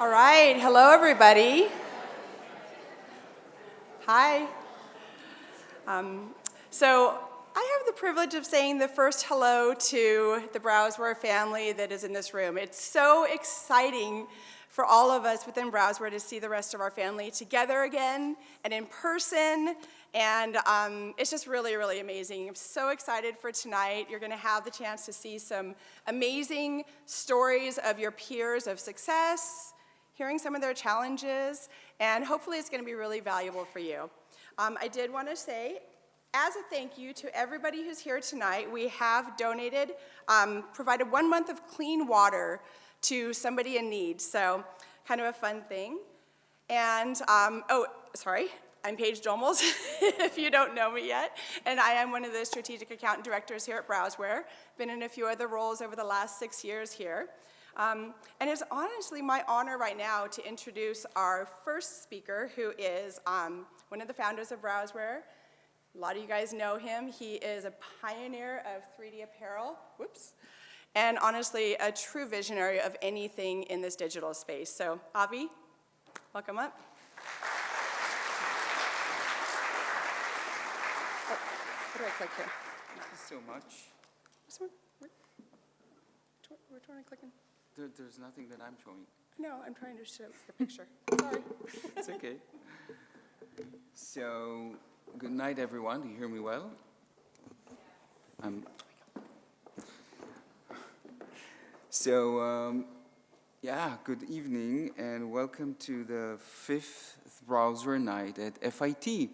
All right, hello everybody. Hi. So I have the privilege of saying the first hello to the Browzwear family that is in this room. It's so exciting for all of us within Browzwear to see the rest of our family together again and in person, and it's just really, really amazing. I'm so excited for tonight. You're going to have the chance to see some amazing stories of your peers of success, hearing some of their challenges, and hopefully it's going to be really valuable for you. I did want to say, as a thank you to everybody who's here tonight, we have donated, provided 1 month of clean water to somebody in need, so kind of a fun thing. And, I'm Paige Domels, if you don't know me yet, and I am one of the strategic account directors here at Browzwear. Been in a few other roles over the last 6 years here. And it's honestly my honor right now to introduce our first speaker, who is one of the founders of Browzwear. A lot of you guys know him. He is a pioneer of 3D apparel, and honestly, a true visionary of anything in this digital space. So, Avi, welcome up. Oh, what do I click here? Thank you so much. This one? Which one am I clicking? There's nothing that I'm showing. No, I'm trying to show the picture. Sorry. It's okay. So, good night, everyone. Do you hear me well? Good evening and welcome to the 5th Browzwear Night at FIT.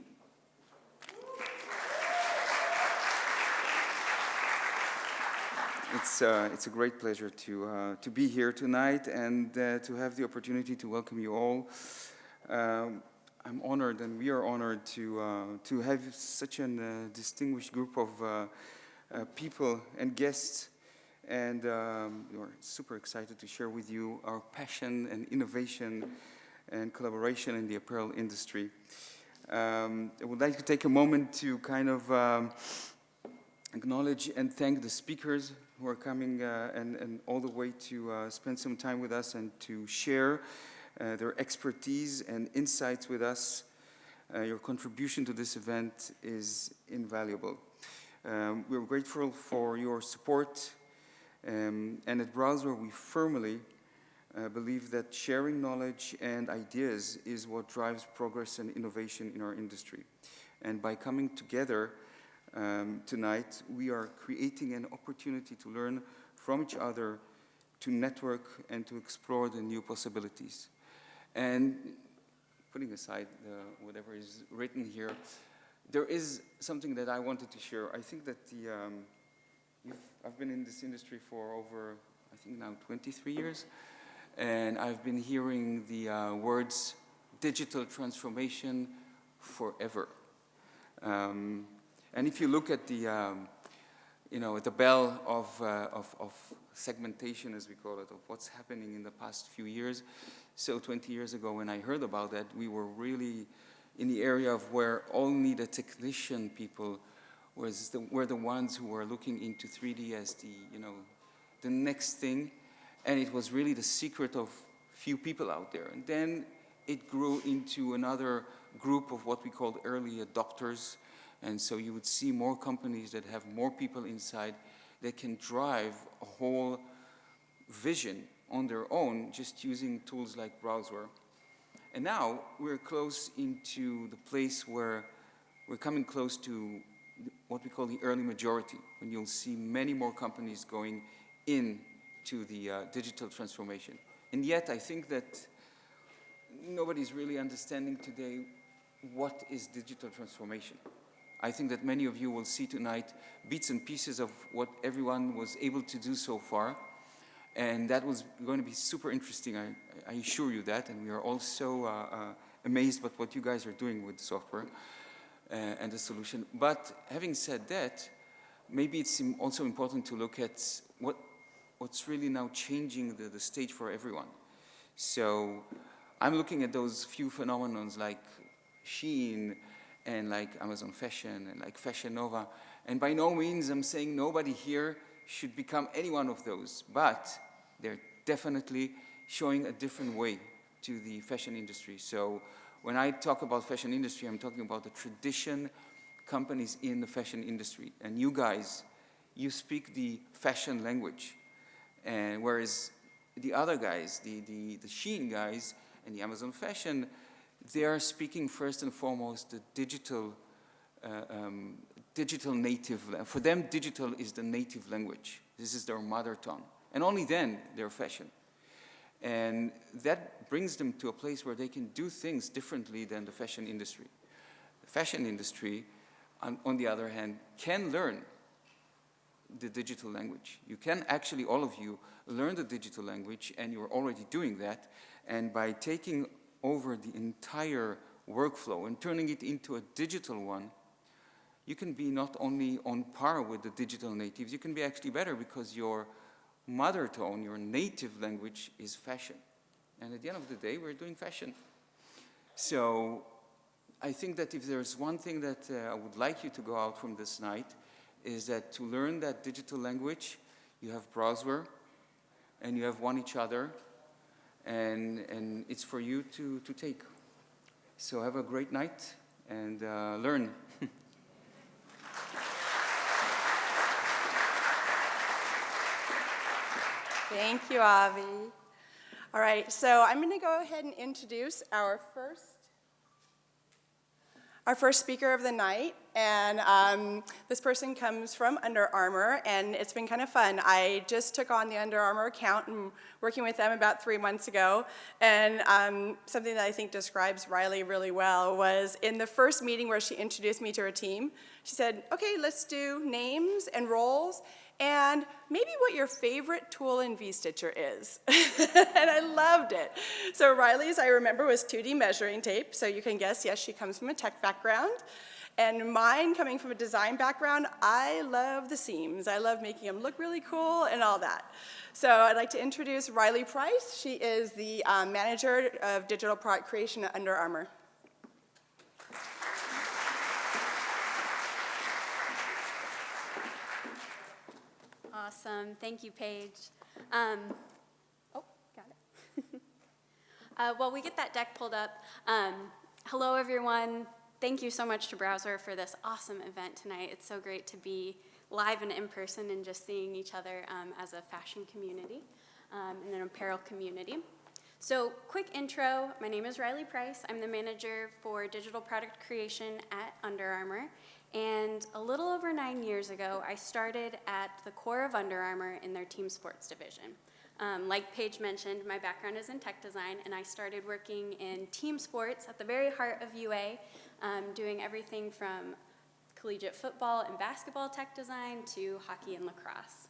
It's a great pleasure to be here tonight and to have the opportunity to welcome you all. I'm honored, and we are honored to have such a distinguished group of people and guests, and we're super excited to share with you our passion and innovation and collaboration in the apparel industry. I would like to take a moment to kind of acknowledge and thank the speakers who are coming and all the way to spend some time with us and to share their expertise and insights with us. Your contribution to this event is invaluable. We're grateful for your support, and at Browzwear we firmly believe that sharing knowledge and ideas is what drives progress and innovation in our industry. And by coming together tonight, we are creating an opportunity to learn from each other, to network, and to explore the new possibilities. And putting aside whatever is written here, there is something that I wanted to share. I think that I've been in this industry for over, I think now 23 years, and I've been hearing the words digital transformation forever. And if you look at the, at the bell of segmentation, as we call it, of what's happening in the past few years. So 20 years ago, when I heard about that, we were really in the area of where only the technician people were the ones who were looking into 3D as the next thing, and it was really the secret of few people out there. And then it grew into another group of what we called early adopters. And so you would see more companies that have more people inside that can drive a whole vision on their own, just using tools like Browzwear. And now we're close into the place where we're coming close to what we call the early majority, when you'll see many more companies going into the digital transformation. And yet I think that nobody's really understanding today what is digital transformation. I think that many of you will see tonight bits and pieces of what everyone was able to do so far. And that was going to be super interesting, I assure you that. And we are all so amazed by what you guys are doing with the software and the solution. But having said that, maybe it's also important to look at what's really now changing the stage for everyone. So I'm looking at those few phenomenons like Shein, and like Amazon Fashion, and like Fashion Nova. And by no means I'm saying nobody here should become any one of those, but they're definitely showing a different way to the fashion industry. So when I talk about fashion industry, I'm talking about the tradition companies in the fashion industry. And you guys, you speak the fashion language. And whereas the other guys, the Shein guys and the Amazon Fashion, they are speaking first and foremost the digital native. For them, digital is the native language. This is their mother tongue. And only then they're fashion. And that brings them to a place where they can do things differently than the fashion industry. The fashion industry, on the other hand, can learn the digital language. You can actually, all of you, learn the digital language, and you're already doing that. And by taking over the entire workflow and turning it into a digital one, you can be not only on par with the digital natives, you can be actually better because your mother tongue, your native language is fashion. And at the end of the day, we're doing fashion. So I think that if there's one thing that I would like you to go out from this night, is that to learn that digital language, you have Browzwear, and you have one each other, and it's for you to take. So have a great night, and learn. Thank you, Avi. All right, so I'm going to go ahead and introduce our first speaker of the night, and this person comes from Under Armour, and it's been kind of fun. I just took on the Under Armour account and working with them about 3 months ago, and something that I think describes Riley really well was in the first meeting where she introduced me to her team, she said, okay, let's do names and roles, and maybe what your favorite tool in V-Stitcher is. And I loved it. So Riley's, I remember, was 2D measuring tape, so you can guess, yes, she comes from a tech background. And mine, coming from a design background, I love the seams. I love making them look really cool and all that. So I'd like to introduce Riley Price. She is the manager of digital product creation at Under Armour. Awesome. Thank you, Paige. Got it. While we get that deck pulled up, hello, everyone. Thank you so much to Browzwear for this awesome event tonight. It's so great to be live and in person and just seeing each other as a fashion community and an apparel community. So, quick intro. My name is Riley Price. I'm the manager for digital product creation at Under Armour. And a little over 9 years ago, I started at the core of Under Armour in their team sports division. Like Paige mentioned, my background is in tech design, and I started working in team sports at the very heart of UA, doing everything from collegiate football and basketball tech design to hockey and lacrosse.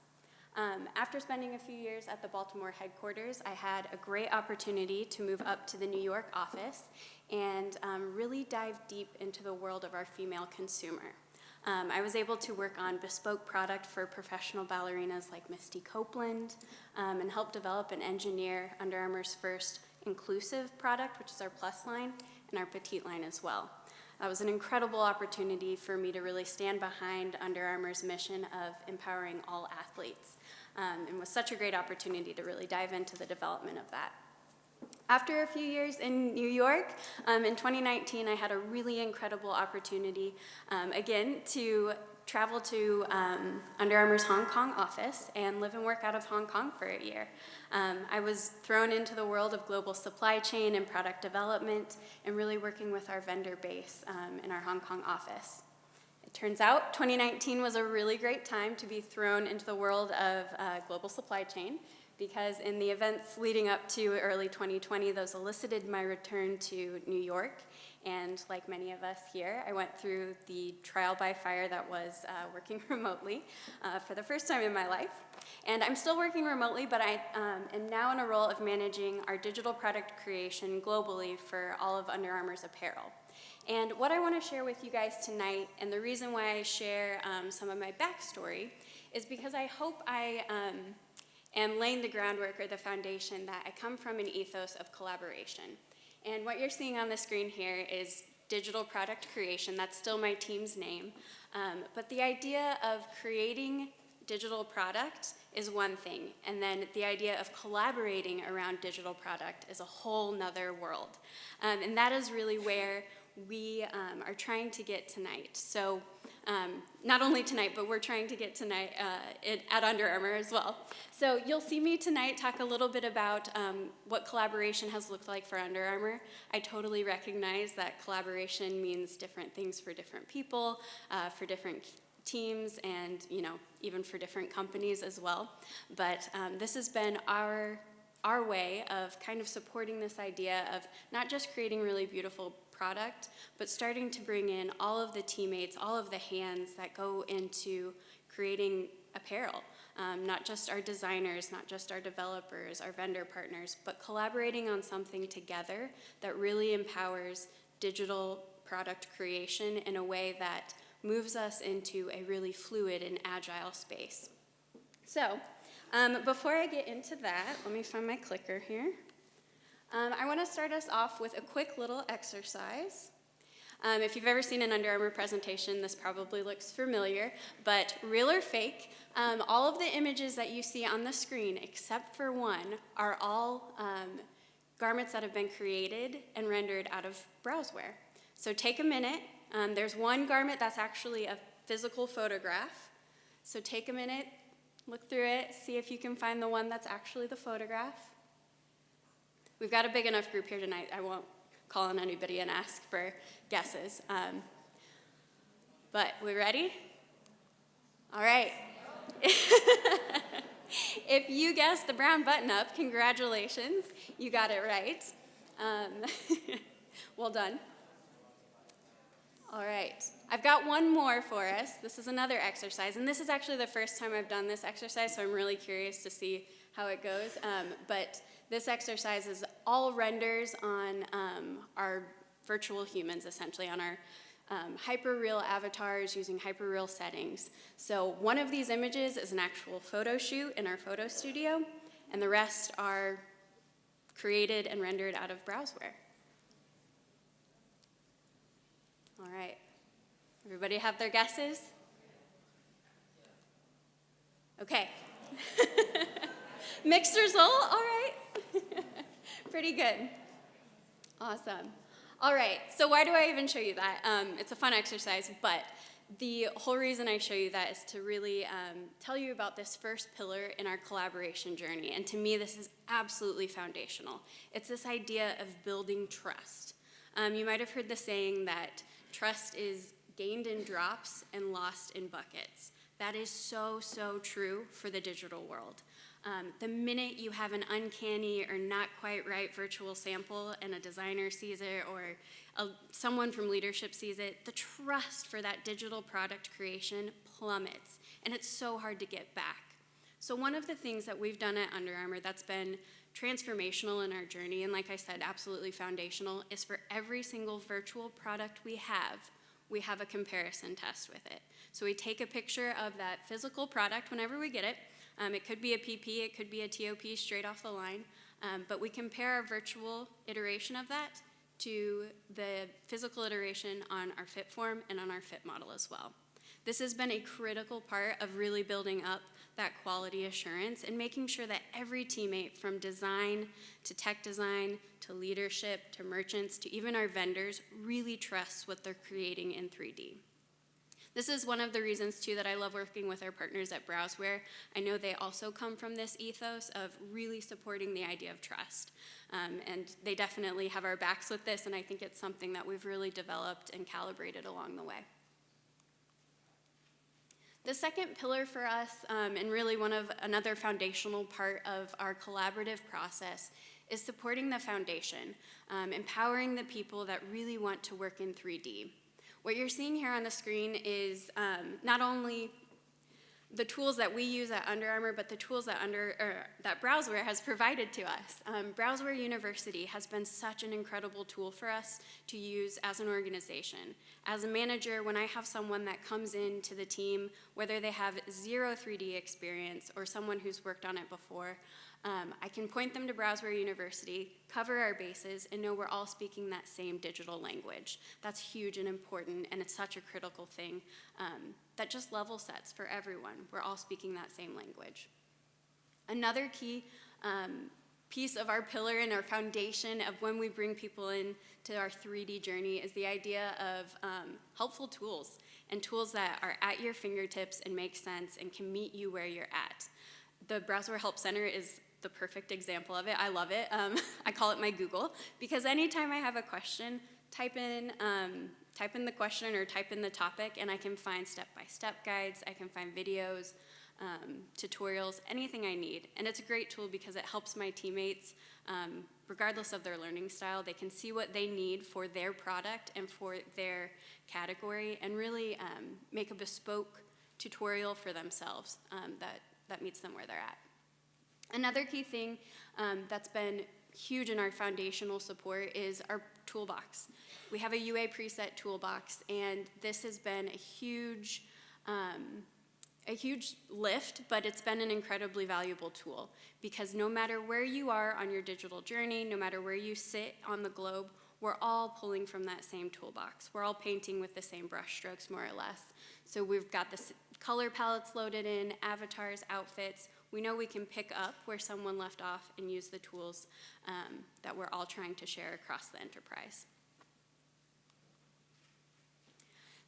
After spending a few years at the Baltimore headquarters, I had a great opportunity to move up to the New York office and really dive deep into the world of our female consumer. I was able to work on bespoke product for professional ballerinas like Misty Copeland and help develop and engineer Under Armour's first inclusive product, which is our Plus line, and our Petite line as well. That was an incredible opportunity for me to really stand behind Under Armour's mission of empowering all athletes, and was such a great opportunity to really dive into the development of that. After a few years in New York, in 2019, I had a really incredible opportunity, again, to travel to Under Armour's Hong Kong office and live and work out of Hong Kong for a year. I was thrown into the world of global supply chain and product development and really working with our vendor base in our Hong Kong office. It turns out 2019 was a really great time to be thrown into the world of global supply chain, because in the events leading up to early 2020, those elicited my return to New York. And like many of us here, I went through the trial by fire that was working remotely for the first time in my life. And I'm still working remotely, but I am now in a role of managing our digital product creation globally for all of Under Armour's apparel. And what I want to share with you guys tonight, and the reason why I share some of my backstory, is because I hope I am laying the groundwork or the foundation that I come from an ethos of collaboration. And what you're seeing on the screen here is digital product creation. That's still my team's name. But the idea of creating digital product is one thing, and then the idea of collaborating around digital product is a whole nother world. And that is really where we are trying to get tonight. So not only tonight, but we're trying to get tonight at Under Armour as well. So you'll see me tonight talk a little bit about what collaboration has looked like for Under Armour. I totally recognize that collaboration means different things for different people, for different teams, and even for different companies as well. But this has been our way of kind of supporting this idea of not just creating really beautiful product, but starting to bring in all of the teammates, all of the hands that go into creating apparel. Not just our designers, not just our developers, our vendor partners, but collaborating on something together that really empowers digital product creation in a way that moves us into a really fluid and agile space. So, before I get into that, let me find my clicker here. I want to start us off with a quick little exercise. If you've ever seen an Under Armour presentation, this probably looks familiar, but real or fake, all of the images that you see on the screen, except for one, are all garments that have been created and rendered out of Browzwear. So take a minute. There's one garment that's actually a physical photograph. So take a minute, look through it, see if you can find the one that's actually the photograph. We've got a big enough group here tonight. I won't call on anybody and ask for guesses. But we ready? All right. If you guessed the brown button-up, congratulations. You got it right. Well done. All right. I've got one more for us. This is another exercise, and this is actually the first time I've done this exercise, so I'm really curious to see how it goes. But this exercise is all renders on our virtual humans, essentially, on our hyper-real avatars using hyper-real settings. So one of these images is an actual photo shoot in our photo studio, and the rest are created and rendered out of Browzwear. All right. Everybody have their guesses? Okay. Mixed result? All right. Pretty good. Awesome. All right, so why do I even show you that? It's a fun exercise, but the whole reason I show you that is to really tell you about this first pillar in our collaboration journey. And to me, this is absolutely foundational. It's this idea of building trust. You might have heard the saying that trust is gained in drops and lost in buckets. That is so, so true for the digital world. The minute you have an uncanny or not quite right virtual sample and a designer sees it or someone from leadership sees it, the trust for that digital product creation plummets, and it's so hard to get back. So one of the things that we've done at Under Armour that's been transformational in our journey, and like I said, absolutely foundational, is for every single virtual product we have a comparison test with it. So we take a picture of that physical product whenever we get it. It could be a PP, it could be a TOP straight off the line, but we compare our virtual iteration of that to the physical iteration on our fit form and on our fit model as well. This has been a critical part of really building up that quality assurance and making sure that every teammate, from design to tech design to leadership to merchants to even our vendors, really trusts what they're creating in 3D. This is one of the reasons, too, that I love working with our partners at Browzwear. I know they also come from this ethos of really supporting the idea of trust. And they definitely have our backs with this, and I think it's something that we've really developed and calibrated along the way. The second pillar for us, and really another foundational part of our collaborative process, is supporting the foundation, empowering the people that really want to work in 3D. What you're seeing here on the screen is not only the tools that we use at Under Armour, but the tools that Browzwear has provided to us. Browzwear University has been such an incredible tool for us to use as an organization. As a manager, when I have someone that comes into the team, whether they have zero 3D experience or someone who's worked on it before, I can point them to Browzwear University, cover our bases, and know we're all speaking that same digital language. That's huge and important, and it's such a critical thing that just level sets for everyone. We're all speaking that same language. Another key piece of our pillar and our foundation of when we bring people in to our 3D journey is the idea of helpful tools, and tools that are at your fingertips and make sense and can meet you where you're at. The Browzwear Help Center is the perfect example of it. I love it. I call it my Google, because anytime I have a question, type in the question or type in the topic, and I can find step-by-step guides, I can find videos, tutorials, anything I need. And it's a great tool because it helps my teammates, regardless of their learning style, they can see what they need for their product and for their category, and really make a bespoke tutorial for themselves that meets them where they're at. Another key thing that's been huge in our foundational support is our toolbox. We have a UA preset toolbox, and this has been a huge lift, but it's been an incredibly valuable tool, because no matter where you are on your digital journey, no matter where you sit on the globe, we're all pulling from that same toolbox. We're all painting with the same brush strokes, more or less. So we've got the color palettes loaded in, avatars, outfits. We know we can pick up where someone left off and use the tools that we're all trying to share across the enterprise.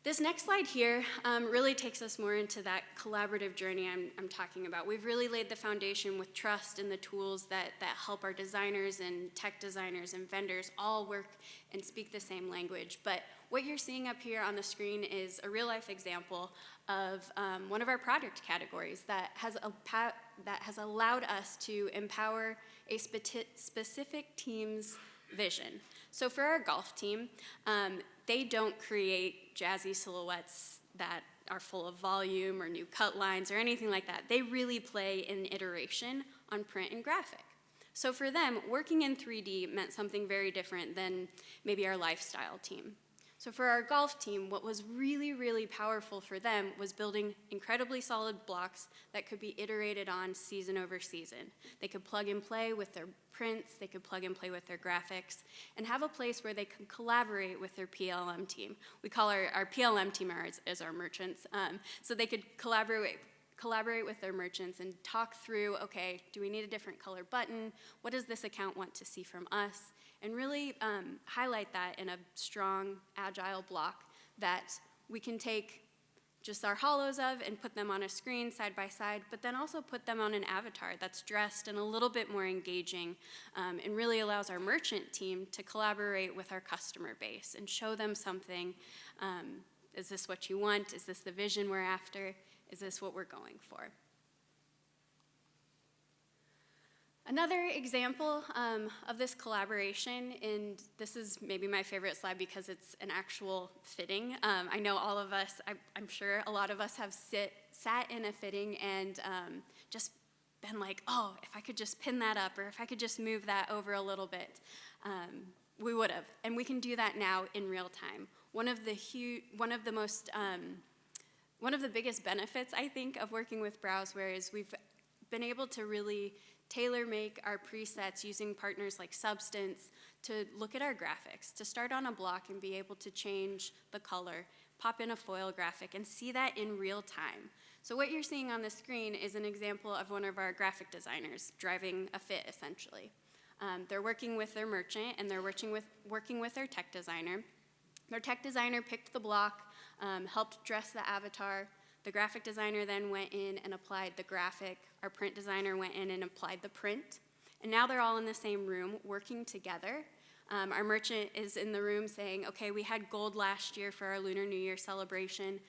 This next slide here really takes us more into that collaborative journey I'm talking about. We've really laid the foundation with trust in the tools that help our designers and tech designers and vendors all work and speak the same language. But what you're seeing up here on the screen is a real-life example of one of our product categories that has allowed us to empower a specific team's vision. So for our golf team, they don't create jazzy silhouettes that are full of volume or new cut lines or anything like that. They really play in iteration on print and graphic. So for them, working in 3D meant something very different than maybe our lifestyle team. So for our golf team, what was really, really powerful for them was building incredibly solid blocks that could be iterated on season over season. They could plug and play with their prints, they could plug and play with their graphics, and have a place where they could collaborate with their PLM team. We call our PLM team as our merchants, so they could collaborate with their merchants and talk through, okay, do we need a different color button? What does this account want to see from us? And really highlight that in a strong, agile block that we can take just our hollows of and put them on a screen side by side, but then also put them on an avatar that's dressed and a little bit more engaging, and really allows our merchant team to collaborate with our customer base and show them something. Is this what you want? Is this the vision we're after? Is this what we're going for? Another example of this collaboration, and this is maybe my favorite slide because it's an actual fitting. I know all of us, I'm sure a lot of us have sat in a fitting and just been like, oh, if I could just pin that up, or if I could just move that over a little bit, we would have. And we can do that now in real time. One of the biggest benefits, I think, of working with Browzwear is we've been able to really tailor-make our presets using partners like Substance to look at our graphics, to start on a block and be able to change the color, pop in a foil graphic, and see that in real time. So what you're seeing on the screen is an example of one of our graphic designers driving a fit, essentially. They're working with their merchant, and they're working with their tech designer. Their tech designer picked the block, helped dress the avatar. The graphic designer then went in and applied the graphic. Our print designer went in and applied the print. And now they're all in the same room working together. Our merchant is in the room saying, okay, we had gold last year for our Lunar New Year celebration.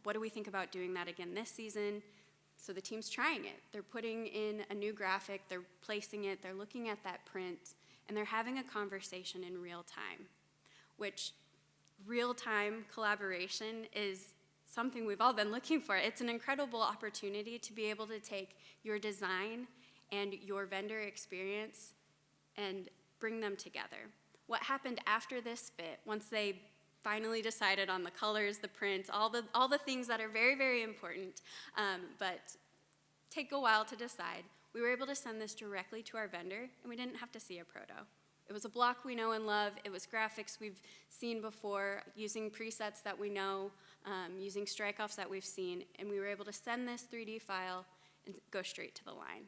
What do we think about doing that again this season? So the team's trying it. They're putting in a new graphic, they're placing it, they're looking at that print, and they're having a conversation in real time, which real-time collaboration is something we've all been looking for. It's an incredible opportunity to be able to take your design and your vendor experience and bring them together. What happened after this fit, once they finally decided on the colors, the prints, all the things that are very, very important, but take a while to decide, we were able to send this directly to our vendor, and we didn't have to see a proto. It was a block we know and love. It was graphics we've seen before, using presets that we know, using strike-offs that we've seen, and we were able to send this 3D file and go straight to the line.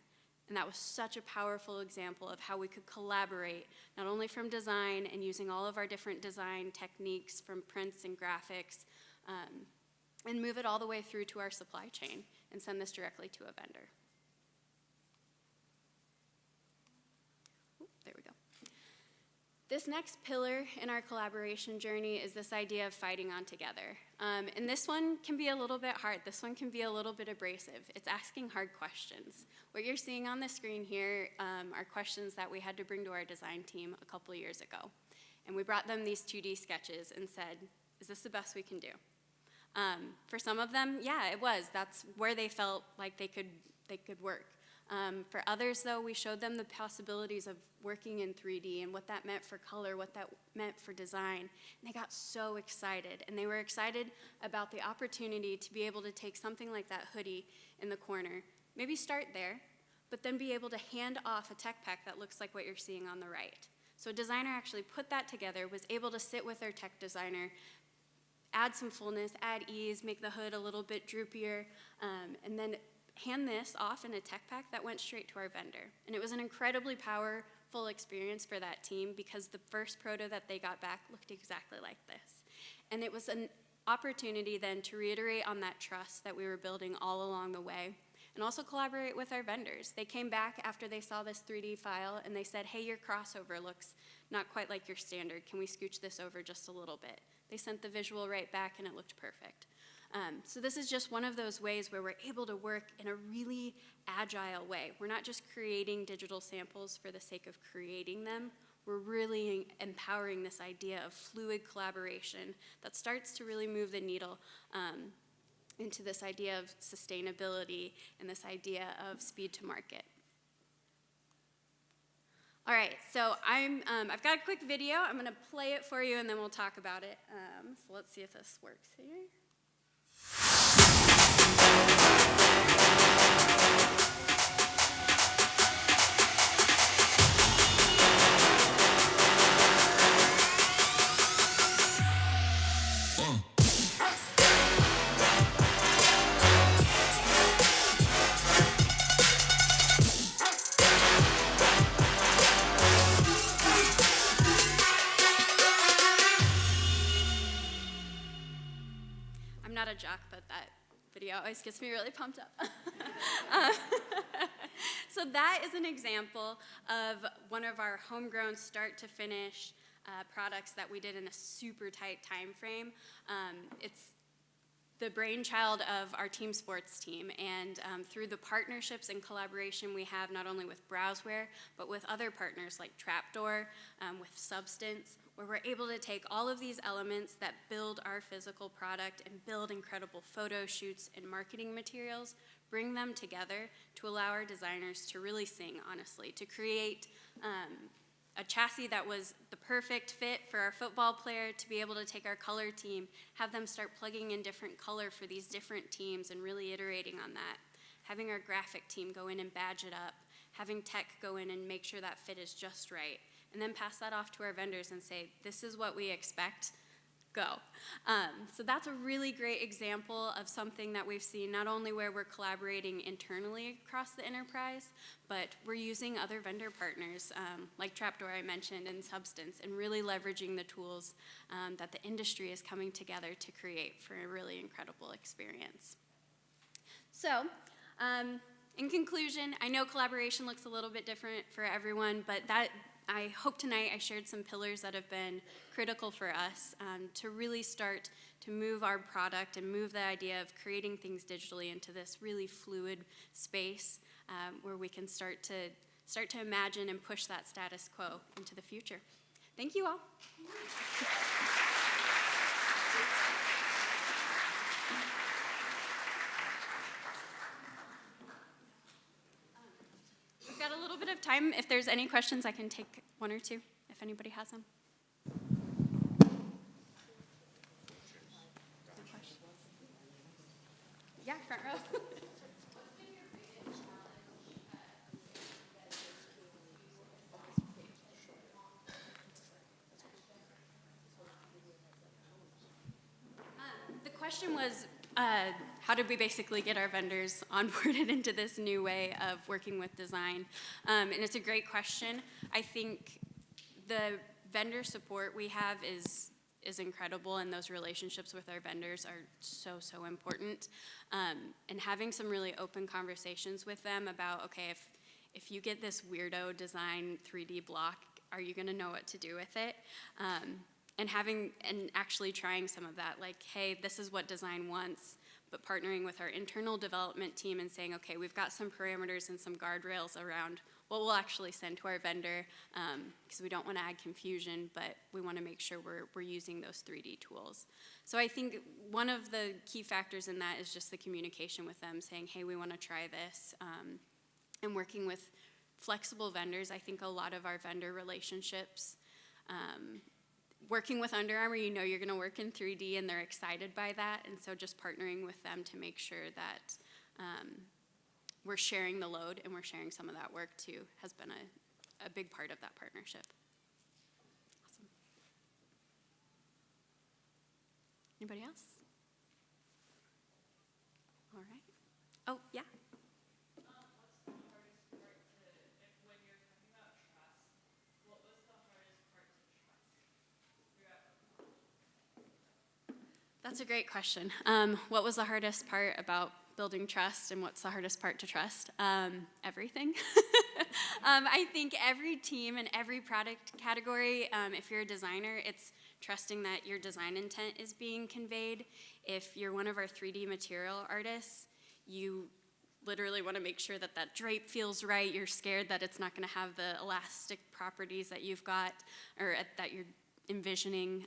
And that was such a powerful example of how we could collaborate, not only from design and using all of our different design techniques from prints and graphics, and move it all the way through to our supply chain and send this directly to a vendor. Ooh, there we go. This next pillar in our collaboration journey is this idea of fighting on together. And this one can be a little bit hard. This one can be a little bit abrasive. It's asking hard questions. What you're seeing on the screen here are questions that we had to bring to our design team a couple of years ago. And we brought them these 2D sketches and said, is this the best we can do? For some of them, yeah, it was. That's where they felt like they could work. For others, though, we showed them the possibilities of working in 3D and what that meant for color, what that meant for design. And they got so excited. And they were excited about the opportunity to be able to take something like that hoodie in the corner, maybe start there, but then be able to hand off a tech pack that looks like what you're seeing on the right. So a designer actually put that together, was able to sit with their tech designer, add some fullness, add ease, make the hood a little bit droopier, and then hand this off in a tech pack that went straight to our vendor. And it was an incredibly powerful experience for that team because the first proto that they got back looked exactly like this. And it was an opportunity then to reiterate on that trust that we were building all along the way and also collaborate with our vendors. They came back after they saw this 3D file and they said, hey, your crossover looks not quite like your standard. Can we scooch this over just a little bit? They sent the visual right back and it looked perfect. So this is just one of those ways where we're able to work in a really agile way. We're not just creating digital samples for the sake of creating them. We're really empowering this idea of fluid collaboration that starts to really move the needle into this idea of sustainability and this idea of speed to market. All right, so I've got a quick video. I'm going to play it for you, and then we'll talk about it. So let's see if this works here. I'm not a jock, but that video always gets me really pumped up. So that is an example of one of our homegrown start-to-finish products that we did in a super tight time frame. It's the brainchild of our team sports team, and through the partnerships and collaboration we have not only with Browzwear, but with other partners like Trapdoor, with Substance, where we're able to take all of these elements that build our physical product and build incredible photo shoots and marketing materials, bring them together to allow our designers to really sing, honestly, to create a chassis that was the perfect fit for our football player, to be able to take our color team, have them start plugging in different color for these different teams and really iterating on that. Having our graphic team go in and badge it up, having tech go in and make sure that fit is just right, and then pass that off to our vendors and say, this is what we expect, go. So that's a really great example of something that we've seen, not only where we're collaborating internally across the enterprise, but we're using other vendor partners, like Trapdoor I mentioned, and Substance, and really leveraging the tools that the industry is coming together to create for a really incredible experience. So, in conclusion, I know collaboration looks a little bit different for everyone, but I hope tonight I shared some pillars that have been critical for us to really start to move our product and move the idea of creating things digitally into this really fluid space where we can start to imagine and push that status quo into the future. Thank you all. We've got a little bit of time. If there's any questions, I can take one or two, if anybody has them. No questions? Yeah, front row. question was, how did we basically get our vendors onboarded into this new way of working with design? And it's a great question. I think the vendor support we have is incredible, and those relationships with our vendors are so important. And having some really open conversations with them about, okay, if you get this weirdo design 3D block, are you gonna know what to do with it? And actually trying some of that, like, hey, this is what design wants, but partnering with our internal development team and saying, okay, we've got some parameters and some guardrails around what we'll actually send to our vendor, because we don't want to add confusion, but we want to make sure we're using those 3D tools. So I think one of the key factors in that is just the communication with them, saying, hey, we want to try this, and working with flexible vendors. I think a lot of our vendor relationships, working with Under Armour, you know you're going to work in 3D, and they're excited by that, and so just partnering with them to make sure that we're sharing the load and we're sharing some of that work too has been a big part of that partnership. Awesome. Anybody else? All right. Oh, yeah. That's a great question. What was the hardest part about building trust, and what's the hardest part to trust? Everything. I think every team and every product category, if you're a designer, it's trusting that your design intent is being conveyed. If you're one of our 3D material artists, you literally want to make sure that that drape feels right. You're scared that it's not going to have the elastic properties that you've got, or that you're envisioning.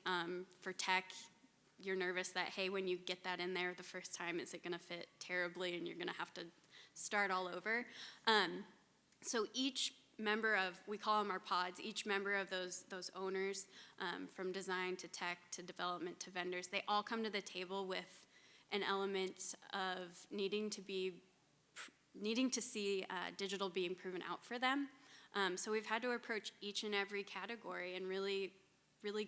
For tech, you're nervous that, hey, when you get that in there the first time, is it going to fit terribly and you're going to have to start all over? So each member of, we call them our pods, each member of those owners, from design to tech to development to vendors, they all come to the table with an element of needing to see digital being proven out for them. So we've had to approach each and every category and really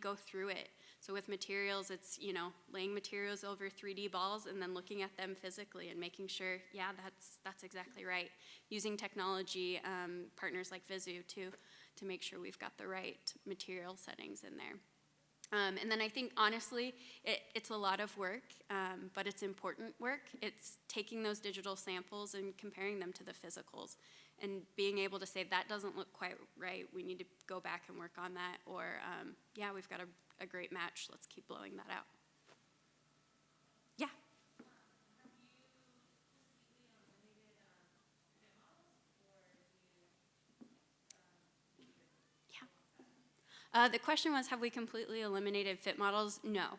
go through it. So with materials, it's, laying materials over 3D balls and then looking at them physically and making sure, yeah, that's exactly right. Using technology, partners like Vizu to make sure we've got the right material settings in there. And then I think, honestly, it's a lot of work, but it's important work. It's taking those digital samples and comparing them to the physicals and being able to say, that doesn't look quite right, we need to go back and work on that, or, yeah, we've got a great match, let's keep blowing that out. Yeah? The question was, have we completely eliminated fit models? No.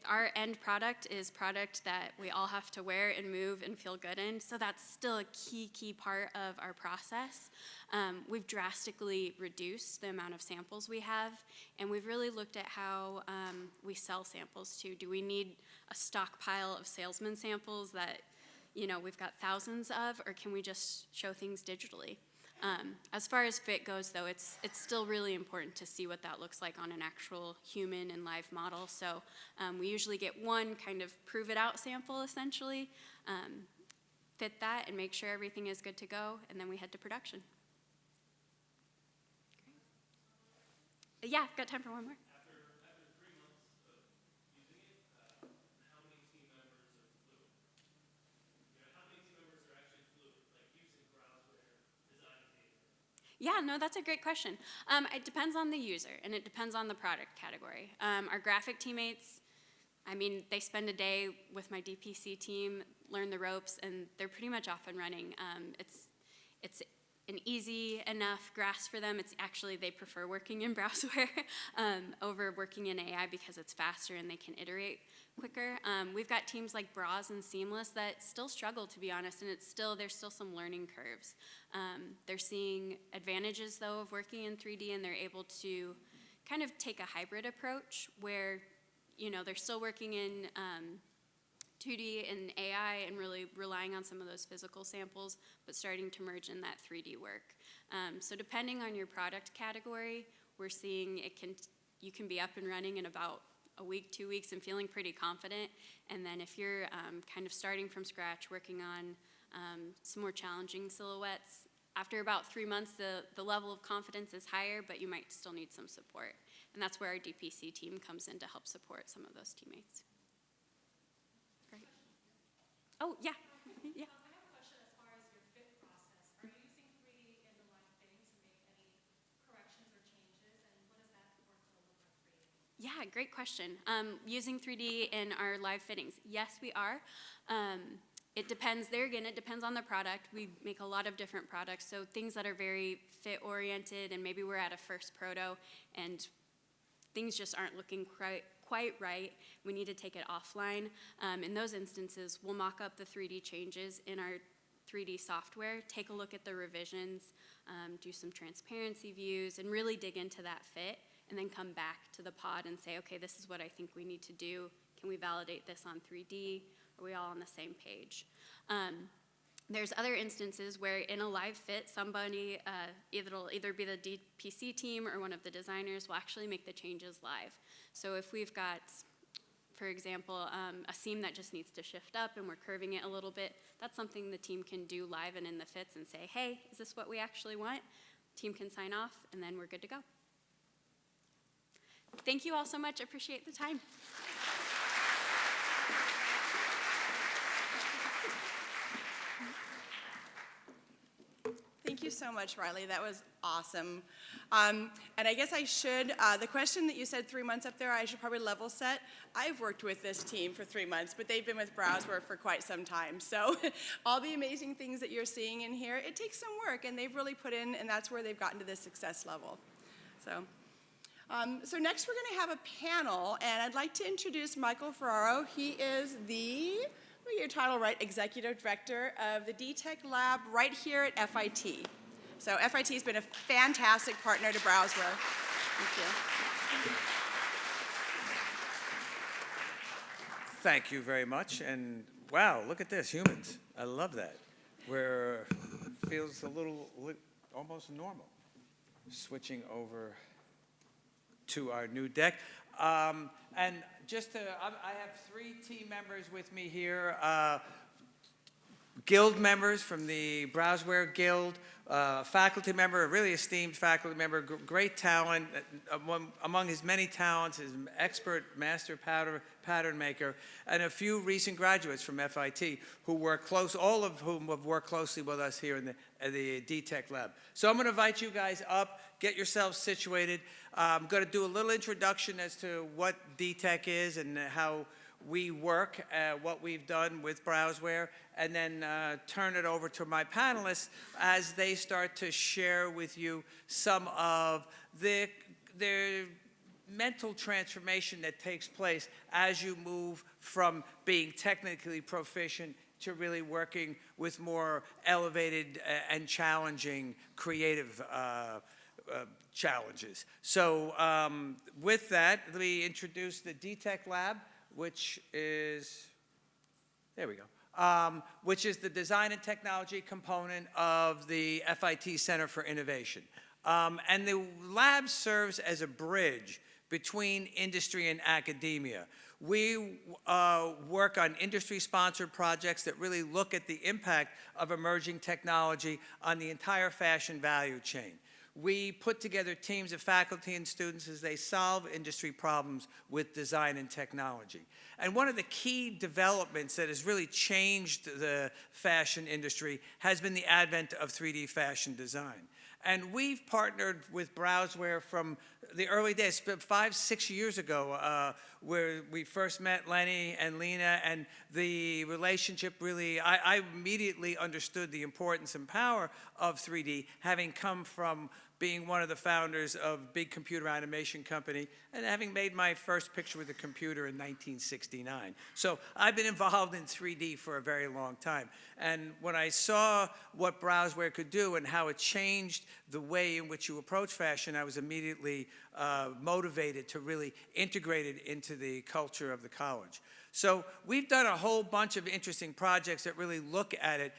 Our end product is product that we all have to wear and move and feel good in, so that's still a key part of our process. We've drastically reduced the amount of samples we have, and we've really looked at how we sell samples too. Do we need a stockpile of salesman samples that we've got thousands of, or can we just show things digitally? As far as fit goes, though, it's still really important to see what that looks like on an actual human and live model. So we usually get one kind of prove it out sample, essentially, fit that and make sure everything is good to go, and then we head to production. Great. Yeah, got time for one more. After 3 months of using it, how many team members are fluent? How many team members are actually fluent, like using Browzwear, designing data? Yeah, no, that's a great question. It depends on the user, and it depends on the product category. Our graphic teammates, they spend a day with my DPC team, learn the ropes, and they're pretty much off and running. It's an easy enough grasp for them. It's actually, they prefer working in Browzwear over working in AI because it's faster and they can iterate quicker. We've got teams like Braz and Seamless that still struggle, to be honest, and there's still some learning curves. They're seeing advantages, though, of working in 3D, and they're able to kind of take a hybrid approach where, they're still working in 2D and AI and really relying on some of those physical samples, but starting to merge in that 3D work. So depending on your product category, we're seeing you can be up and running in about a week, 2 weeks, and feeling pretty confident. And then if you're kind of starting from scratch, working on some more challenging silhouettes, after about 3 months, the level of confidence is higher, but you might still need some support. And that's where our DPC team comes in to help support some of those teammates. Great. Oh, yeah. Yeah. I have a question as far as your fit process. Are you using 3D in the live fitting to make any corrections or changes, and what does that workflow look like for you? Yeah, great question. Using 3D in our live fittings. Yes, we are. It depends, there again, it depends on the product. We make a lot of different products, so things that are very fit-oriented, and maybe we're at a first proto, and things just aren't looking quite right. We need to take it offline. In those instances, we'll mock up the 3D changes in our 3D software, take a look at the revisions, do some transparency views, and really dig into that fit, and then come back to the pod and say, okay, this is what I think we need to do. Can we validate this on 3D? Are we all on the same page? There's other instances where in a live fit, somebody, it'll either be the DPC team or one of the designers will actually make the changes live. So if we've got, for example, a seam that just needs to shift up and we're curving it a little bit, that's something the team can do live and in the fits and say, hey, is this what we actually want? Team can sign off, and then we're good to go. Thank you all so much. Appreciate the time. Thank you so much, Riley. That was awesome. And I guess I should, the question that you said 3 months up there, I should probably level set. I've worked with this team for 3 months, but they've been with Browzwear for quite some time. So all the amazing things that you're seeing in here, it takes some work, and they've really put in, and that's where they've gotten to this success level. So next we're going to have a panel, and I'd like to introduce Michael Ferraro. He is the, let me get your title right, Executive Director of the DTech Lab right here at FIT. So FIT has been a fantastic partner to Browzwear. Thank you. Thank you very much. And wow, look at this, humans. I love that. Where feels a little almost normal. Switching over to our new deck. And just to, I have 3 team members with me here. Guild members from the Browzwear Guild, faculty member, a really esteemed faculty member, great talent. Among his many talents is an expert master pattern maker, and a few recent graduates from FIT who work close, all of whom have worked closely with us here in the DTech Lab. So I'm going to invite you guys up, get yourselves situated. I'm going to do a little introduction as to what DTech is and how we work, what we've done with Browzwear, and then turn it over to my panelists as they start to share with you some of their mental transformation that takes place as you move from being technically proficient to really working with more elevated and challenging creative challenges. So with that, let me introduce the DTech Lab, which is, there we go, which is the design and technology component of the FIT Center for Innovation. And the lab serves as a bridge between industry and academia. We work on industry-sponsored projects that really look at the impact of emerging technology on the entire fashion value chain. We put together teams of faculty and students as they solve industry problems with design and technology. And one of the key developments that has really changed the fashion industry has been the advent of 3D fashion design. And we've partnered with Browzwear from the early days, 5, 6 years ago, where we first met Lenny and Lena, and the relationship really, I immediately understood the importance and power of 3D, having come from being one of the founders of a big computer animation company and having made my first picture with a computer in 1969. So I've been involved in 3D for a very long time. And when I saw what Browzwear could do and how it changed the way in which you approach fashion, I was immediately motivated to really integrate it into the culture of the college. So we've done a whole bunch of interesting projects that really look at it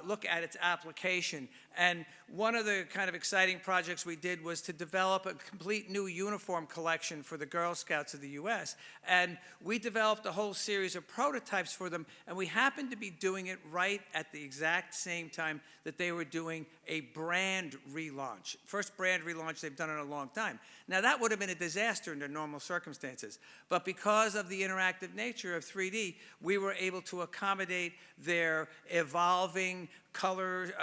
look at its application. And one of the kind of exciting projects we did was to develop a complete new uniform collection for the Girl Scouts of the U.S. And we developed a whole series of prototypes for them, and we happened to be doing it right at the exact same time that they were doing a brand relaunch. First brand relaunch they've done in a long time. Now, that would have been a disaster under normal circumstances, but because of the interactive nature of 3D, we were able to accommodate their evolving color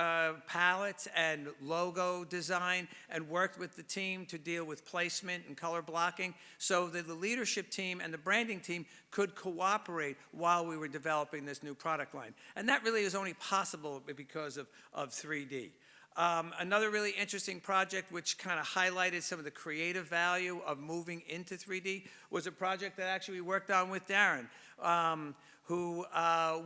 palettes and logo design, and worked with the team to deal with placement and color blocking so that the leadership team and the branding team could cooperate while we were developing this new product line. And that really is only possible because of 3D. Another really interesting project which kind of highlighted some of the creative value of moving into 3D was a project that actually we worked on with Darren,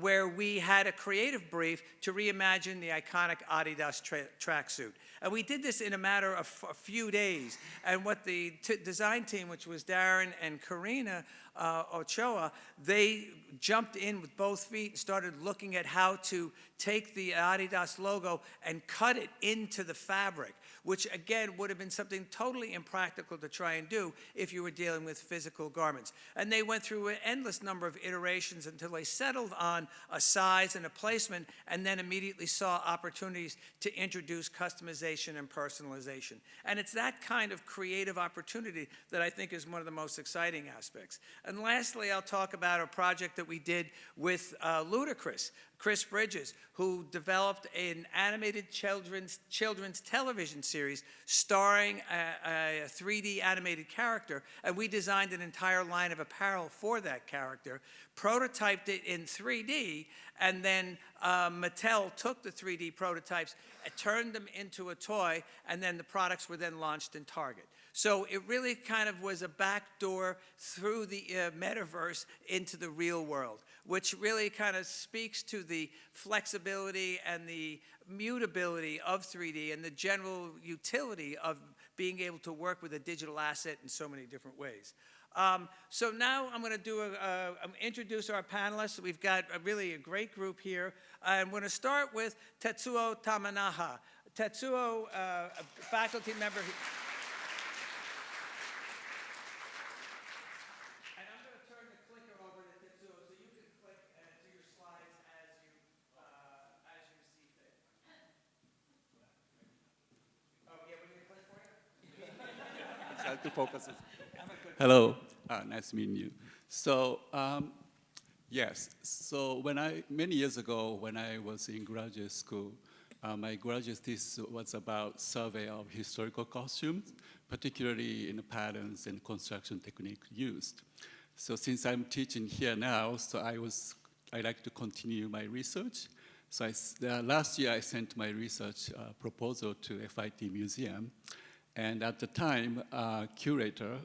where we had a creative brief to reimagine the iconic Adidas tracksuit. And we did this in a matter of a few days. And what the design team, which was Darren and Karina Ochoa, they jumped in with both feet and started looking at how to take the Adidas logo and cut it into the fabric, which again would have been something totally impractical to try and do if you were dealing with physical garments. And they went through an endless number of iterations until they settled on a size and a placement, and then immediately saw opportunities to introduce customization and personalization. And it's that kind of creative opportunity that I think is one of the most exciting aspects. And lastly, I'll talk about a project that we did with Ludacris, Chris Bridges, who developed an animated children's television series starring a 3D animated character, and we designed an entire line of apparel for that character, prototyped it in 3D, and then Mattel took the 3D prototypes and turned them into a toy, and then the products were then launched in Target. So it really kind of was a backdoor through the metaverse into the real world, which really kind of speaks to the flexibility and the mutability of 3D and the general utility of being able to work with a digital asset in so many different ways. So now I'm going to introduce our panelists. We've got really a great group here. I'm going to start with Tetsuo Tamanaha. Tetsuo, a faculty member. To focus. Hello, nice meeting you. So, yes, so many years ago when I was in graduate school, my graduate thesis was about survey of historical costumes, particularly in the patterns and construction technique used. So since I'm teaching here now, so I like to continue my research. So last year I sent my research proposal to FIT Museum. And at the time, curator,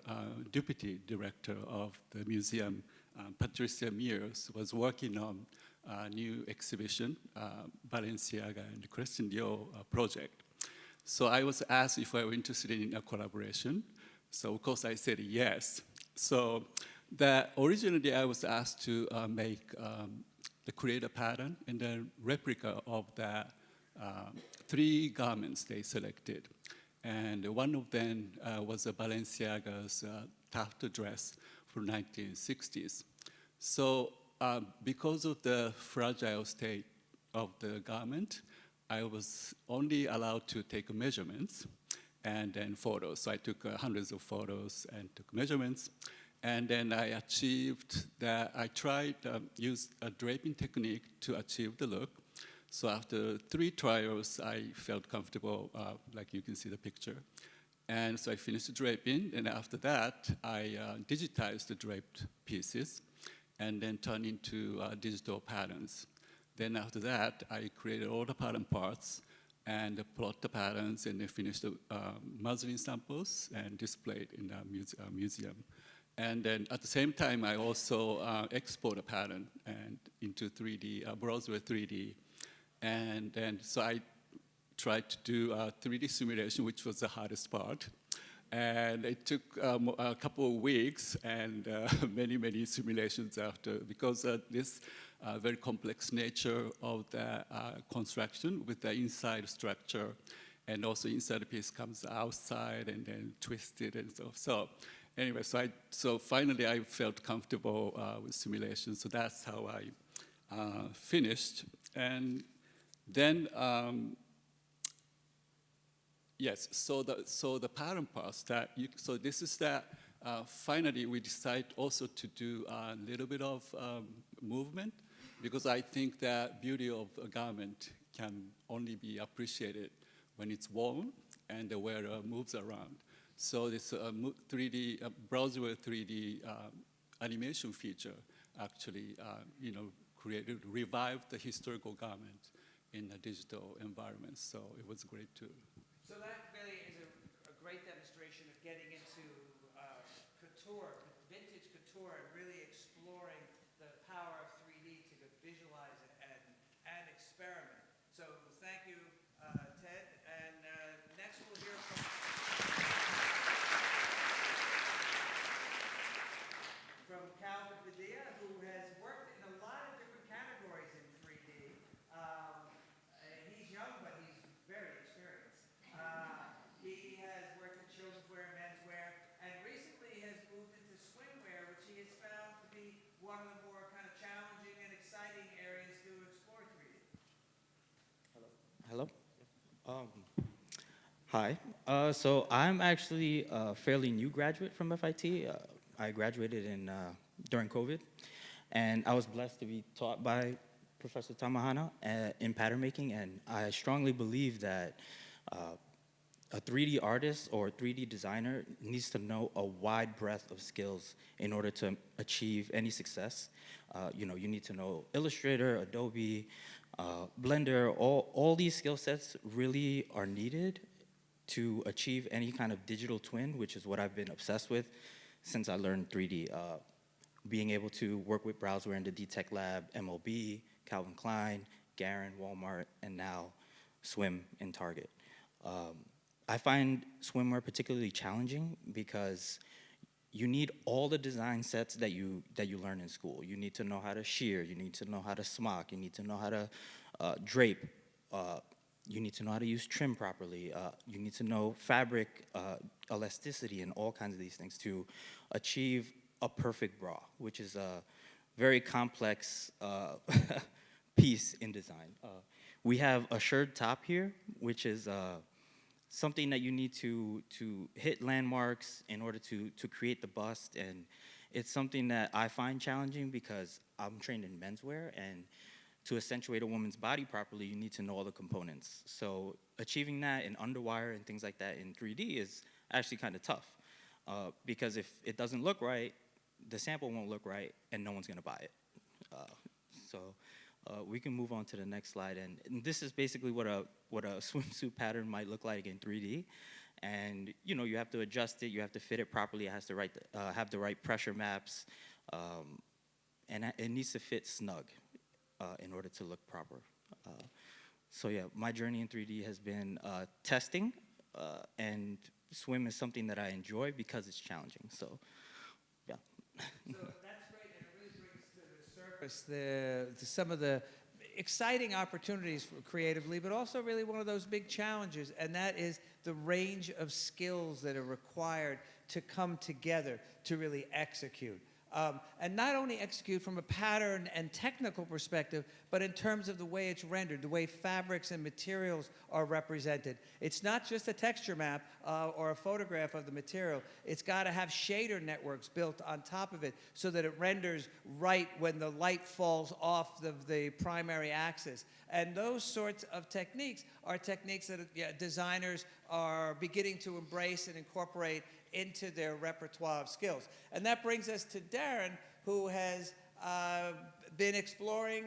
deputy director of the museum, Patricia Mears, was working on a new exhibition, Balenciaga and Christian Dior project. So I was asked if I were interested in a collaboration. So of course I said yes. So originally I was asked to create a pattern and then replica of the 3 garments they selected. And one of them was a Balenciaga's taffeta dress from 1960s. So because of the fragile state of the garment, I was only allowed to take measurements and then photos. So I took hundreds of photos and took measurements. And then I achieved that. I tried use a draping technique to achieve the look. So after 3 trials, I felt comfortable, like you can see the picture. And so I finished the draping, and after that, I digitized the draped pieces and then turned into digital patterns. Then after that, I created all the pattern parts and plot the patterns and then finished the muslin samples and displayed in the museum. And then at the same time, I also export a pattern into 3D, Browzwear 3D. And then, so I tried to do a 3D simulation, which was the hardest part. And it took a couple of weeks and many simulations after, because this very complex nature of the construction with the inside structure, and also inside the piece comes outside and then twisted and so. So anyway, so finally I felt comfortable with simulation. So that's how I finished. And then yes, so the pattern parts so this is that finally we decide also to do a little bit of movement, because I think that beauty of a garment can only be appreciated when it's worn and the wearer moves around. So this 3D Browzwear 3D animation feature actually revived the historical garment in a digital environment. So it was great too. So that really is a great demonstration of getting into couture, vintage couture, and really exploring the power of 3D to visualize it and experiment. So thank you, Ted. And next we'll hear from Calvin Padilla, who has worked in a lot of different categories in 3D. He's young, but he's very experienced. He has worked in children's wear, menswear, and recently has moved into swimwear, which he has found to be one of the more kind of challenging and exciting areas to explore 3D. Hello. Hi. So I'm actually a fairly new graduate from FIT. I graduated during COVID, and I was blessed to be taught by Professor Tamahana in pattern making, and I strongly believe that a 3D artist or 3D designer needs to know a wide breadth of skills in order to achieve any success. You need to know Illustrator, Adobe, Blender. All these skill sets really are needed to achieve any kind of digital twin, which is what I've been obsessed with since I learned 3D. Being able to work with Browzwear in the DTech Lab, MLB, Calvin Klein, Garin, Walmart, and now Swim in Target. I find swimwear particularly challenging because you need all the design sets that you learn in school. You need to know how to shear, you need to know how to smock, you need to know how to drape, you need to know how to use trim properly, you need to know fabric elasticity and all kinds of these things to achieve a perfect bra, which is a very complex piece in design. We have a shirred top here, which is something that you need to hit landmarks in order to create the bust, and it's something that I find challenging because I'm trained in menswear, and to accentuate a woman's body properly, you need to know all the components. So achieving that in underwire and things like that in 3D is actually kind of tough, because if it doesn't look right, the sample won't look right, and no one's gonna buy it. We can move on to the next slide, and this is basically what a swimsuit pattern might look like in 3D. And you have to adjust it, you have to fit it properly, it has to have the right pressure maps, and it needs to fit snug in order to look proper. So yeah, my journey in 3D has been testing, and swim is something that I enjoy because it's challenging. So yeah. So that's great, and it really brings to the surface some of the exciting opportunities creatively, but also really one of those big challenges, and that is the range of skills that are required to come together to really execute. And not only execute from a pattern and technical perspective, but in terms of the way it's rendered, the way fabrics and materials are represented. It's not just a texture map or a photograph of the material. It's got to have shader networks built on top of it so that it renders right when the light falls off the primary axis. And those sorts of techniques are techniques that designers are beginning to embrace and incorporate into their repertoire of skills. And that brings us to Darren, who has been exploring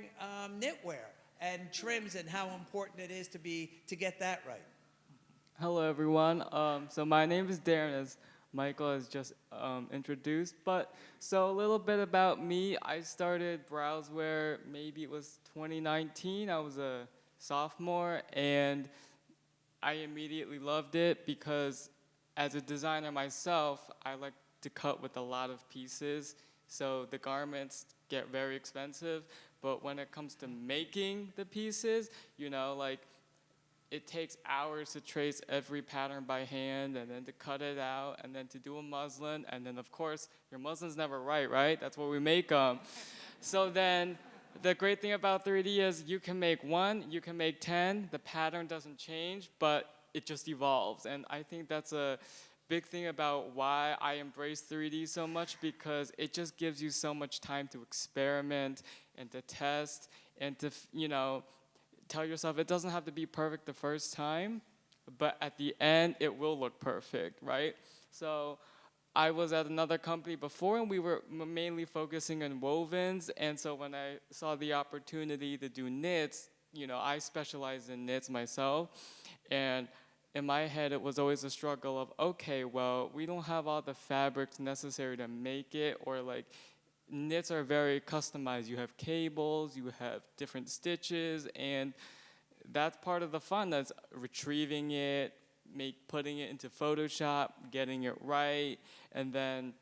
knitwear and trims and how important it is to get that right. Hello, everyone. So my name is Darren, as Michael has just introduced. So a little bit about me. I started Browzwear, maybe it was 2019. I was a sophomore, and I immediately loved it because as a designer myself, I like to cut with a lot of pieces, so the garments get very expensive. but when it comes to making the pieces, you know, like it takes hours to trace every pattern by hand and then to cut it out and then to do a muslin. And then, of course, your muslin's never right? That's what we make them. So then the great thing about 3D is you can make 1, you can make 10. The pattern doesn't change, but it just evolves. And I think that's a big thing about why I embrace 3D so much, because it just gives you so much time to experiment and to test and to, you know, tell yourself it doesn't have to be perfect the first time, but at the end, it will look perfect, right? So I was at another company before, and we were mainly focusing on wovens, and so when I saw the opportunity to do knits, you know, I specialize in knits myself, and in my head, it was always a struggle of, okay, well, we don't have all the fabrics necessary to make it, or like, knits are very customized. You have cables, you have different stitches, and that's part of the fun. That's retrieving it, putting it into Photoshop, getting it right, and then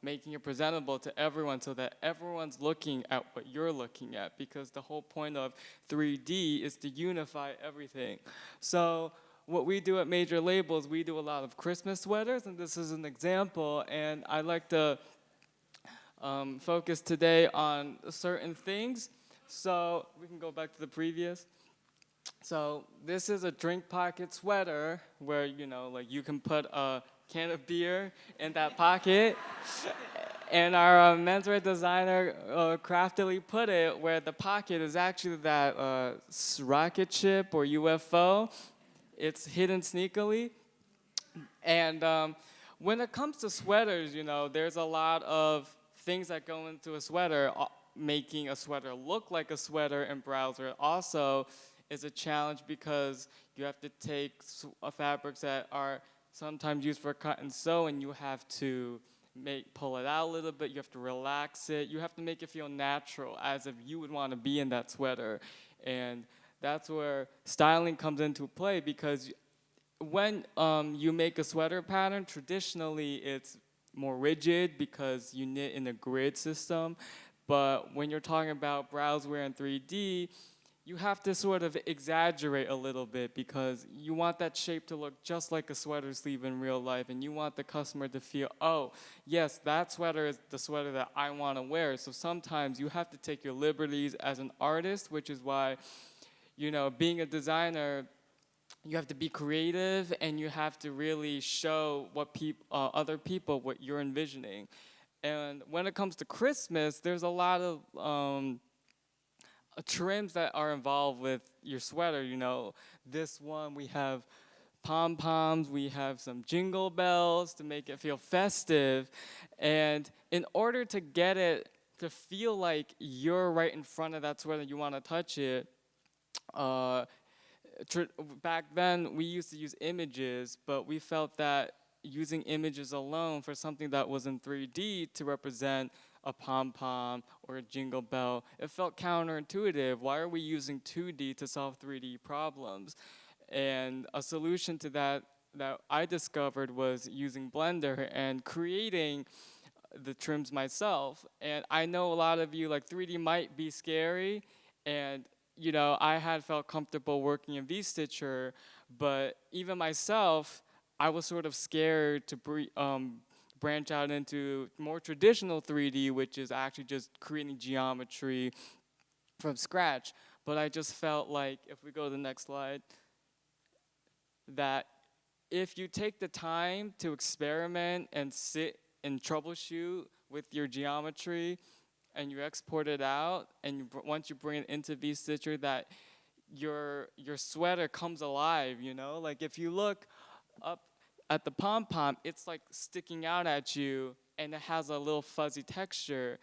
making it presentable to everyone so that everyone's looking at what you're looking at, because the whole point of 3D is to unify everything. So what we do at major labels, we do a lot of Christmas sweaters, and this is an example, and I like to focus today on certain things. So we can go back to the previous. So this is a drink pocket sweater where, you know, like you can put a can of beer in that pocket. And our menswear designer craftily put it where the pocket is actually that rocket ship or UFO. It's hidden sneakily. And when it comes to sweaters, you know, there's a lot of things that go into a sweater. Making a sweater look like a sweater in Browzwear also is a challenge, because you have to take fabrics that are sometimes used for cut and sew, and you have to pull it out a little bit, you have to relax it, you have to make it feel natural, as if you would want to be in that sweater. And that's where styling comes into play, because when you make a sweater pattern, traditionally it's more rigid because you knit in a grid system. But when you're talking about Browzwear in 3D, you have to sort of exaggerate a little bit, because you want that shape to look just like a sweater sleeve in real life, and you want the customer to feel, oh, yes, that sweater is the sweater that I want to wear. So sometimes you have to take your liberties as an artist, which is why, you know, being a designer, you have to be creative, and you have to really show what other people what you're envisioning. And when it comes to Christmas, there's a lot of trims that are involved with your sweater. You know, this one we have pom-poms, we have some jingle bells to make it feel festive. And in order to get it to feel like you're right in front of that sweater, you want to touch it, back then we used to use images, but we felt that using images alone for something that was in 3D to represent a pom-pom or a jingle bell, it felt counterintuitive. Why are we using 2D to solve 3D problems? And a solution to that I discovered was using Blender and creating the trims myself. And I know a lot of you, like, 3D might be scary, and you know, I had felt comfortable working in V-Stitcher, but even myself, I was sort of scared to branch out into more traditional 3D, which is actually just creating geometry from scratch. But I just felt like, if we go to the next slide, that if you take the time to experiment and sit and troubleshoot with your geometry, and you export it out, and once you bring it into V-Stitcher, that your sweater comes alive, you know? Like, if you look up at the pom-pom, it's like sticking out at you, and it has a little fuzzy texture,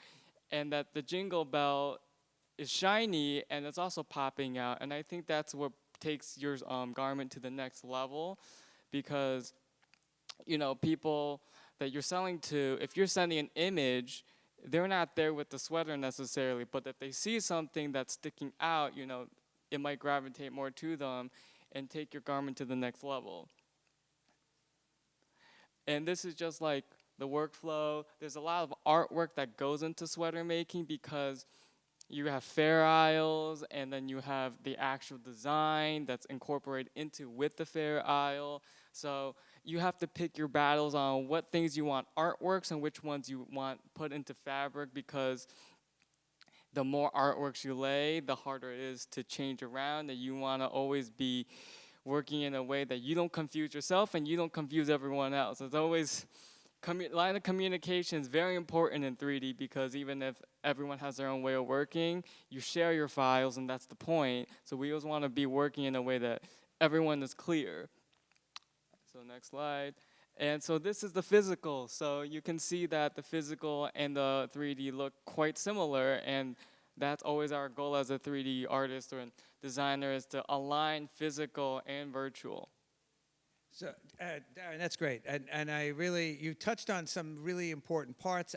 and that the jingle bell is shiny, and it's also popping out. And I think that's what takes your garment to the next level, because, you know, people that you're selling to, if you're sending an image, they're not there with the sweater necessarily, but if they see something that's sticking out, you know, it might gravitate more to them and take your garment to the next level. And this is just like the workflow. There's a lot of artwork that goes into sweater making, because you have fair aisles, and then you have the actual design that's incorporated into with the fair aisle. So you have to pick your battles on what things you want artworks and which ones you want put into fabric, because the more artworks you lay, the harder it is to change around, and you want to always be working in a way that you don't confuse yourself and you don't confuse everyone else. It's always, line of communication is very important in 3D, because even if everyone has their own way of working, you share your files, and that's the point. So we always want to be working in a way that everyone is clear. So next slide. And so this is the physical. So you can see that the physical and the 3D look quite similar, and that's always our goal as a 3D artist or designer, is to align physical and virtual. So, Darren, that's great. And I really, you touched on some really important parts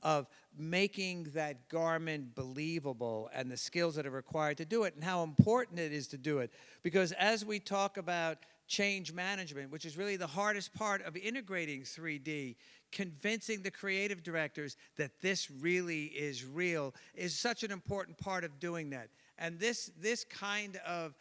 of making that garment believable and the skills that are required to do it and how important it is to do it. Because as we talk about change management, which is really the hardest part of integrating 3D, convincing the creative directors that this really is real is such an important part of doing that. And this kind of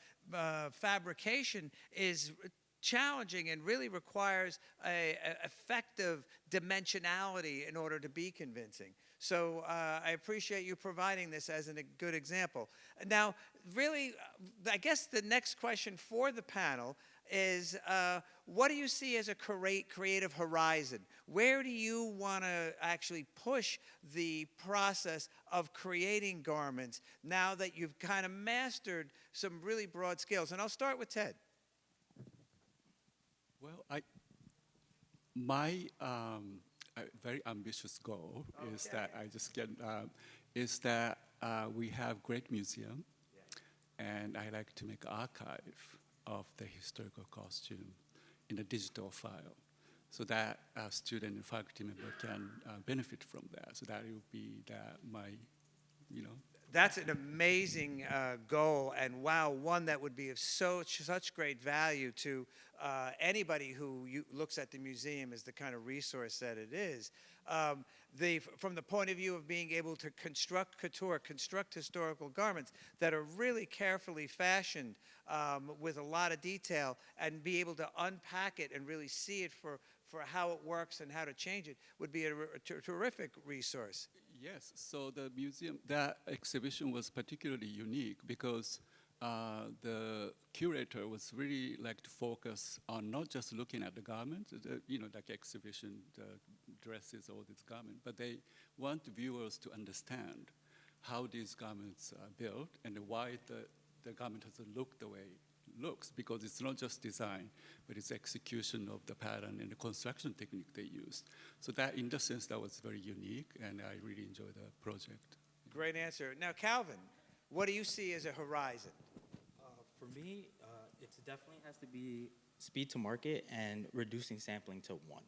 fabrication is challenging and really requires a effective dimensionality in order to be convincing. So I appreciate you providing this as a good example. Now, really, I guess the next question for the panel is, what do you see as a creative horizon? Where do you want to actually push the process of creating garments now that you've kind of mastered some really broad skills? And I'll start with Ted. Well, my very ambitious goal is that I just get is that we have great museum, and I like to make archive of the historical costume in a digital file, so that a student and faculty member can benefit from that. So that will be my, That's an amazing goal, and wow, one that would be of such great value to anybody who looks at the museum as the kind of resource that it is. From the point of view of being able to construct couture, construct historical garments that are really carefully fashioned with a lot of detail, and be able to unpack it and really see it for how it works and how to change it, would be a terrific resource. Yes, so the museum, that exhibition was particularly unique because the curator was really like to focus on not just looking at the garments, like exhibition, the dresses, all these garments, but they want viewers to understand how these garments are built and why the garment doesn't look the way it looks, because it's not just design, but it's execution of the pattern and the construction technique they used. So that, in that sense, that was very unique, and I really enjoyed the project. Great answer. Now, Calvin, what do you see as a horizon? For me, it definitely has to be speed to market and reducing sampling to one.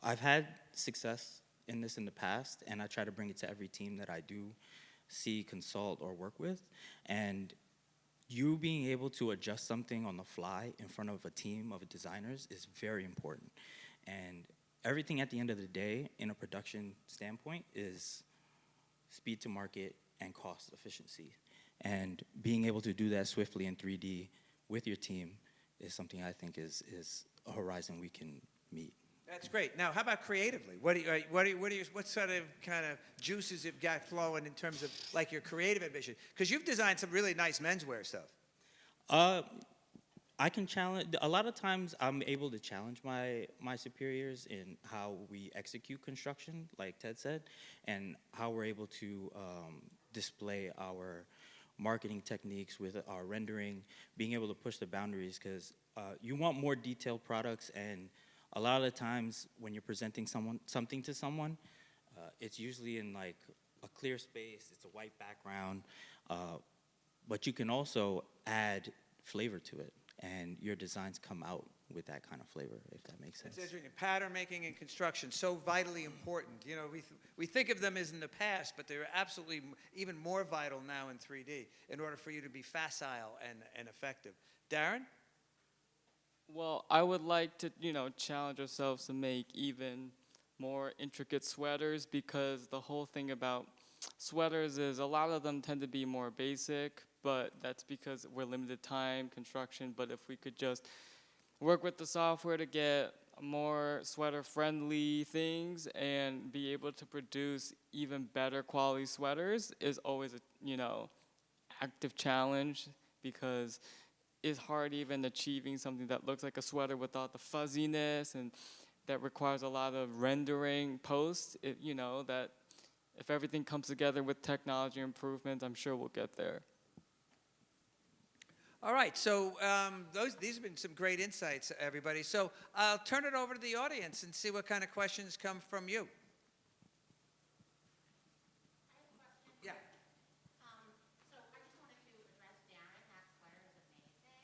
I've had success in this in the past, and I try to bring it to every team that I do see, consult, or work with. And you being able to adjust something on the fly in front of a team of designers is very important. And everything at the end of the day, in a production standpoint, is speed to market and cost efficiency. And being able to do that swiftly in 3D with your team is something I think is a horizon we can meet. That's great. Now, how about creatively? What sort of kind of juices you've got flowing in terms of like your creative ambition? Because you've designed some really nice menswear stuff. I can challenge. A lot of times, I'm able to challenge my superiors in how we execute construction, like Ted said, and how we're able to display our marketing techniques with our rendering, being able to push the boundaries, because you want more detailed products, and a lot of the times when you're presenting something to someone, it's usually in like a clear space, it's a white background, but you can also add flavor to it, and your designs come out with that kind of flavor, if that makes sense. It's interesting. Pattern making and construction, so vitally important. You know, we think of them as in the past, but they're absolutely even more vital now in 3D in order for you to be facile and effective. Darren? Well, I would like to, challenge ourselves to make even more intricate sweaters, because the whole thing about sweaters is a lot of them tend to be more basic, but that's because we're limited time construction. But if we could just work with the software to get more sweater friendly things and be able to produce even better quality sweaters is always a, active challenge, because it's hard even achieving something that looks like a sweater without the fuzziness, and that requires a lot of rendering post. That if everything comes together with technology improvements, I'm sure we'll get there. All right, so these have been some great insights, everybody. So I'll turn it over to the audience and see what kind of questions come from you. Yeah. So I just wanted to address Darren. That sweater is amazing.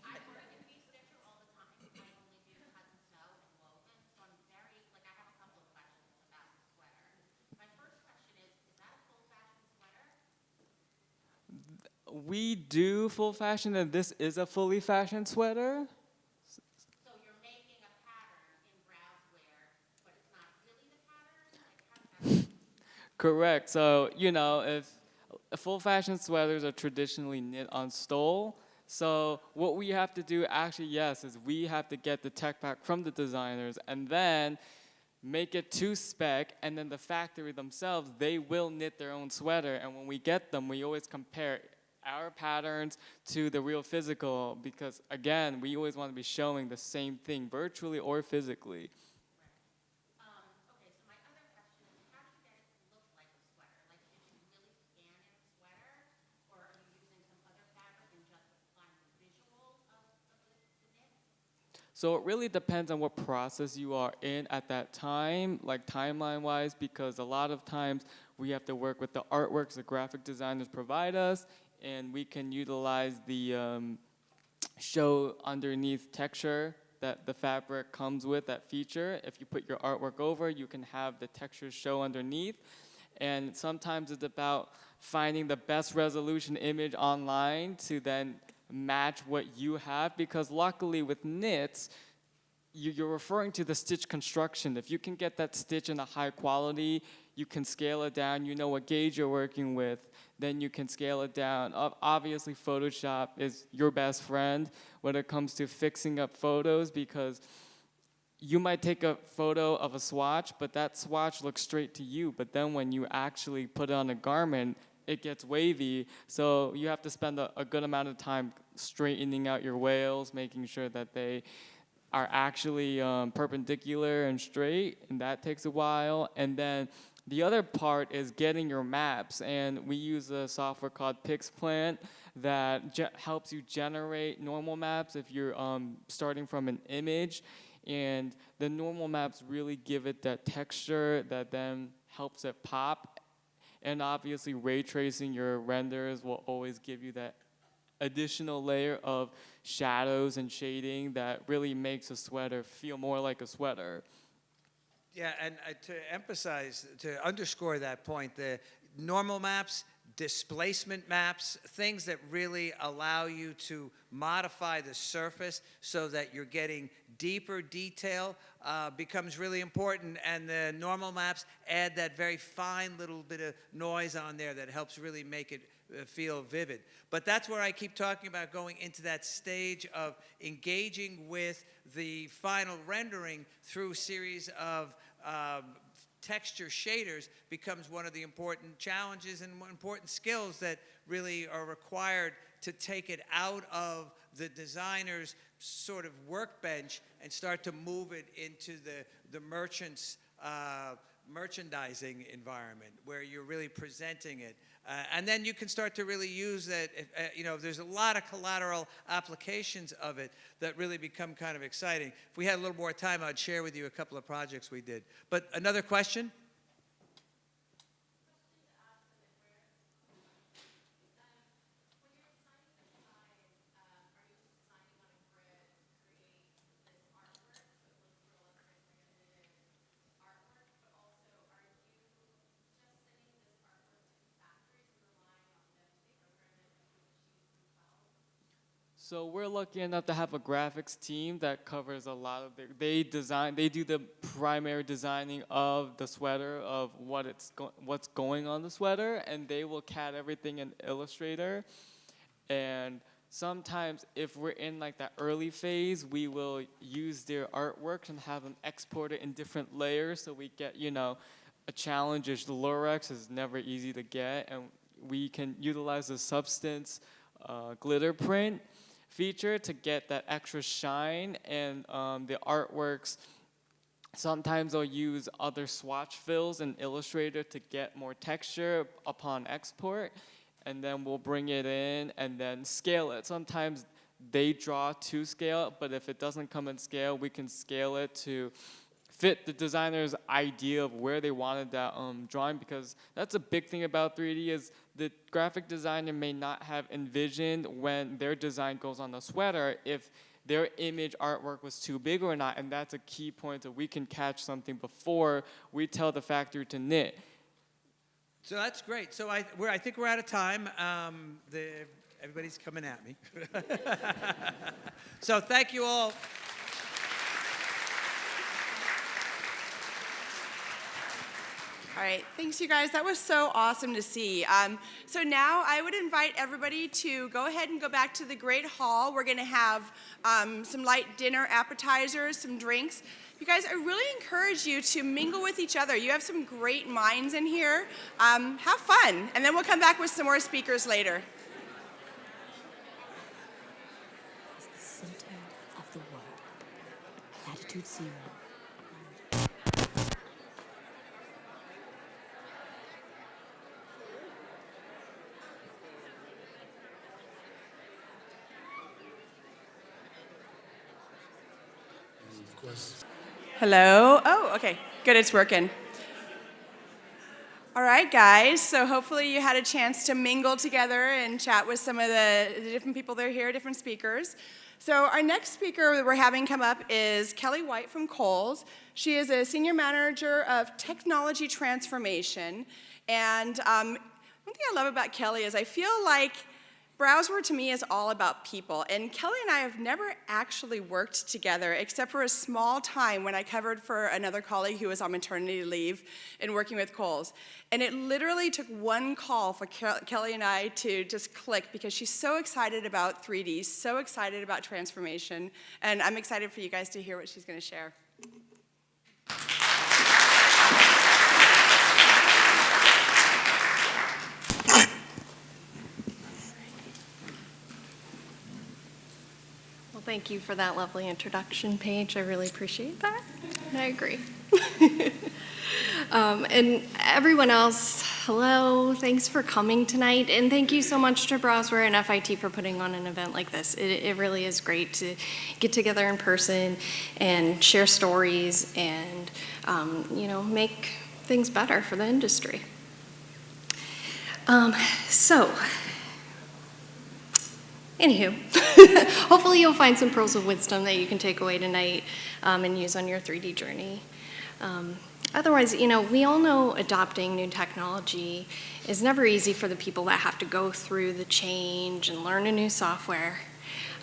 I work in Bee Stitcher all the time. I only do cut and sew and woven, so I'm very, I have a couple of questions about the sweater. My first question is that a full fashion sweater? We do full fashion, and this is a fully fashioned sweater. So you're making a pattern in Browzwear, but it's not really the pattern? Like, how does that work? Correct. So, if full fashion sweaters are traditionally knit on stole, so what we have to do actually, yes, is we have to get the tech pack from the designers and then make it to spec, and then the factory themselves, they will knit their own sweater. And when we get them, we always compare our patterns to the real physical, because again, we always want to be showing the same thing virtually or physically. Okay, so my other question is, how do you get it to look like a sweater? Like, did you really scan in a sweater, or are you using some other fabric and just applying the visual of the knit? So it really depends on what process you are in at that time, like timeline-wise, because a lot of times we have to work with the artworks the graphic designers provide us, and we can utilize the show underneath texture that the fabric comes with, that feature. If you put your artwork over, you can have the textures show underneath. And sometimes it's about finding the best resolution image online to then match what you have, because luckily with knits, you're referring to the stitch construction. If you can get that stitch in a high quality, you can scale it down, you know what gauge you're working with, then you can scale it down. Obviously, Photoshop is your best friend when it comes to fixing up photos, because you might take a photo of a swatch, but that swatch looks straight to you, but then when you actually put it on a garment, it gets wavy, so you have to spend a good amount of time straightening out your wales, making sure that they are actually perpendicular and straight, and that takes a while. And then the other part is getting your maps, and we use a software called PixPlant that helps you generate normal maps if you're starting from an image, and the normal maps really give it that texture that then helps it pop. And obviously ray tracing your renders will always give you that additional layer of shadows and shading that really makes a sweater feel more like a sweater. Yeah, and to underscore that point, the normal maps, displacement maps, things that really allow you to modify the surface so that you're getting deeper detail becomes really important, and the normal maps add that very fine little bit of noise on there that helps really make it feel vivid. But that's where I keep talking about going into that stage of engaging with the final rendering through a series of texture shaders becomes one of the important challenges and important skills that really are required to take it out of the designer's sort of workbench and start to move it into the merchant's merchandising environment where you're really presenting it. And then you can start to really use that, there's a lot of collateral applications of it that really become kind of exciting. If we had a little more time, I'd share with you a couple of projects we did. But another question? So we're lucky enough to have a graphics team that covers a lot of they do the primary designing of the sweater, of what's going on the sweater, and they will CAD everything in Illustrator. And sometimes if we're in like that early phase, we will use their artwork and have them export it in different layers, so we get, a challenge is the Lurex is never easy to get, and we can utilize the Substance glitter print feature to get that extra shine, and the artworks, sometimes they'll use other swatch fills in Illustrator to get more texture upon export, and then we'll bring it in and then scale it. Sometimes they draw to scale, but if it doesn't come in scale, we can scale it to fit the designer's idea of where they wanted that drawing, because that's a big thing about 3D is the graphic designer may not have envisioned when their design goes on the sweater if their image artwork was too big or not, and that's a key point that we can catch something before we tell the factory to knit. So that's great. So I think we're out of time. Everybody's coming at me. So thank you all. All right, thanks you guys. That was so awesome to see. So now I would invite everybody to go ahead and go back to the Great Hall. We're gonna have some light dinner appetizers, some drinks. You guys, I really encourage you to mingle with each other. You have some great minds in here. Have fun, and then we'll come back with some more speakers later. Is the center of the world. Latitude 0. Hello? Oh, okay. Good, it's working. All right, guys. So hopefully you had a chance to mingle together and chat with some of the different people that are here, different speakers. So our next speaker that we're having come up is Kelly White from Kohl's. She is a senior manager of technology transformation. And one thing I love about Kelly is I feel like Browzwear to me is all about people, and Kelly and I have never actually worked together except for a small time when I covered for another colleague who was on maternity leave and working with Kohl's. And it literally took one call for Kelly and I to just click, because she's so excited about 3D, so excited about transformation, and I'm excited for you guys to hear what she's going to share. Thank you for that lovely introduction, Paige. I really appreciate that. And I agree. And everyone else, hello. Thanks for coming tonight. And thank you so much to Browzwear and FIT for putting on an event like this. It really is great to get together in person and share stories and, make things better for the industry. Anywho, hopefully you'll find some pearls of wisdom that you can take away tonight and use on your 3D journey. Otherwise, we all know adopting new technology is never easy for the people that have to go through the change and learn a new software.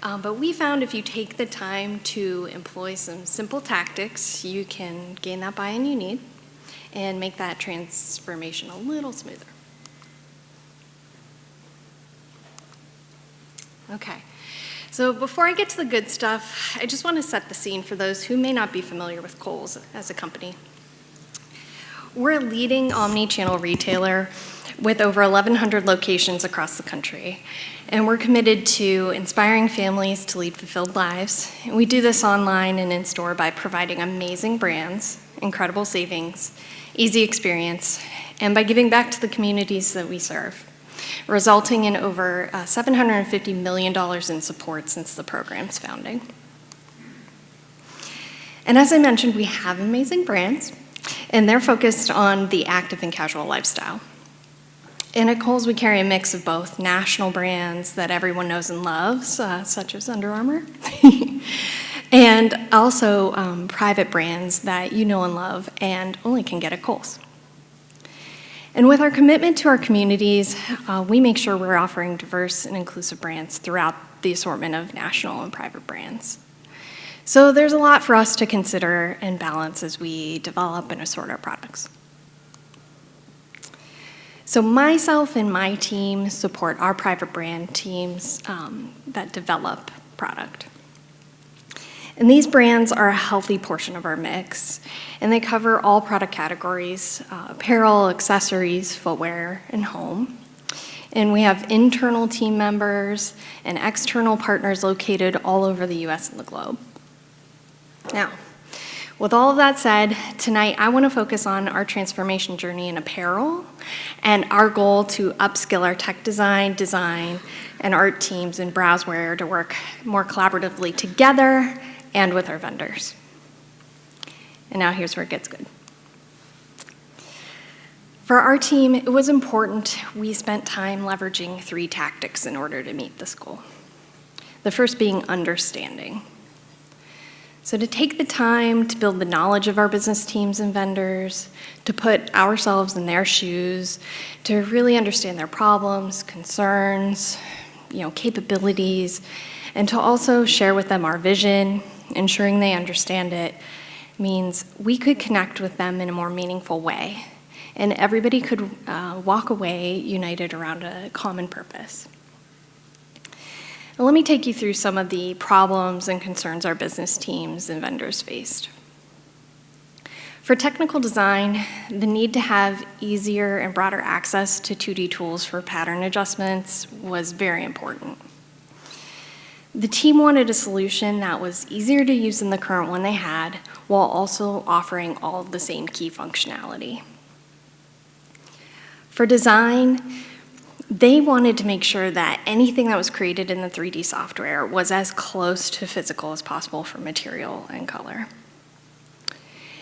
But we found if you take the time to employ some simple tactics, you can gain that buy-in you need and make that transformation a little smoother. Okay, so before I get to the good stuff, I just want to set the scene for those who may not be familiar with Kohl's as a company. We're a leading omni-channel retailer with over 1,100 locations across the country, and we're committed to inspiring families to lead fulfilled lives. And we do this online and in-store by providing amazing brands, incredible savings, easy experience, and by giving back to the communities that we serve, resulting in over $750 million in support since the program's founding. And as I mentioned, we have amazing brands, and they're focused on the active and casual lifestyle. And at Kohl's, we carry a mix of both national brands that everyone knows and loves, such as Under Armour, and also private brands that you know and love and only can get at Kohl's. And with our commitment to our communities, we make sure we're offering diverse and inclusive brands throughout the assortment of national and private brands. So there's a lot for us to consider and balance as we develop and assort our products. So myself and my team support our private brand teams that develop product. And these brands are a healthy portion of our mix, and they cover all product categories, apparel, accessories, footwear, and home. And we have internal team members and external partners located all over the US and the globe. Now, with all of that said, tonight I want to focus on our transformation journey in apparel and our goal to upskill our tech design, and art teams in Browzwear to work more collaboratively together and with our vendors. And now here's where it gets good. For our team, it was important we spent time leveraging 3 tactics in order to meet this goal. The first being understanding. So to take the time to build the knowledge of our business teams and vendors, to put ourselves in their shoes, to really understand their problems, concerns, capabilities, and to also share with them our vision, ensuring they understand it, means we could connect with them in a more meaningful way, and everybody could walk away united around a common purpose. Now, let me take you through some of the problems and concerns our business teams and vendors faced. For technical design, the need to have easier and broader access to 2D tools for pattern adjustments was very important. The team wanted a solution that was easier to use than the current one they had, while also offering all of the same key functionality. For design, they wanted to make sure that anything that was created in the 3D software was as close to physical as possible for material and color.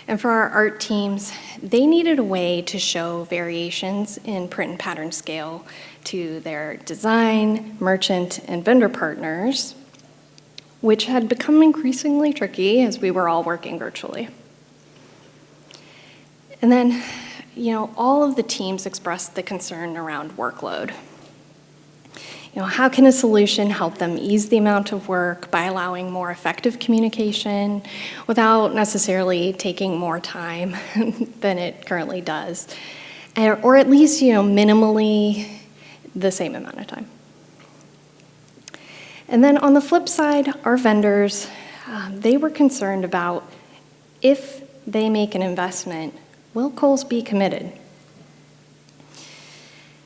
And for our art teams, they needed a way to show variations in print and pattern scale to their design, merchant, and vendor partners, which had become increasingly tricky as we were all working virtually. And then, all of the teams expressed the concern around workload. How can a solution help them ease the amount of work by allowing more effective communication without necessarily taking more time than it currently does? Or at least, minimally the same amount of time. And then on the flip side, our vendors, they were concerned about if they make an investment, will Kohl's be committed?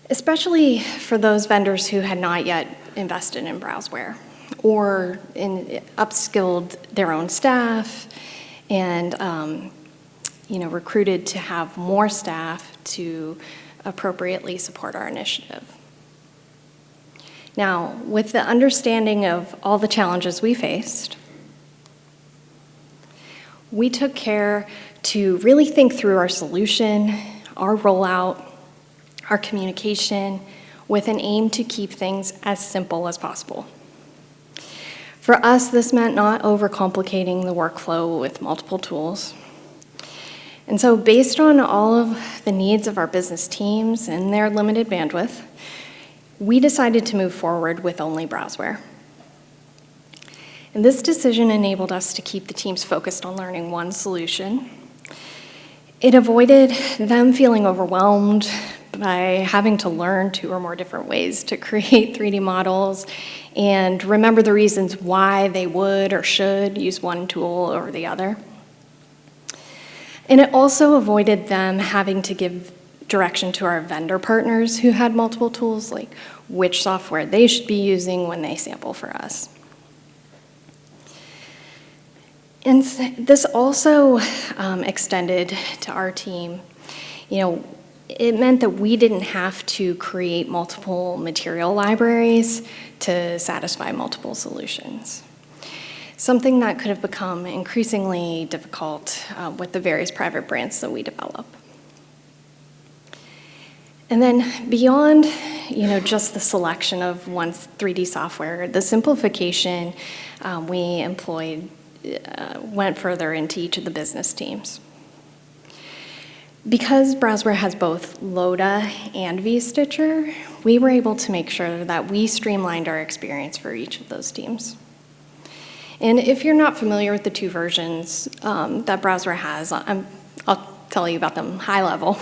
Especially for those vendors who had not yet invested in Browzwear or upskilled their own staff and recruited to have more staff to appropriately support our initiative. Now, with the understanding of all the challenges we faced, we took care to really think through our solution, our rollout, our communication, with an aim to keep things as simple as possible. For us, this meant not overcomplicating the workflow with multiple tools. And so based on all of the needs of our business teams and their limited bandwidth, we decided to move forward with only Browzwear. And this decision enabled us to keep the teams focused on learning one solution. It avoided them feeling overwhelmed by having to learn 2 or more different ways to create 3D models and remember the reasons why they would or should use one tool over the other. And it also avoided them having to give direction to our vendor partners who had multiple tools, like which software they should be using when they sample for us. And this also extended to our team. It meant that we didn't have to create multiple material libraries to satisfy multiple solutions. Something that could have become increasingly difficult with the various private brands that we develop. And then beyond, just the selection of one 3D software, the simplification we employed went further into each of the business teams. Because Browzwear has both Loda and V-Stitcher, we were able to make sure that we streamlined our experience for each of those teams. And if you're not familiar with the two versions that Browzwear has, I'll tell you about them high level.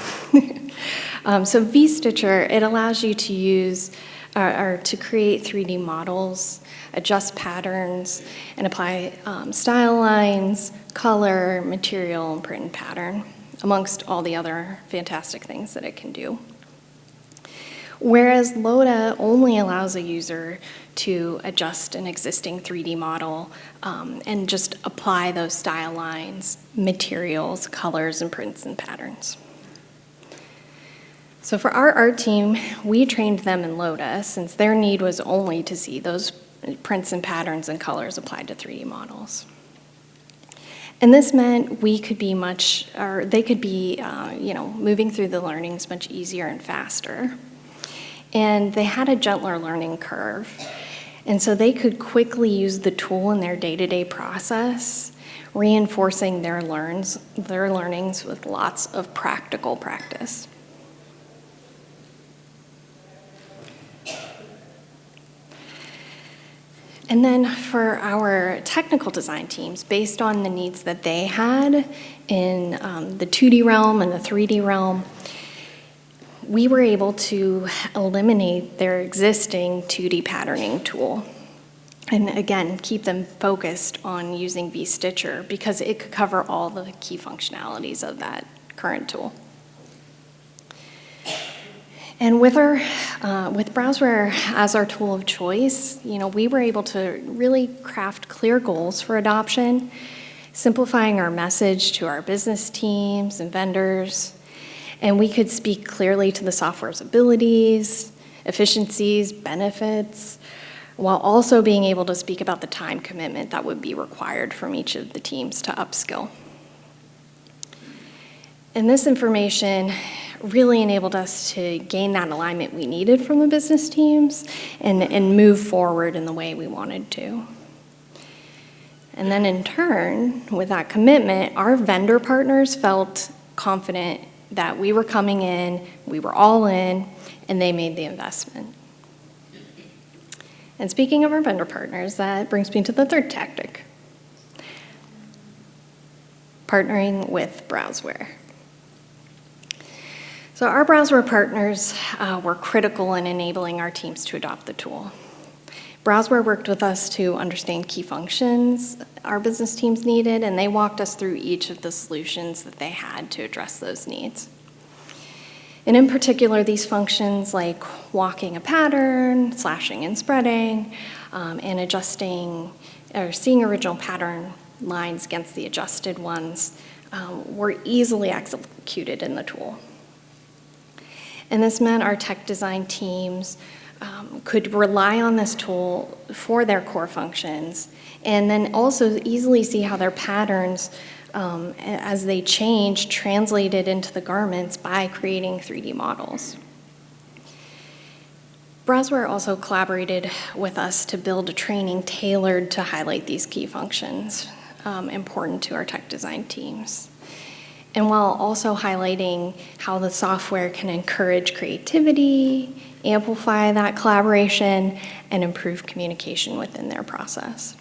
So V-Stitcher, it allows you to use or to create 3D models, adjust patterns, and apply style lines, color, material, and print and pattern, amongst all the other fantastic things that it can do. Whereas Loda only allows a user to adjust an existing 3D model and just apply those style lines, materials, colors, and prints and patterns. So for our art team, we trained them in Loda since their need was only to see those prints and patterns and colors applied to 3D models. And this meant we could be they could be, moving through the learnings much easier and faster. And they had a gentler learning curve. And so they could quickly use the tool in their day-to-day process, reinforcing their learnings with lots of practical practice. And then for our technical design teams, based on the needs that they had in the 2D realm and the 3D realm, we were able to eliminate their existing 2D patterning tool. And again, keep them focused on using V-Stitcher because it could cover all the key functionalities of that current tool. And with Browzwear as our tool of choice, we were able to really craft clear goals for adoption, simplifying our message to our business teams and vendors. And we could speak clearly to the software's abilities, efficiencies, benefits, while also being able to speak about the time commitment that would be required from each of the teams to upskill. And this information really enabled us to gain that alignment we needed from the business teams and move forward in the way we wanted to. And then in turn, with that commitment, our vendor partners felt confident that we were coming in, we were all in, and they made the investment. And speaking of our vendor partners, that brings me to the third tactic, partnering with Browzwear. So our Browzwear partners were critical in enabling our teams to adopt the tool. Browzwear worked with us to understand key functions our business teams needed, and they walked us through each of the solutions that they had to address those needs. And in particular, these functions like walking a pattern, slashing and spreading, and adjusting or seeing original pattern lines against the adjusted ones were easily executed in the tool. And this meant our tech design teams could rely on this tool for their core functions, and then also easily see how their patterns, as they change, translated into the garments by creating 3D models. Browzwear also collaborated with us to build a training tailored to highlight these key functions important to our tech design teams. And while also highlighting how the software can encourage creativity, amplify that collaboration, and improve communication within their process.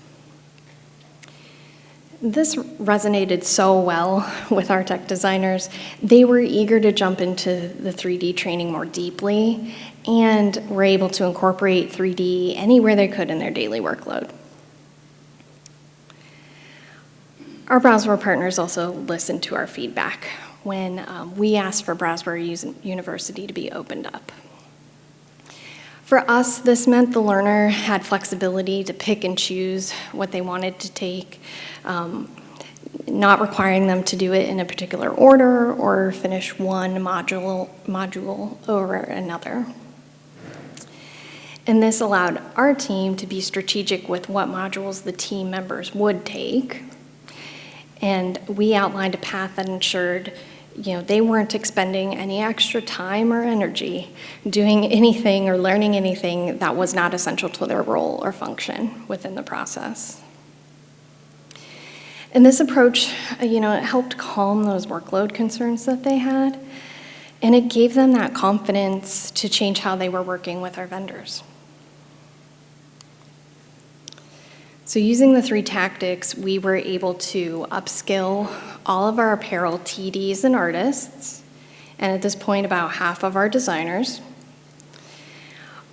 This resonated so well with our tech designers. They were eager to jump into the 3D training more deeply and were able to incorporate 3D anywhere they could in their daily workload. Our Browzwear partners also listened to our feedback when we asked for Browzwear University to be opened up. For us, this meant the learner had flexibility to pick and choose what they wanted to take, not requiring them to do it in a particular order or finish one module over another. And this allowed our team to be strategic with what modules the team members would take. And we outlined a path that ensured they weren't expending any extra time or energy doing anything or learning anything that was not essential to their role or function within the process. And this approach, it helped calm those workload concerns that they had. And it gave them that confidence to change how they were working with our vendors. So using the 3 tactics, we were able to upskill all of our apparel TDs and artists, and at this point, about half of our designers.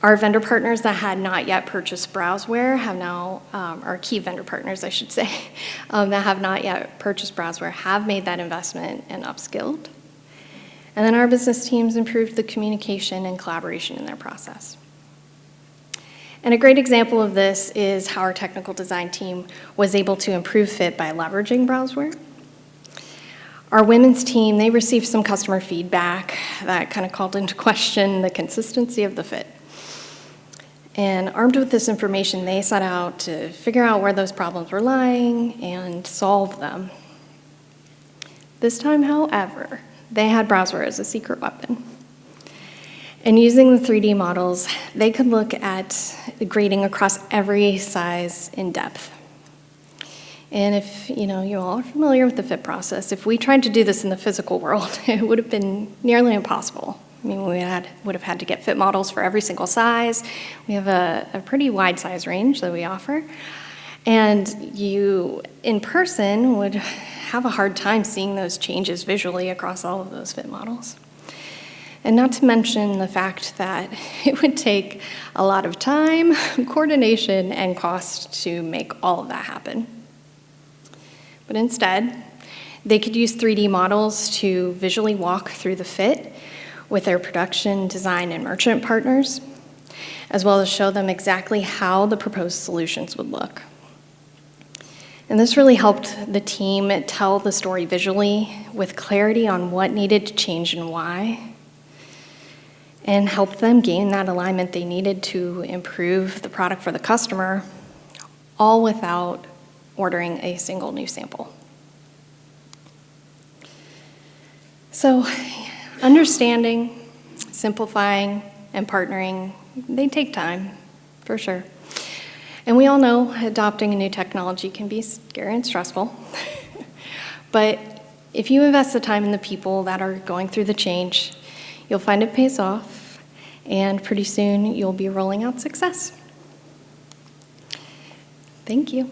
Our vendor partners that had not yet purchased Browzwear have now, our key vendor partners, I should say, that have not yet purchased Browzwear have made that investment and upskilled. And then our business teams improved the communication and collaboration in their process. And a great example of this is how our technical design team was able to improve fit by leveraging Browzwear. Our women's team, they received some customer feedback that kind of called into question the consistency of the fit. And armed with this information, they set out to figure out where those problems were lying and solve them. This time, however, they had Browzwear as a secret weapon. And using the 3D models, they could look at the grading across every size in depth. And if you all are familiar with the fit process, if we tried to do this in the physical world, it would have been nearly impossible. I mean, we would have had to get fit models for every single size. We have a pretty wide size range that we offer. And you, in person, would have a hard time seeing those changes visually across all of those fit models. And not to mention the fact that it would take a lot of time, coordination, and cost to make all of that happen. But instead, they could use 3D models to visually walk through the fit with their production, design, and merchant partners, as well as show them exactly how the proposed solutions would look. And this really helped the team tell the story visually with clarity on what needed to change and why, and helped them gain that alignment they needed to improve the product for the customer, all without ordering a single new sample. So, understanding, simplifying, and partnering, they take time, for sure. And we all know adopting a new technology can be scary and stressful. But if you invest the time in the people that are going through the change, you'll find it pays off, and pretty soon you'll be rolling out success. Thank you.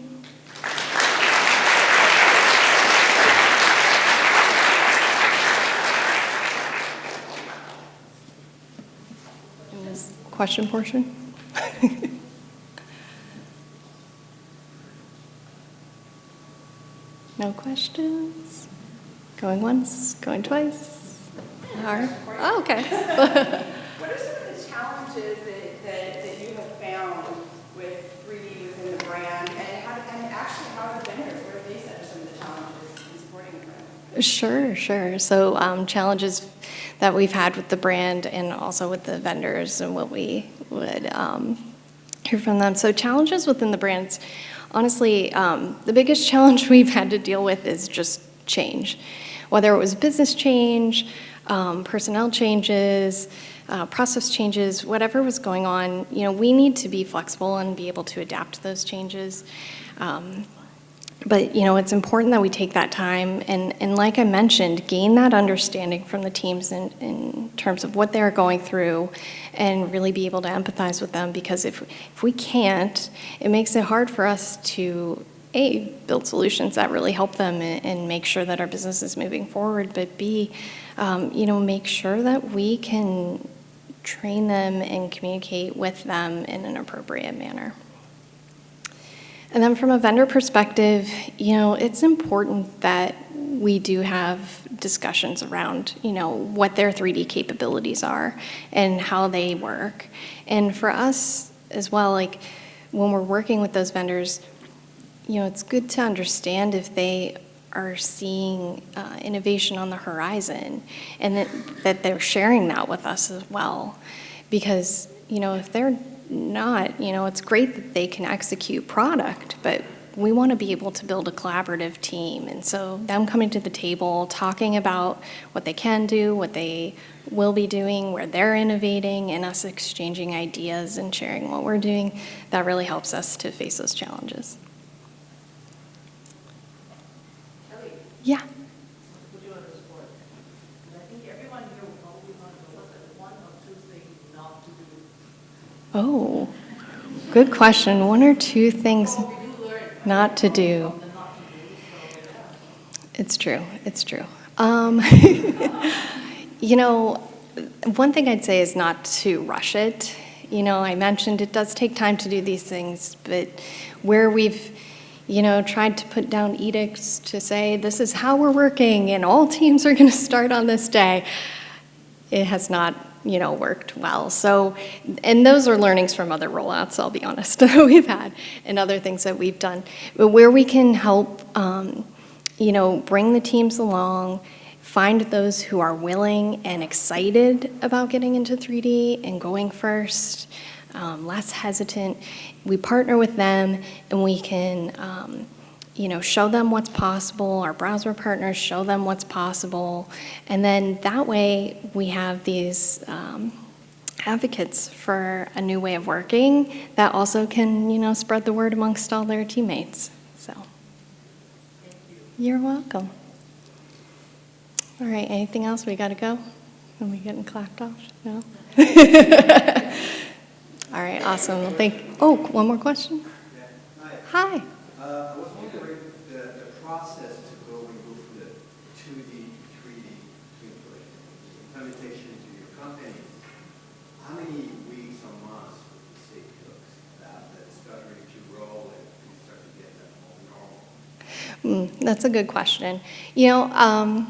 In this question portion? No questions? Going once, going twice? All right. Oh, okay. What are some of the challenges that you have found with 3D within the brand, and actually how the vendors, what have they said are some of the challenges in supporting the brand? Sure. So challenges that we've had with the brand and also with the vendors and what we would hear from them. So challenges within the brands, honestly, the biggest challenge we've had to deal with is just change. Whether it was business change, personnel changes, process changes, whatever was going on, we need to be flexible and be able to adapt to those changes. But it's important that we take that time and like I mentioned, gain that understanding from the teams in terms of what they're going through and really be able to empathize with them, because if we can't, it makes it hard for us to A, build solutions that really help them and make sure that our business is moving forward, but B, make sure that we can train them and communicate with them in an appropriate manner. And then from a vendor perspective, it's important that we do have discussions around, what their 3D capabilities are and how they work. And for us as well, like when we're working with those vendors, it's good to understand if they are seeing innovation on the horizon and that they're sharing that with us as well. Because, if they're not, it's great that they can execute product, but we want to be able to build a collaborative team. And so them coming to the table, talking about what they can do, what they will be doing, where they're innovating, and us exchanging ideas and sharing what we're doing, that really helps us to face those challenges. Kelly, Yeah. would you want to support? I think everyone here will probably Oh, good question. One or two things not to do. It's true. It's true. You know, one thing I'd say is not to rush it. You know, I mentioned it does take time to do these things, but where we've, you know, tried to put down edicts to say this is how we're working and all teams are going to start on this day, it has not, you know, worked well. So, and those are learnings from other rollouts, I'll be honest, we've had, and other things that we've done. But where we can help, you know, bring the teams along, find those who are willing and excited about getting into 3D and going first, less hesitant. We partner with them and we can, you know, show them what's possible. Our Browzwear partners show them what's possible. And then that way we have these advocates for a new way of working that also can, you know, spread the word amongst all their teammates. So, you're welcome. All right, anything else? We got to go? Are we getting clapped off? No? All right, awesome. Well, oh, one more question? Yeah. Hi. I was wondering the process to go and go from the 2D to 3D to implementation into your company. How many weeks or months would you say it took that starting to roll and you start to get that more normal? That's a good question. You know,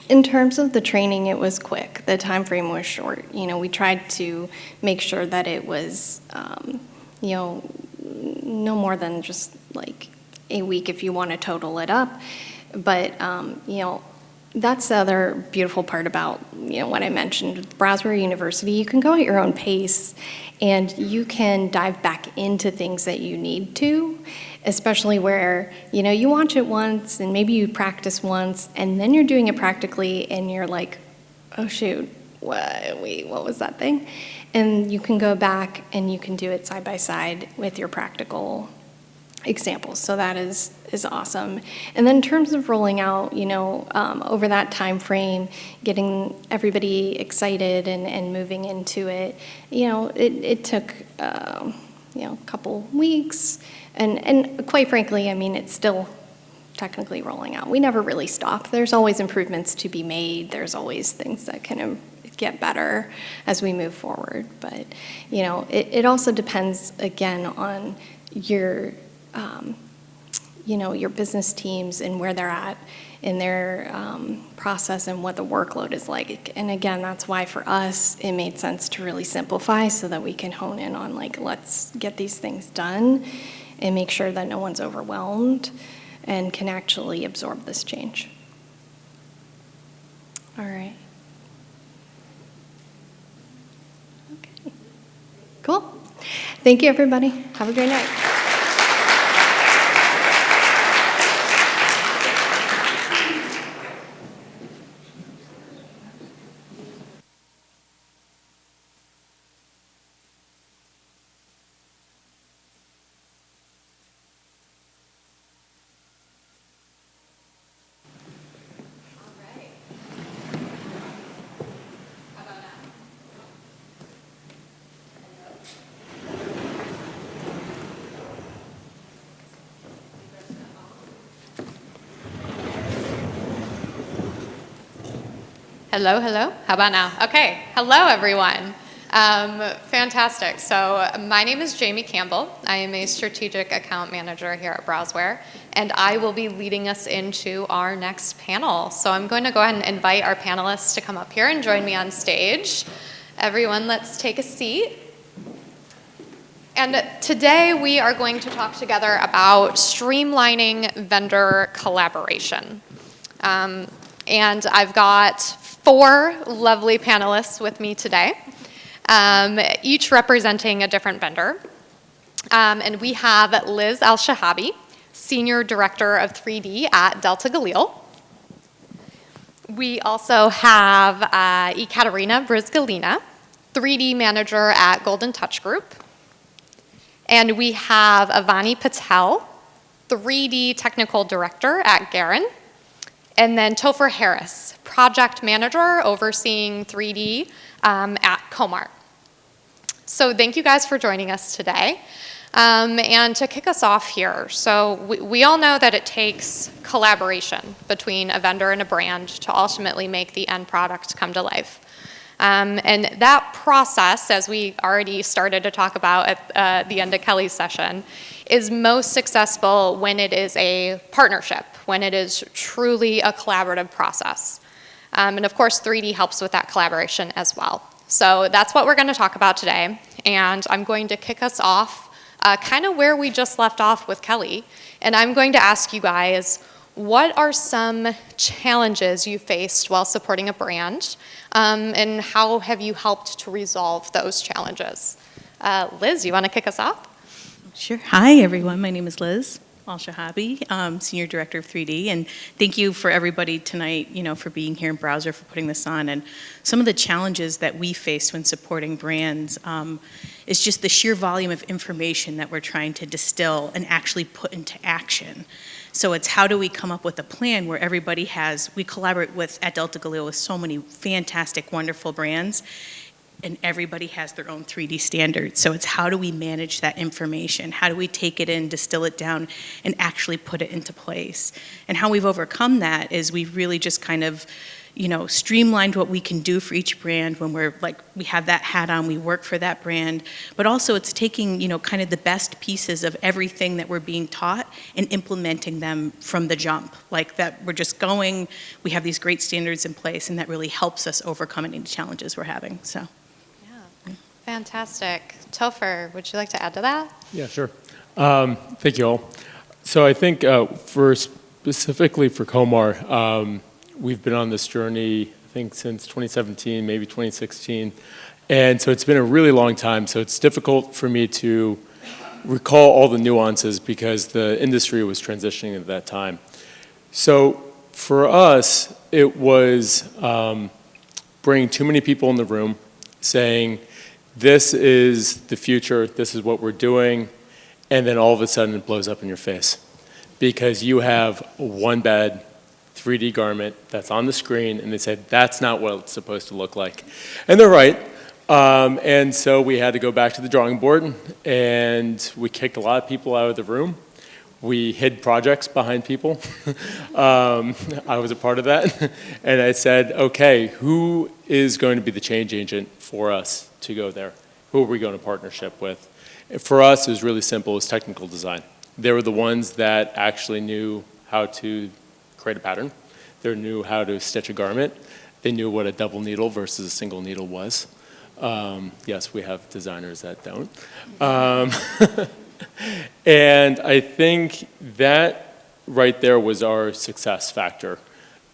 in terms of the training, it was quick. The time frame was short. You know, we tried to make sure that it was, you know, no more than just like a week if you want to total it up. But, you know, that's the other beautiful part about, you know, what I mentioned with Browzwear University. You can go at your own pace and you can dive back into things that you need to, especially where, you know, you watch it once and maybe you practice once and then you're doing it practically and you're like, oh shoot, wait, what was that thing? And you can go back and you can do it side by side with your practical examples. So that is awesome. And then in terms of rolling out, you know, over that time frame, getting everybody excited and moving into it, you know, it took, you know, a couple weeks. And quite frankly, I mean, it's still technically rolling out. We never really stop. There's always improvements to be made. There's always things that can get better as we move forward. But, you know, it also depends, again, on your, you know, your business teams and where they're at in their process and what the workload is like. And again, that's why for us, it made sense to really simplify so that we can hone in on, like, let's get these things done and make sure that no one's overwhelmed and can actually absorb this change. All right. Okay. Cool. Thank you, everybody. Have a great night. Hello, hello. How about now? Okay. Hello, everyone. Fantastic. So my name is Jamie Campbell. I am a strategic account manager here at Browzwear, and I will be leading us into our next panel. So I'm going to go ahead and invite our panelists to come up here and join me on stage. Everyone, let's take a seat. And today we are going to talk together about streamlining vendor collaboration. And I've got 4 lovely panelists with me today, each representing a different vendor. And we have Liz Al-Shahabi, Senior Director of 3D at Delta Galil. We also have Ekaterina Brizgalina, 3D Manager at Golden Touch Group. And we have Avani Patel, 3D Technical Director at Garin. And then Topher Harris, Project Manager overseeing 3D at Comart. So thank you guys for joining us today. And to kick us off here, so we all know that it takes collaboration between a vendor and a brand to ultimately make the end product come to life. And that process, as we already started to talk about at the end of Kelly's session, is most successful when it is a partnership, when it is truly a collaborative process. And of course, 3D helps with that collaboration as well. So that's what we're going to talk about today. And I'm going to kick us off kind of where we just left off with Kelly. And I'm going to ask you guys, what are some challenges you faced while supporting a brand? And how have you helped to resolve those challenges? Liz, you want to kick us off? Sure. Hi, everyone. My name is Liz Al-Shahabi, Senior Director of 3D, and thank you for everybody tonight, for being here in Browzwear, for putting this on. And some of the challenges that we face when supporting brands is just the sheer volume of information that we're trying to distill and actually put into action. So it's how do we come up with a plan where everybody we collaborate at Delta Galil with so many fantastic, wonderful brands, and everybody has their own 3D standards. So it's how do we manage that information? How do we take it in, distill it down, and actually put it into place? And how we've overcome that is we've really just kind of, streamlined what we can do for each brand when we have that hat on, we work for that brand. But also it's taking, kind of the best pieces of everything that we're being taught and implementing them from the jump. Like that we're just going, we have these great standards in place, and that really helps us overcome any challenges we're having, so. Fantastic. Topher, would you like to add to that? Yeah, sure. Thank you all. So I think specifically for Komar, we've been on this journey, I think, since 2017, maybe 2016. And so it's been a really long time. So it's difficult for me to recall all the nuances because the industry was transitioning at that time. So for us, it was bringing too many people in the room, saying, this is the future, this is what we're doing, and then all of a sudden it blows up in your face. Because you have one bad 3D garment that's on the screen, and they said, that's not what it's supposed to look like. And they're right. And so we had to go back to the drawing board, and we kicked a lot of people out of the room. We hid projects behind people. I was a part of that. And I said, okay, who is going to be the change agent for us to go there? Who are we going to partnership with? For us, it was really simple. It was technical design. They were the ones that actually knew how to create a pattern. They knew how to stitch a garment. They knew what a double needle versus a single needle was. Yes, we have designers that don't. And I think that right there was our success factor,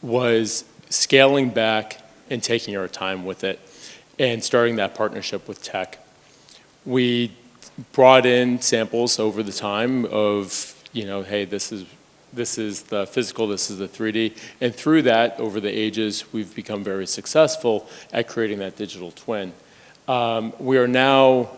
was scaling back and taking our time with it and starting that partnership with tech. We brought in samples over the time of, hey, this is the physical, this is the 3D. And through that, over the ages, we've become very successful at creating that digital twin. We are now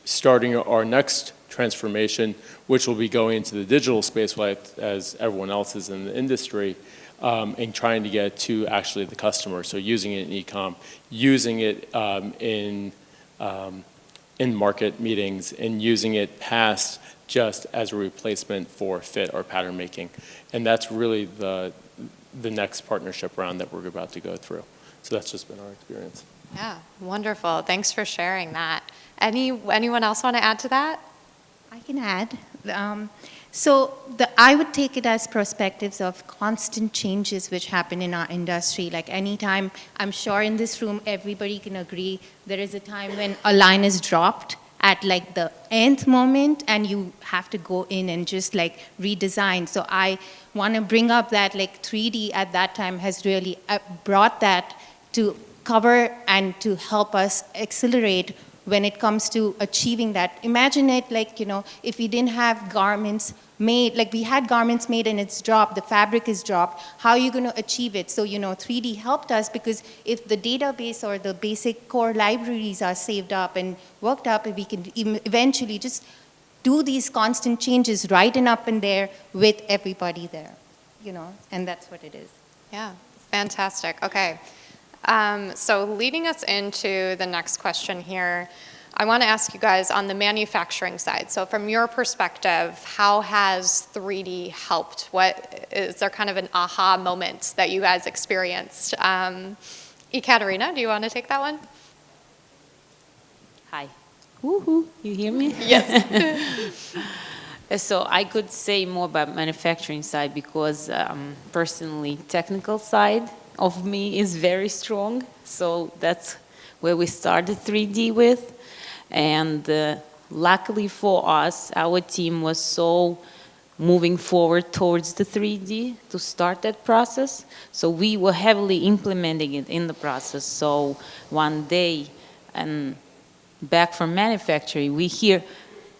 starting our next transformation, which will be going into the digital space as everyone else is in the industry, and trying to get to actually the customer. So using it in e-com, using it in market meetings, and using it past just as a replacement for fit or pattern making. And that's really the next partnership round that we're about to go through. So that's just been our experience. Yeah, wonderful. Thanks for sharing that. Anyone else want to add to that? I can add. I would take it as perspectives of constant changes which happen in our industry. Like anytime, I'm sure in this room, everybody can agree, there is a time when a line is dropped at like the nth moment and you have to go in and just like redesign. So I want to bring up that like 3D at that time has really brought that to cover and to help us accelerate when it comes to achieving that. Imagine it like, if we didn't have garments made, like we had garments made and it's dropped, the fabric is dropped, how are you going to achieve it? So, 3D helped us because if the database or the basic core libraries are saved up and worked up, we can eventually just do these constant changes right and up in there with everybody there, and that's what it is. Yeah, fantastic. Okay. So leading us into the next question here, I want to ask you guys on the manufacturing side. So from your perspective, how has 3D helped? What is there kind of an aha moment that you guys experienced? Ekaterina, do you want to take that one? Hi. Woohoo, you hear me? Yes. So I could say more about manufacturing side because personally, technical side of me is very strong. So that's where we started 3D with. And luckily for us, our team was so moving forward towards the 3D to start that process. So we were heavily implementing it in the process. So one day, and back from manufacturing, we hear,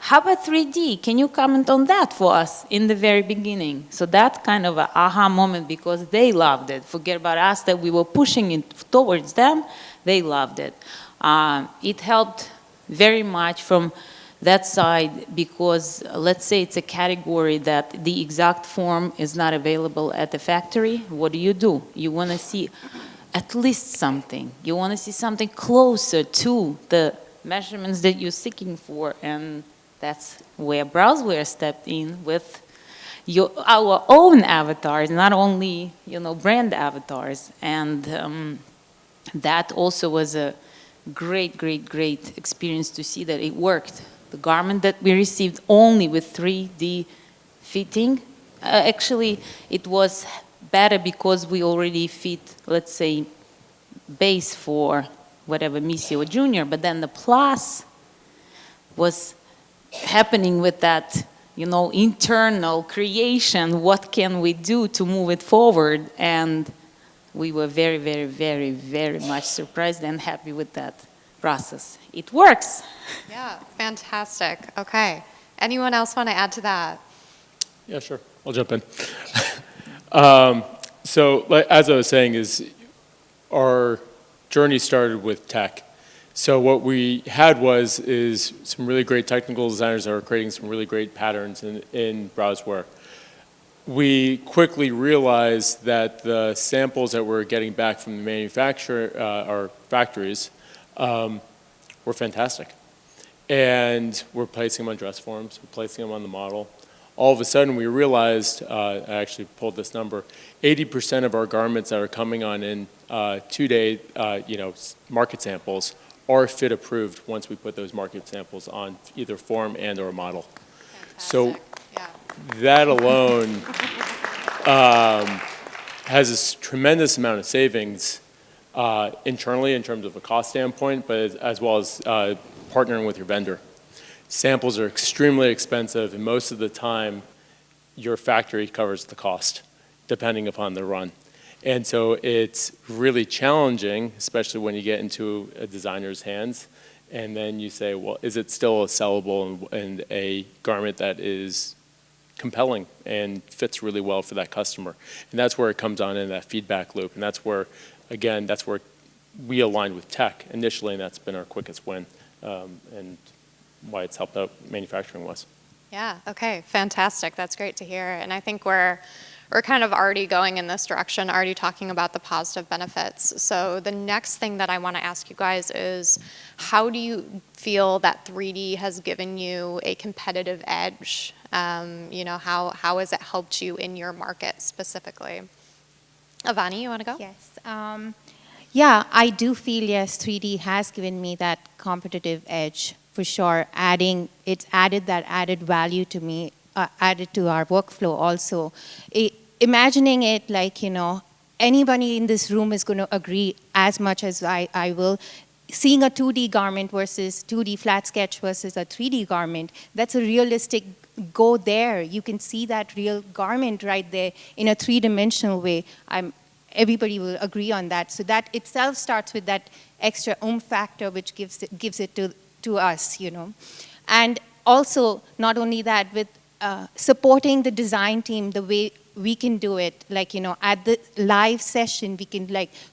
how about 3D? Can you comment on that for us in the very beginning? So that kind of an aha moment because they loved it. Forget about us that we were pushing it towards them. They loved it. It helped very much from that side because let's say it's a category that the exact form is not available at the factory. What do? You want to see at least something. You want to see something closer to the measurements that you're seeking for, and that's where Browzwear stepped in with our own avatars, not only brand avatars, and that also was a great experience to see that it worked. The garment that we received only with 3D fitting, actually it was better because we already fit, let's say, base for whatever Missy or Junior, but then the plus was happening with that, internal creation. What can we do to move it forward? And we were very much surprised and happy with that process. It works. Yeah, fantastic. Okay. Anyone else want to add to that? Yeah, sure. I'll jump in. So as I was saying is our journey started with tech. So what we had is some really great technical designers that were creating some really great patterns in Browzwear. We quickly realized that the samples that we're getting back from the manufacturer, our factories, were fantastic. And we're placing them on dress forms, we're placing them on the model. All of a sudden we realized, I actually pulled this number, 80% of our garments that are coming on in 2-day market samples are fit approved once we put those market samples on either form and or model. Fantastic. So yeah. that alone has a tremendous amount of savings internally in terms of a cost standpoint, but as well as partnering with your vendor. Samples are extremely expensive, and most of the time, your factory covers the cost, depending upon the run. And so it's really challenging, especially when you get into a designer's hands, and then you say, well, is it still a sellable and a garment that is compelling and fits really well for that customer? And that's where it comes on in that feedback loop, and that's where, again, that's where we aligned with tech initially, and that's been our quickest win, and why it's helped out manufacturing was. Yeah, okay, fantastic. That's great to hear. And I think we're kind of already going in this direction, already talking about the positive benefits. So the next thing that I want to ask you guys is, how do you feel that 3D has given you a competitive edge? How has it helped you in your market specifically? Avani, you want to go? Yes. Yeah, I do feel, yes, 3D has given me that competitive edge for sure. It's added that added value to me, added to our workflow also. Imagining it like, anybody in this room is going to agree as much as I will. Seeing a 2D garment versus 2D flat sketch versus a 3D garment, that's a realistic go there. You can see that real garment right there in a three-dimensional way. Everybody will agree on that. So that itself starts with that extra factor, which gives it to us, And also, not only that, with supporting the design team the way we can do it, like, at the live session, we can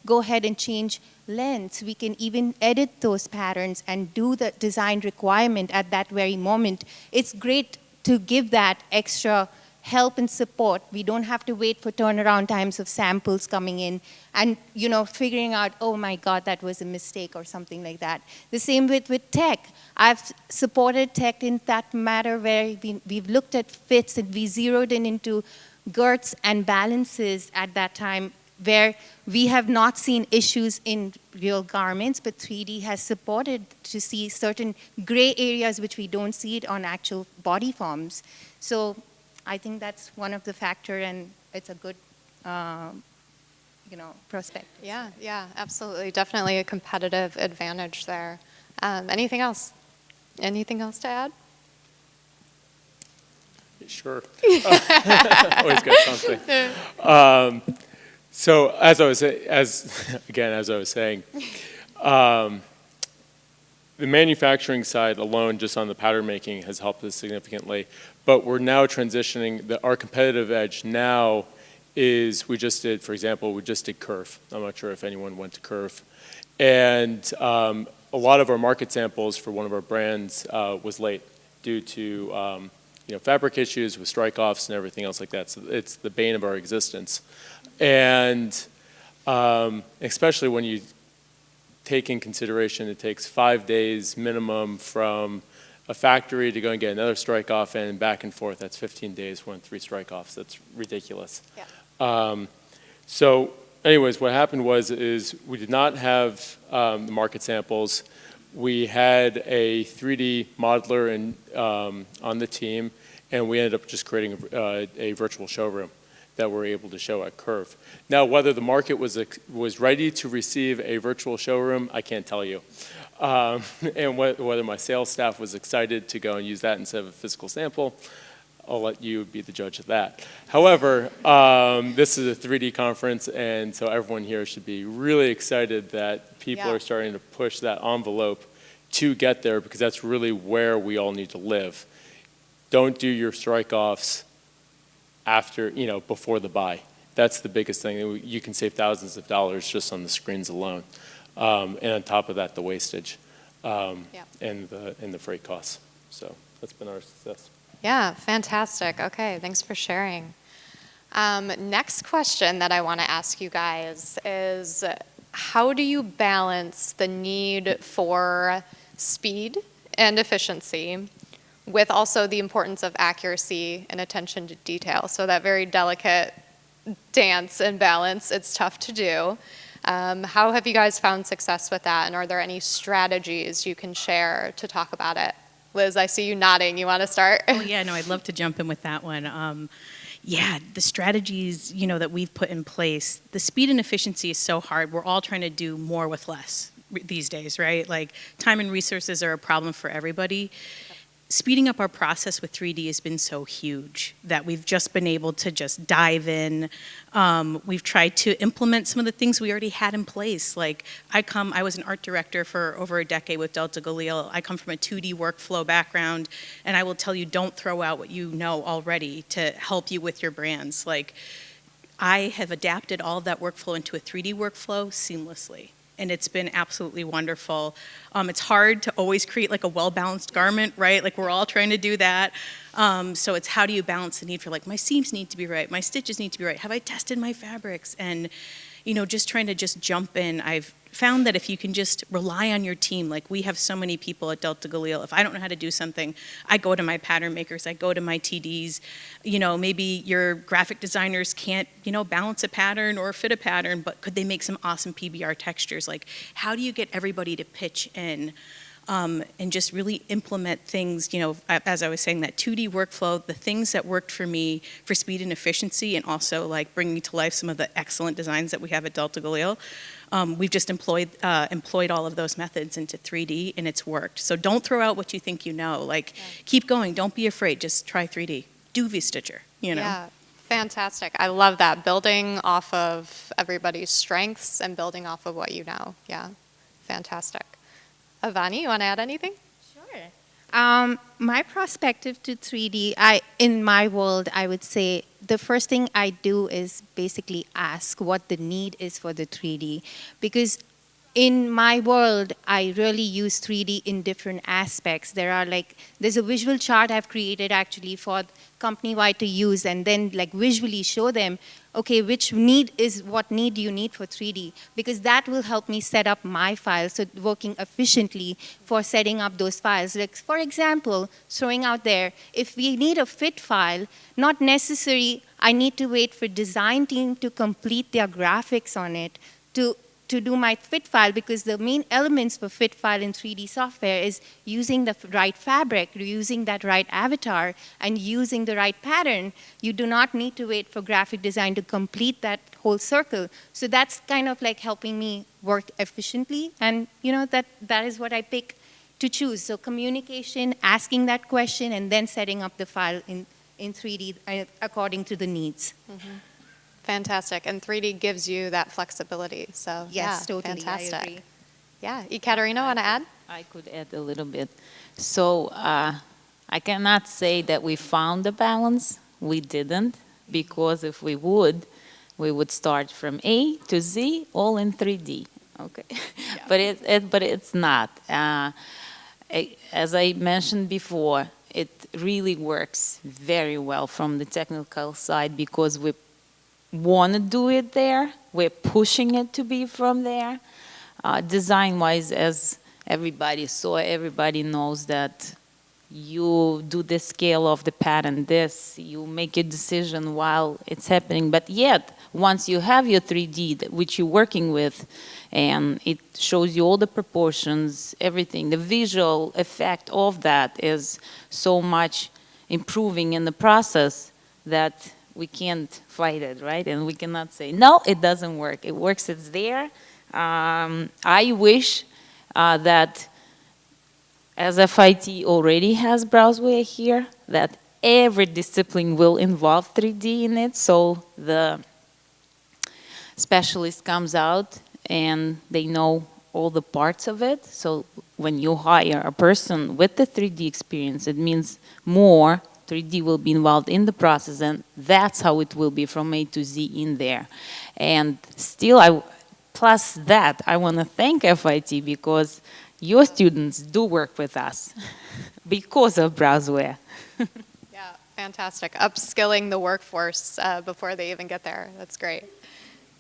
go ahead and change lengths. We can even edit those patterns and do the design requirement at that very moment. It's great to give that extra help and support. We don't have to wait for turnaround times of samples coming in and, you know, figuring out, oh my God, that was a mistake or something like that. The same with tech. I've supported tech in that matter where we've looked at fits and we zeroed in into girths and balances at that time where we have not seen issues in real garments, but 3D has supported to see certain gray areas which we don't see it on actual body forms. So I think that's one of the factor, and it's a good, you know, prospect. Yeah, yeah, absolutely. Definitely a competitive advantage there. Anything else? Anything else to add? Sure. Always got something. So as I was saying, the manufacturing side alone, just on the pattern making, has helped us significantly. But we're now transitioning. Our competitive edge now is we just did, for example, we just did Curve. I'm not sure if anyone went to Curve, and a lot of our market samples for one of our brands was late due to fabric issues with strike-offs and everything else like that. So it's the bane of our existence. And especially when you take in consideration it takes 5 days minimum from a factory to go and get another strike-off and back and forth. That's 15 days when 3 strike-offs. That's ridiculous. Yeah. So anyways, what happened is we did not have the market samples. We had a 3D modeler on the team, and we ended up just creating a virtual showroom that we're able to show at Curve. Now, whether the market was ready to receive a virtual showroom, I can't tell you. And whether my sales staff was excited to go and use that instead of a physical sample, I'll let you be the judge of that. However, this is a 3D conference, and so everyone here should be really excited that people are starting to push that envelope to get there, because that's really where we all need to live. Don't do your strike-offs after, before the buy. That's the biggest thing. You can save thousands of dollars just on the screens alone. And on top of that, the wastage and the freight costs. So that's been our success. Yeah, fantastic. Okay, thanks for sharing. Next question that I want to ask you guys is, how do you balance the need for speed and efficiency with also the importance of accuracy and attention to detail? So that very delicate dance and balance, it's tough to do. How have you guys found success with that, and are there any strategies you can share to talk about it? Liz, I see you nodding. You want to start? Oh, yeah, no, I'd love to jump in with that one. Yeah, the strategies, that we've put in place, the speed and efficiency is so hard. We're all trying to do more with less these days, right? Like, time and resources are a problem for everybody. Speeding up our process with 3D has been so huge that we've just been able to just dive in. We've tried to implement some of the things we already had in place. Like, I was an art director for over a decade with Delta Galil. I come from a 2D workflow background, and I will tell you, don't throw out what you know already to help you with your brands. Like, I have adapted all of that workflow into a 3D workflow seamlessly, and it's been absolutely wonderful. It's hard to always create like a well-balanced garment, right? Like, we're all trying to do that. So it's, how do you balance the need for, like, my seams need to be right, my stitches need to be right, have I tested my fabrics? And, just trying to just jump in. I've found that if you can just rely on your team, like, we have so many people at Delta Galil. If I don't know how to do something, I go to my pattern makers, I go to my TDs. Maybe your graphic designers can't, balance a pattern or fit a pattern, but could they make some awesome PBR textures? Like, how do you get everybody to pitch in and just really implement things, as I was saying, that 2D workflow, the things that worked for me for speed and efficiency, and also like bringing to life some of the excellent designs that we have at Delta Galil. We've just employed all of those methods into 3D, and it's worked. So don't throw out what you think you know. Like, keep going. Don't be afraid. Just try 3D. Do V-Stitcher, Yeah, fantastic. I love that. Building off of everybody's strengths and building off of what you know. Yeah, fantastic. Avani, you want to add anything? Sure. My perspective to 3D, in my world, I would say the first thing I do is basically ask what the need is for the 3D. Because in my world, I really use 3D in different aspects. There's a visual chart I've created actually for company-wide to use, and then like visually show them, okay, what need you need for 3D, because that will help me set up my files, so working efficiently for setting up those files. Like, for example, throwing out there, if we need a fit file, not necessary, I need to wait for design team to complete their graphics on it to do my fit file, because the main elements for fit file in 3D software is using the right fabric, using that right avatar, and using the right pattern. You do not need to wait for graphic design to complete that whole circle. So that's kind of like helping me work efficiently, and that is what I pick to choose. So communication, asking that question, and then setting up the file in 3D according to the needs. Mm-hmm. Fantastic. And 3D gives you that flexibility. So Yes, yeah, totally. fantastic. I agree. Yeah. Ekaterina, want to add? I could add a little bit. So I cannot say that we found the balance. We didn't, because if we would start from A to Z all in 3D. Okay, yeah. but it's not. As I mentioned before, it really works very well from the technical side, because we want to do it there. We're pushing it to be from there. Design-wise, as everybody saw, everybody knows that you do the scale of the pattern, you make a decision while it's happening. But yet, once you have your 3D, which you're working with, and it shows you all the proportions, everything, the visual effect of that is so much improving in the process that we can't fight it, right? And we cannot say, no, it doesn't work. It works, it's there. I wish that, as FIT already has Browzwear here, that every discipline will involve 3D in it, so the specialist comes out and they know all the parts of it. So when you hire a person with the 3D experience, it means more 3D will be involved in the process, and that's how it will be from A to Z in there. And still, plus that, I want to thank FIT, because your students do work with us because of Browzwear. Yeah, fantastic. Upskilling the workforce before they even get there. That's great.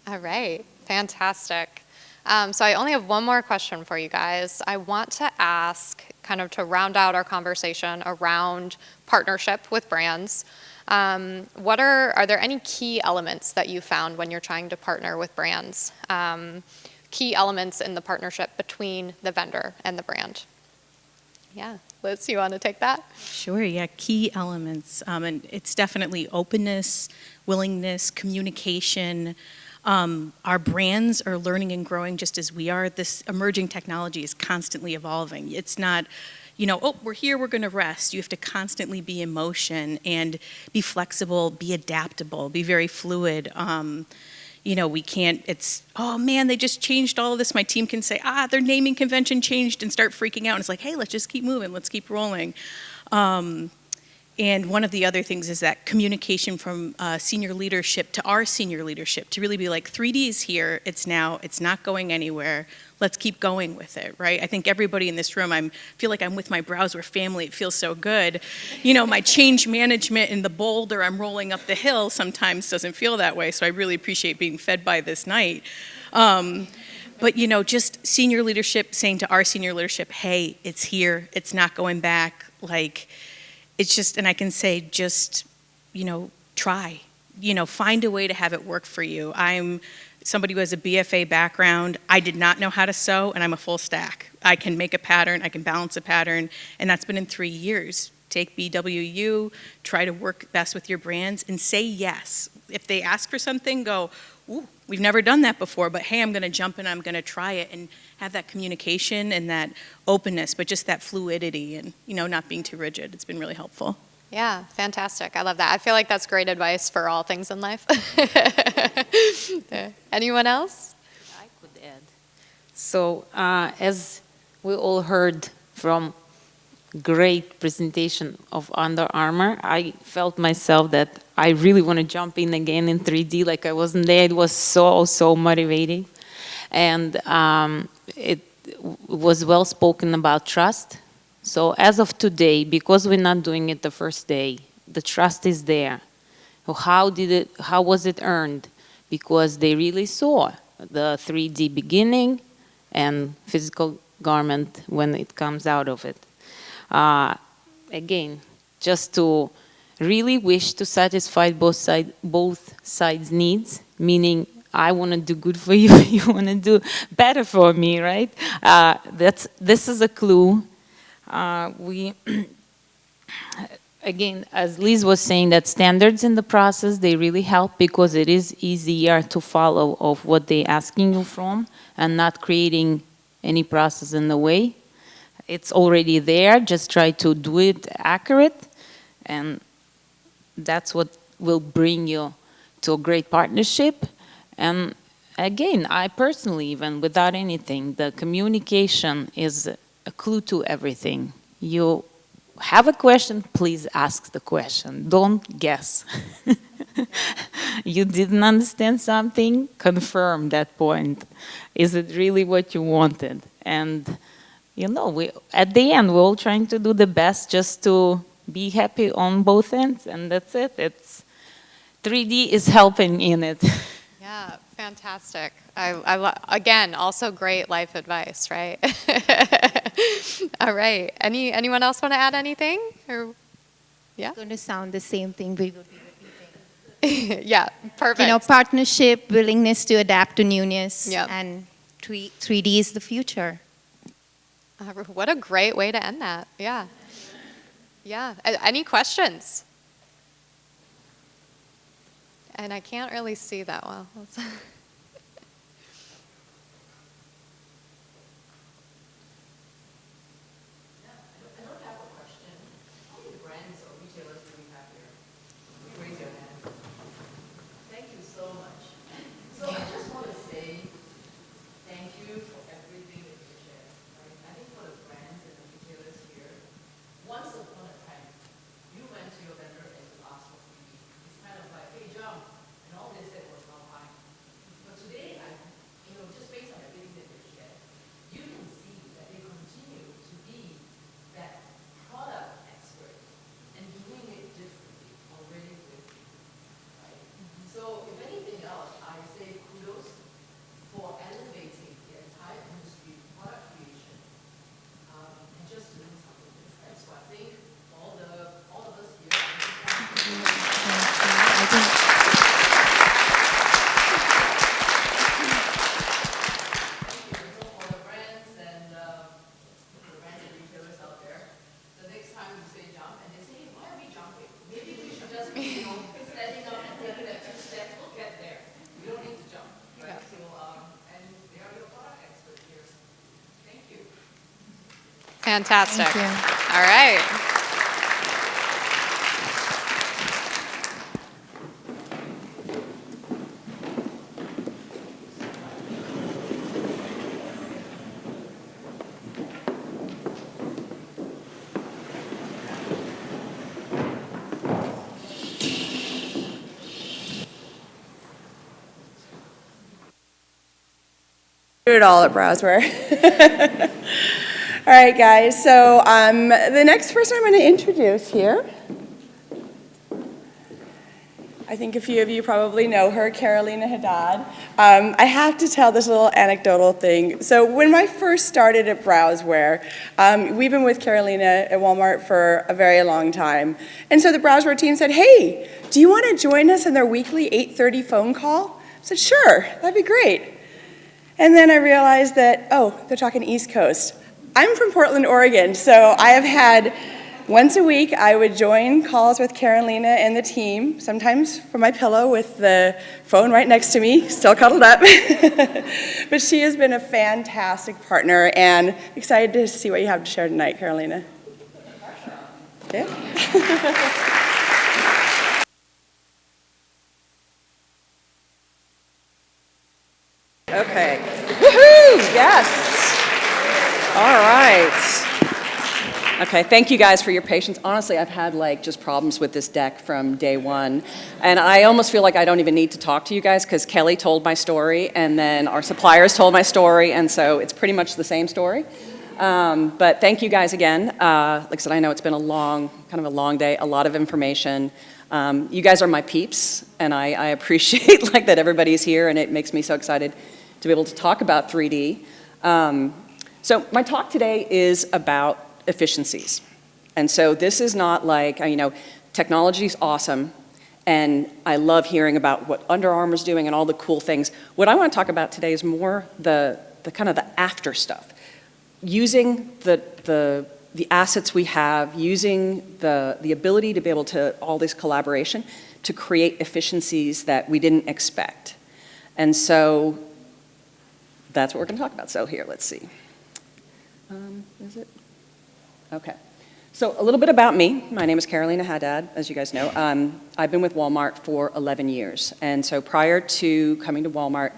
All right, fantastic. So I only have one more question for you guys. I want to ask, kind of to round out our conversation around partnership with brands. Are there any key elements that you found when you're trying to partner with brands? Key elements in the partnership between the vendor and the brand? Yeah, Liz, you want to take that? Sure, yeah, key elements. And it's definitely openness, willingness, communication. Our brands are learning and growing just as we are. This emerging technology is constantly evolving. It's not, oh, we're here, we're going to rest. You have to constantly be in motion and be flexible, be adaptable, be very fluid. We can't, oh man, they just changed all of this. My team can say, their naming convention changed, and start freaking out. And it's like, hey, let's just keep moving, let's keep rolling. And one of the other things is that communication from senior leadership to our senior leadership, to really be like, 3D is here, it's not going anywhere, let's keep going with it, right? I think everybody in this room, feel like I'm with my Browzwear family, it feels so good. My change management in the boulder I'm rolling up the hill sometimes doesn't feel that way, so I really appreciate being fed by this night. But just senior leadership saying to our senior leadership, hey, it's here, it's not going back, it's just, and I can say, just, try, find a way to have it work for you. I'm somebody who has a BFA background. I did not know how to sew, and I'm a full stack. I can make a pattern, I can balance a pattern, and that's been in 3 years. Take BWU, try to work best with your brands, and say yes. If they ask for something, go, ooh, we've never done that before, but hey, I'm gonna jump in, I'm gonna try it, and have that communication and that openness, but just that fluidity and, not being too rigid. It's been really helpful. Yeah, fantastic. I love that. I feel like that's great advice for all things in life. Anyone else? I could add. So as we all heard from great presentation of Under Armour, I felt myself that I really want to jump in again in 3D, like I wasn't there. It was so motivating. and it was well spoken about trust. So as of today, because we're not doing it the first day, the trust is there. How was it earned? Because they really saw the 3D beginning and physical garment when it comes out of it. Again, just to really wish to satisfy both sides' needs, meaning I want to do good for you, you want to do better for me, right? This is a clue. Again, as Liz was saying, that standards in the process, they really help because it is easier to follow of what they're asking you from and not creating any process in the way. It's already there, just try to do it accurate, and that's what will bring you to a great partnership. And again, I personally, even without anything, the communication is a clue to everything. You have a question, please ask the question. Don't guess. You didn't understand something, confirm that point. Is it really what you wanted? And you know, at the end, we're all trying to do the best just to be happy on both ends, and that's it. It's 3D is helping in it. Yeah, fantastic. Again, also great life advice, right? All right. Anyone else want to add anything? Or, yeah? It's going to sound the same thing we will be repeating. Yeah, perfect. You know, partnership, willingness to adapt to newness, Yep. and 3D is the future. What a great way to end that. Yeah. Yeah. Any questions? And I can't really see that well. Thank you so much. So I just want to say thank you for everything that you shared. Right? I think for the brands and the retailers here, once upon a time, you went to your vendor and you asked for freebie. It's kind of like, hey, jump. And all they said was, no, fine. But today, just based on everything that you shared, you can see that they continue to be that product expert and doing it differently already with you. So if anything else, I say kudos for elevating the entire industry, product creation, and just doing something different. So I think all of us here. For the brands and retailers out there, the next time you say jump and they say, why are we jumping? Maybe we should just be, standing up and taking that 2 steps. We'll get there. We don't need to jump, right? So, and they are your product experts here. Thank you. Fantastic. Thank you. All right. Do it all at Browzwear. All right, guys, so the next person I'm going to introduce here, I think a few of you probably know her, Carolina Haddad. I have to tell this little anecdotal thing. So when I first started at Browzwear, we've been with Carolina at Walmart for a very long time. And so the Browzwear team said, hey, do you want to join us in their weekly 8:30 phone call? I said, sure, that'd be great. And then I realized that, oh, they're talking East Coast. I'm from Portland, Oregon, so I have had, once a week, I would join calls with Carolina and the team, sometimes from my pillow with the phone right next to me, still cuddled up. But she has been a fantastic partner, and excited to see what you have to share tonight, Carolina. Yeah. Okay. Woohoo! Yes. All right. Okay. Okay, thank you guys for your patience. Honestly, I've had like just problems with this deck from day one. And I almost feel like I don't even need to talk to you guys because Kelly told my story and then our suppliers told my story, and so it's pretty much the same story. But thank you guys again. Like I said, I know it's been kind of a long day, a lot of information. You guys are my peeps, and I appreciate like that everybody's here, and it makes me so excited to be able to talk about 3D. So my talk today is about efficiencies. And so this is not like, technology's awesome, and I love hearing about what Under Armour's doing and all the cool things. What I want to talk about today is more the kind of the after stuff. Using the assets we have, using the ability to be able to, all this collaboration, to create efficiencies that we didn't expect. And so that's what we're going to talk about. So here, let's see. Is it? Okay. So a little bit about me. My name is Carolina Haddad, as you guys know. I've been with Walmart for 11 years. And so prior to coming to Walmart,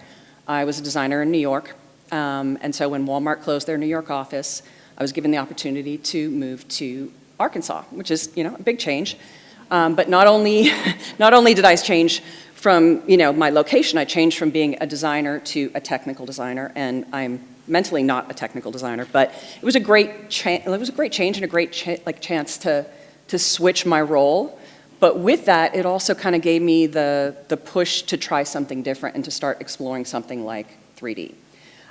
I was a designer in New York. And so when Walmart closed their New York office, I was given the opportunity to move to Arkansas, which is, a big change. But not only did I change from, my location, I changed from being a designer to a technical designer, and I'm mentally not a technical designer, but it was a great change and a great chance to switch my role. But with that, it also kind of gave me the push to try something different and to start exploring something like 3D.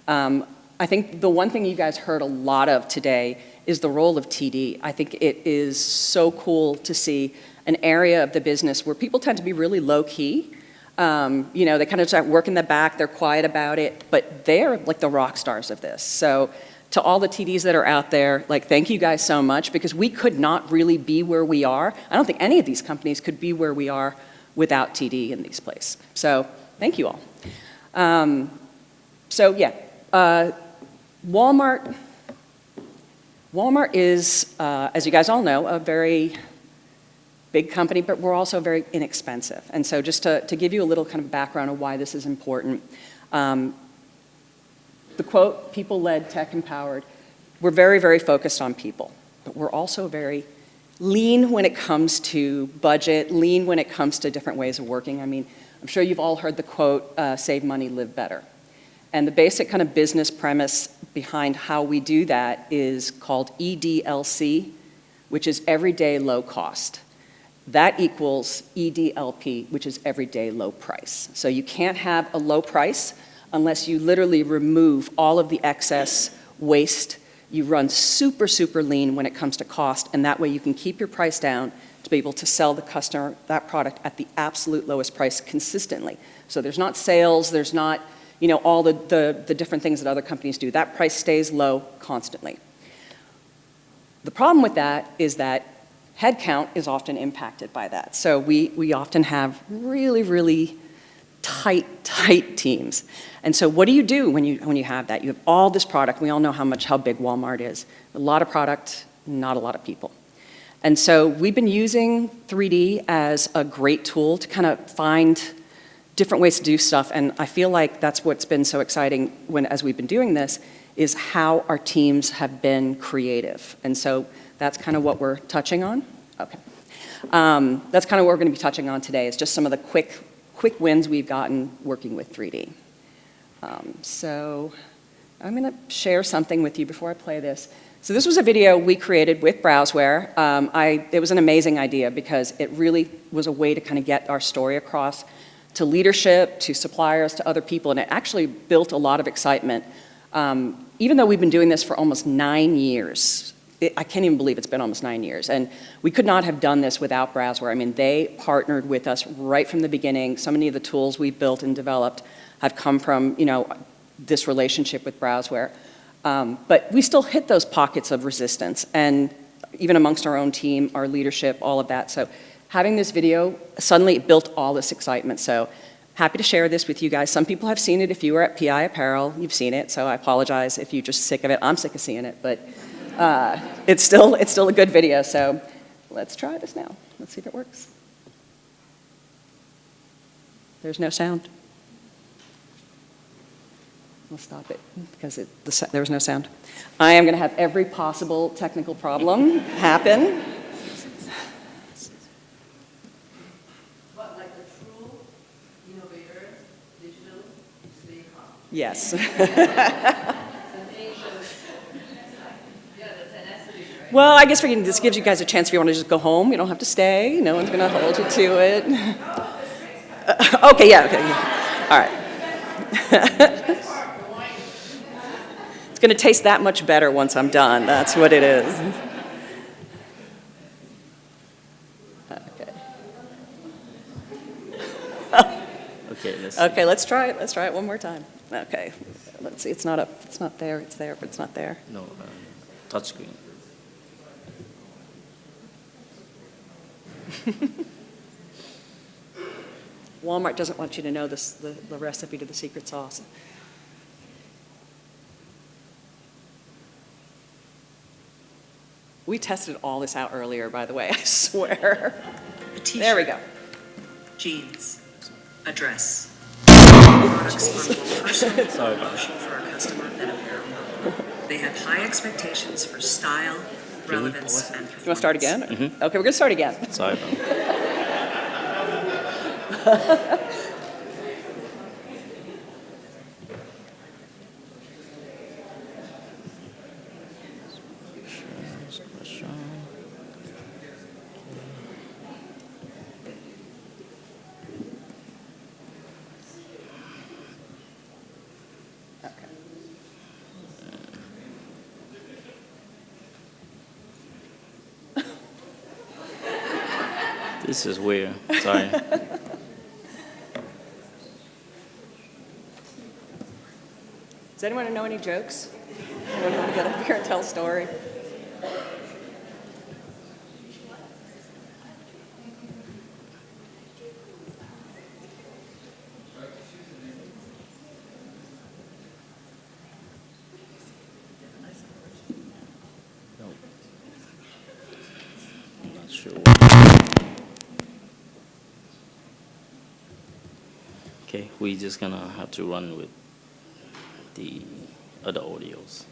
I think the one thing you guys heard a lot of today is the role of TD. I think it is so cool to see an area of the business where people tend to be really low-key. They kind of start working the back, they're quiet about it, but they're like the rock stars of this. So to all the TDs that are out there, thank you guys so much, because we could not really be where we are. I don't think any of these companies could be where we are without TD in these places. So thank you all. Walmart is, as you guys all know, a very big company, but we're also very inexpensive. And so just to give you a little kind of background of why this is important, the quote, people-led, tech-empowered, we're very, very focused on people, but we're also very lean when it comes to budget, lean when it comes to different ways of working. I mean, I'm sure you've all heard the quote, save money, live better. And the basic kind of business premise behind how we do that is called EDLC, which is everyday low cost. That equals EDLP, which is everyday low price. So you can't have a low price unless you literally remove all of the excess waste. You run super, super lean when it comes to cost, and that way you can keep your price down to be able to sell the customer that product at the absolute lowest price consistently. So there's not sales, there's not all the different things that other companies do. That price stays low constantly. The problem with that is that headcount is often impacted by that. So we often have really, really tight teams. And so what do you do when you have that? You have all this product. We all know how big Walmart is. A lot of product, not a lot of people. And so we've been using 3D as a great tool to kind of find different ways to do stuff, and I feel like that's what's been so exciting as we've been doing this, is how our teams have been creative. And so that's kind of what we're touching on. Okay. That's kind of what we're going to be touching on today, is just some of the quick wins we've gotten working with 3D. So I'm going to share something with you before I play this. So this was a video we created with Browzwear. It was an amazing idea because it really was a way to kind of get our story across to leadership, to suppliers, to other people, and it actually built a lot of excitement. Even though we've been doing this for almost 9 years, I can't even believe it's been almost 9 years, and we could not have done this without Browzwear. I mean, they partnered with us right from the beginning. So many of the tools we've built and developed have come from, this relationship with Browzwear. But we still hit those pockets of resistance, and even amongst our own team, our leadership, all of that. So having this video, suddenly it built all this excitement. So happy to share this with you guys. Some people have seen it. If you were at PI Apparel, you've seen it. So I apologize if you're just sick of it. I'm sick of seeing it, but it's still a good video. So let's try this now. Let's see if it works. There's no sound. I'll stop it because there was no sound. I am going to have every possible technical problem happen. But like a true innovator, digital, stay calm. Yes. Well, I guess this gives you guys a chance if you want to just go home. You don't have to stay. No one's going to hold you to it. Okay, yeah. All right. It's going to taste that much better once I'm done. That's what it is. Okay, let's try it. Let's try it one more time. Okay. Let's see. It's not up. It's not there. It's there, but it's not there. No, touchscreen. Walmart doesn't want you to know the recipe to the secret sauce. We tested all this out earlier, by the way, I swear. There we go. Jeans, a dress. Products are more personal and emotional for our customer than apparel. They have high expectations for style, relevance, and performance. You want to start again? Okay, we're going to start again. Sorry. This is weird. Sorry. Does anyone know any jokes? Anyone want to get up here and tell a story? I'm not sure. Okay, we just gonna have to run with the other audios.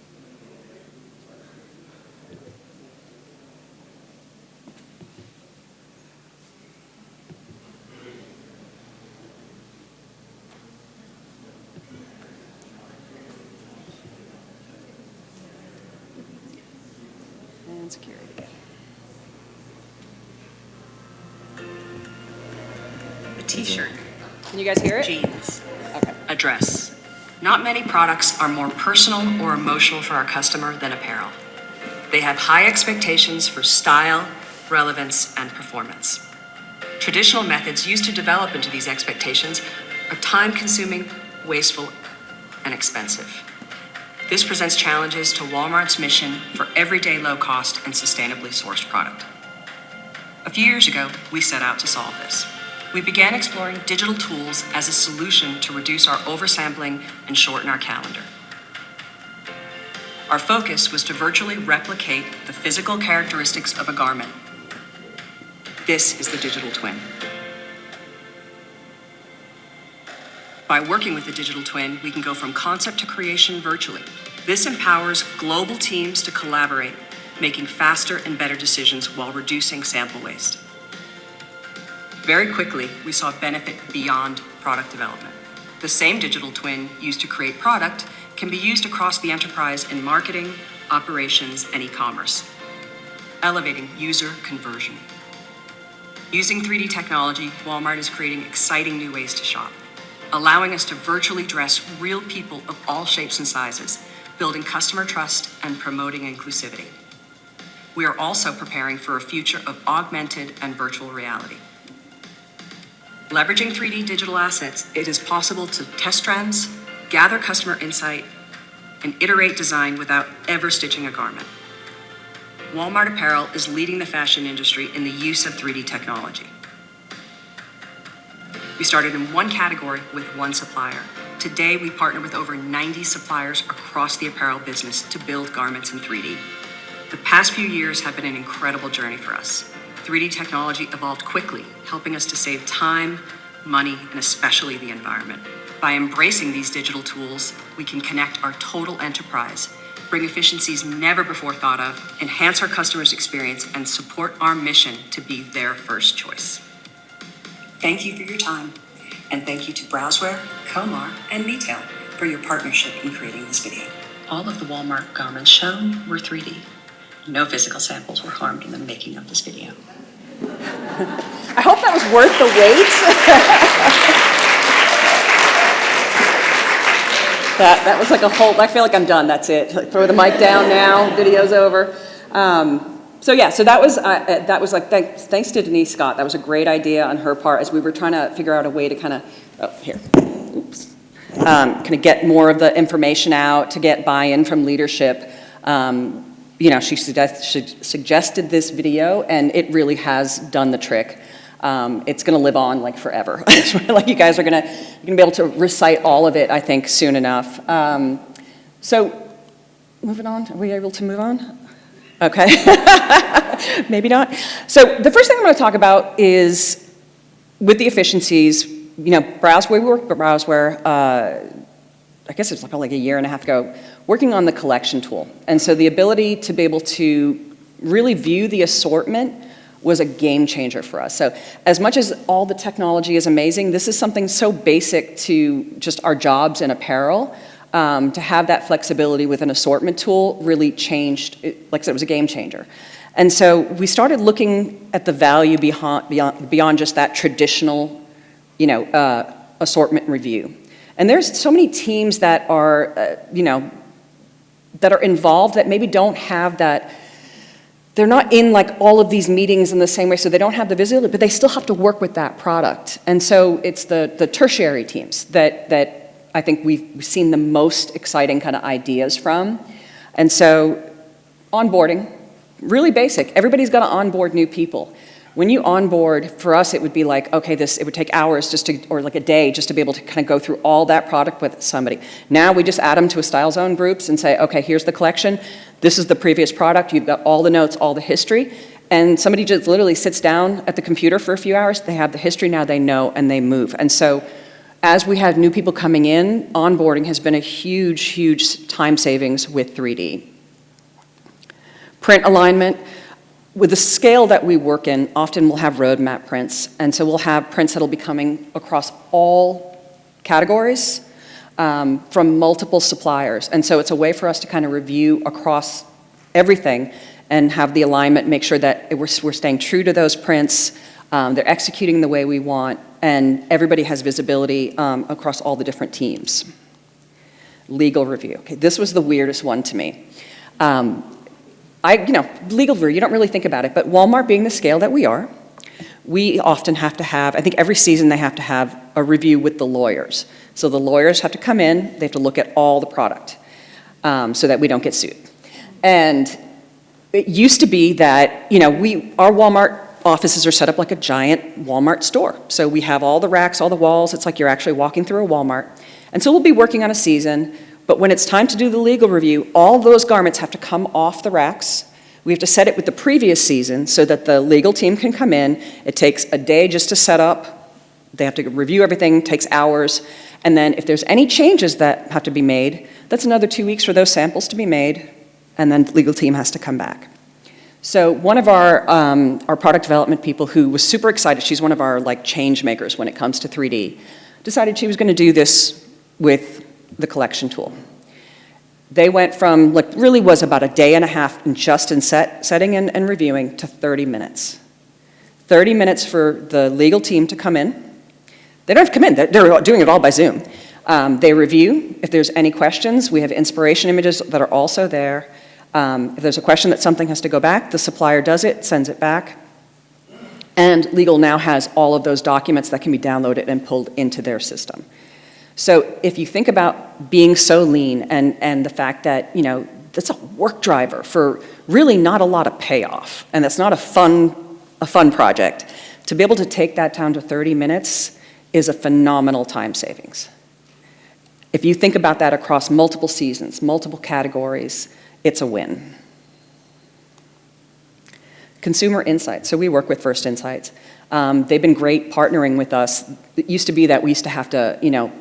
And security. A t-shirt. Can you guys hear it? Jeans. Okay. A dress. Not many products are more personal or emotional for our customer than apparel. They have high expectations for style, relevance, and performance. Traditional methods used to develop into these expectations are time-consuming, wasteful, and expensive. This presents challenges to Walmart's mission for everyday low-cost and sustainably sourced product. A few years ago, we set out to solve this. We began exploring digital tools as a solution to reduce our oversampling and shorten our calendar. Our focus was to virtually replicate the physical characteristics of a garment. This is the digital twin. By working with the digital twin, we can go from concept to creation virtually. This empowers global teams to collaborate, making faster and better decisions while reducing sample waste. Very quickly, we saw benefit beyond product development. The same digital twin used to create product can be used across the enterprise in marketing, operations, and e-commerce, elevating user conversion. Using 3D technology, Walmart is creating exciting new ways to shop, allowing us to virtually dress real people of all shapes and sizes, building customer trust and promoting inclusivity. We are also preparing for a future of augmented and virtual reality. Leveraging 3D digital assets, it is possible to test trends, gather customer insight, and iterate design without ever stitching a garment. Walmart Apparel is leading the fashion industry in the use of 3D technology. We started in one category with one supplier. Today, we partner with over 90 suppliers across the apparel business to build garments in 3D. The past few years have been an incredible journey for us. 3D technology evolved quickly, helping us to save time, money, and especially the environment. By embracing these digital tools, we can connect our total enterprise, bring efficiencies never before thought of, enhance our customers' experience, and support our mission to be their first choice. Thank you for your time, and thank you to Browzwear, Comar, and Retail for your partnership in creating this video. All of the Walmart garments shown were 3D. No physical samples were harmed in the making of this video. I hope that was worth the wait. That was like a whole, I feel like I'm done, that's it. Like, throw the mic down now, video's over. So that was like, thanks to Denise Scott, that was a great idea on her part as we were trying to figure out a way to kind of get more of the information out, to get buy-in from leadership. You know, she suggested this video, and it really has done the trick. It's going to live on like forever. Like you guys are going to be able to recite all of it, I think, soon enough. So moving on, are we able to move on? Okay, maybe not. So the first thing I'm going to talk about is with the efficiencies, you know, Browzwear, we worked with Browzwear, I guess it was like a year and a half ago, working on the collection tool. And so the ability to be able to really view the assortment was a game changer for us. So as much as all the technology is amazing, this is something so basic to just our jobs in apparel. To have that flexibility with an assortment tool really changed, like I said, it was a game changer. And so we started looking at the value beyond just that traditional, you know, assortment review. And there's so many teams that are, you know, that are involved that maybe don't have that. They're not in like all of these meetings in the same way, so they don't have the visibility, but they still have to work with that product. And so it's the tertiary teams that I think we've seen the most exciting kind of ideas from. And so onboarding, really basic. Everybody's got to onboard new people. When you onboard, for us, it would be like, okay, it would take hours just to, or like a day just to be able to kind of go through all that product with somebody. Now we just add them to a style zone groups and say, okay, here's the collection. This is the previous product. You've got all the notes, all the history. And somebody just literally sits down at the computer for a few hours. They have the history, now they know, and they move. And so as we have new people coming in, onboarding has been a huge, huge time savings with 3D. Print alignment. With the scale that we work in, often we'll have roadmap prints. And so we'll have prints that'll be coming across all categories from multiple suppliers. And so it's a way for us to kind of review across everything and have the alignment, make sure that we're staying true to those prints, they're executing the way we want, and everybody has visibility across all the different teams. Legal review. Okay, this was the weirdest one to me. Legal review, you don't really think about it, but Walmart being the scale that we are, we often have to have, I think every season they have to have a review with the lawyers. So the lawyers have to come in, they have to look at all the product so that we don't get sued. And it used to be that, you know, our Walmart offices are set up like a giant Walmart store. So we have all the racks, all the walls, it's like you're actually walking through a Walmart. And so we'll be working on a season, but when it's time to do the legal review, all those garments have to come off the racks. We have to set it with the previous season so that the legal team can come in. It takes a day just to set up. They have to review everything, takes hours. And then if there's any changes that have to be made, that's another 2 weeks for those samples to be made, and then the legal team has to come back. So one of our product development people who was super excited, she's one of our like change makers when it comes to 3D, decided she was going to do this with the collection tool. They went from, like, really was about a day and a half just in setting and reviewing to 30 minutes. 30 minutes for the legal team to come in. They don't have to come in, they're doing it all by Zoom. They review. If there's any questions, we have inspiration images that are also there. If there's a question that something has to go back, the supplier does it, sends it back. And legal now has all of those documents that can be downloaded and pulled into their system. So if you think about being so lean and the fact that, you know, that's a work driver for really not a lot of payoff, and that's not a fun project, to be able to take that down to 30 minutes is a phenomenal time savings. If you think about that across multiple seasons, multiple categories, it's a win. Consumer insights. So we work with First Insights. They've been great partnering with us. It used to be that we used to have to, you know,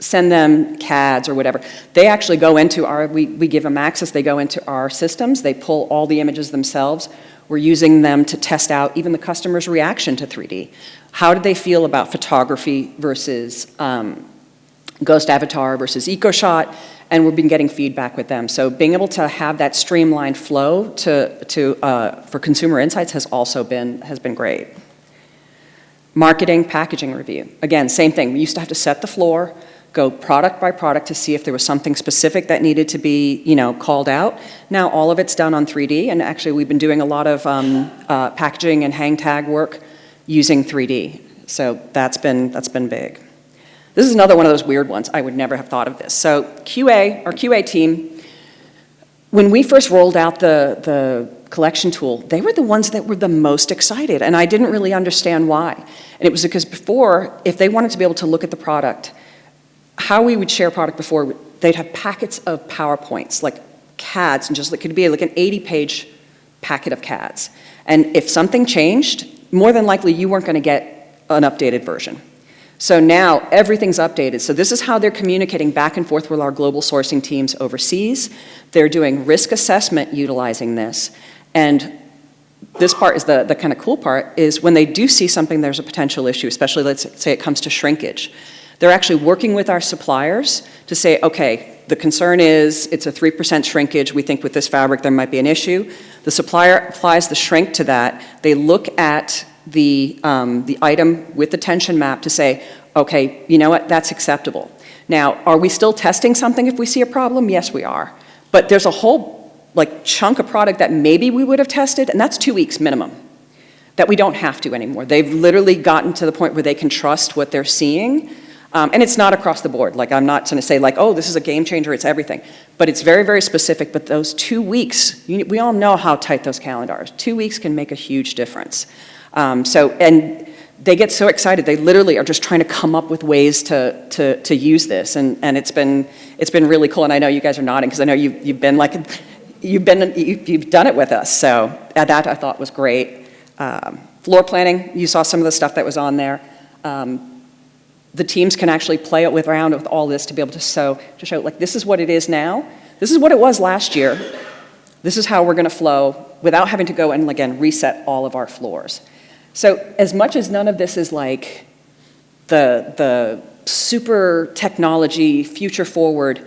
send them CADs or whatever. They actually go into we give them access, they go into our systems, they pull all the images themselves. We're using them to test out even the customer's reaction to 3D. How did they feel about photography versus Ghost Avatar versus EcoShot? And we've been getting feedback with them. So being able to have that streamlined flow for consumer insights has also been great. Marketing, packaging review. Again, same thing. We used to have to set the floor, go product by product to see if there was something specific that needed to be, called out. Now all of it's done on 3D, and actually we've been doing a lot of packaging and hang tag work using 3D. So that's been big. This is another one of those weird ones. I would never have thought of this. So our QA team, when we first rolled out the collection tool, they were the ones that were the most excited, and I didn't really understand why. And it was because before, if they wanted to be able to look at the product, how we would share product before, they'd have packets of PowerPoints, like CADs, and it could be like an 80-page packet of CADs. And if something changed, more than likely you weren't going to get an updated version. So now everything's updated. So this is how they're communicating back and forth with our global sourcing teams overseas. They're doing risk assessment utilizing this. And this part is the kind of cool part, is when they do see something there's a potential issue, especially let's say it comes to shrinkage. They're actually working with our suppliers to say, okay, the concern is it's a 3% shrinkage. We think with this fabric there might be an issue. The supplier applies the shrink to that. They look at the item with the tension map to say, okay, you know what, that's acceptable. Now, are we still testing something if we see a problem? Yes, we are. But there's a whole chunk of product that maybe we would have tested, and that's 2 weeks minimum, that we don't have to anymore. They've literally gotten to the point where they can trust what they're seeing. And it's not across the board. I'm not going to say oh, this is a game changer, it's everything. But it's very, very specific. But those 2 weeks, we all know how tight those calendars are. 2 weeks can make a huge difference. And they get so excited, they literally are just trying to come up with ways to use this. And it's been really cool. And I know you guys are nodding because I know you've done it with us. So that I thought was great. Floor planning, you saw some of the stuff that was on there. The teams can actually play around with all this to be able to show this is what it is now. This is what it was last year. This is how we're going to flow without having to go and, again, reset all of our floors. So as much as none of this is the super technology, future forward,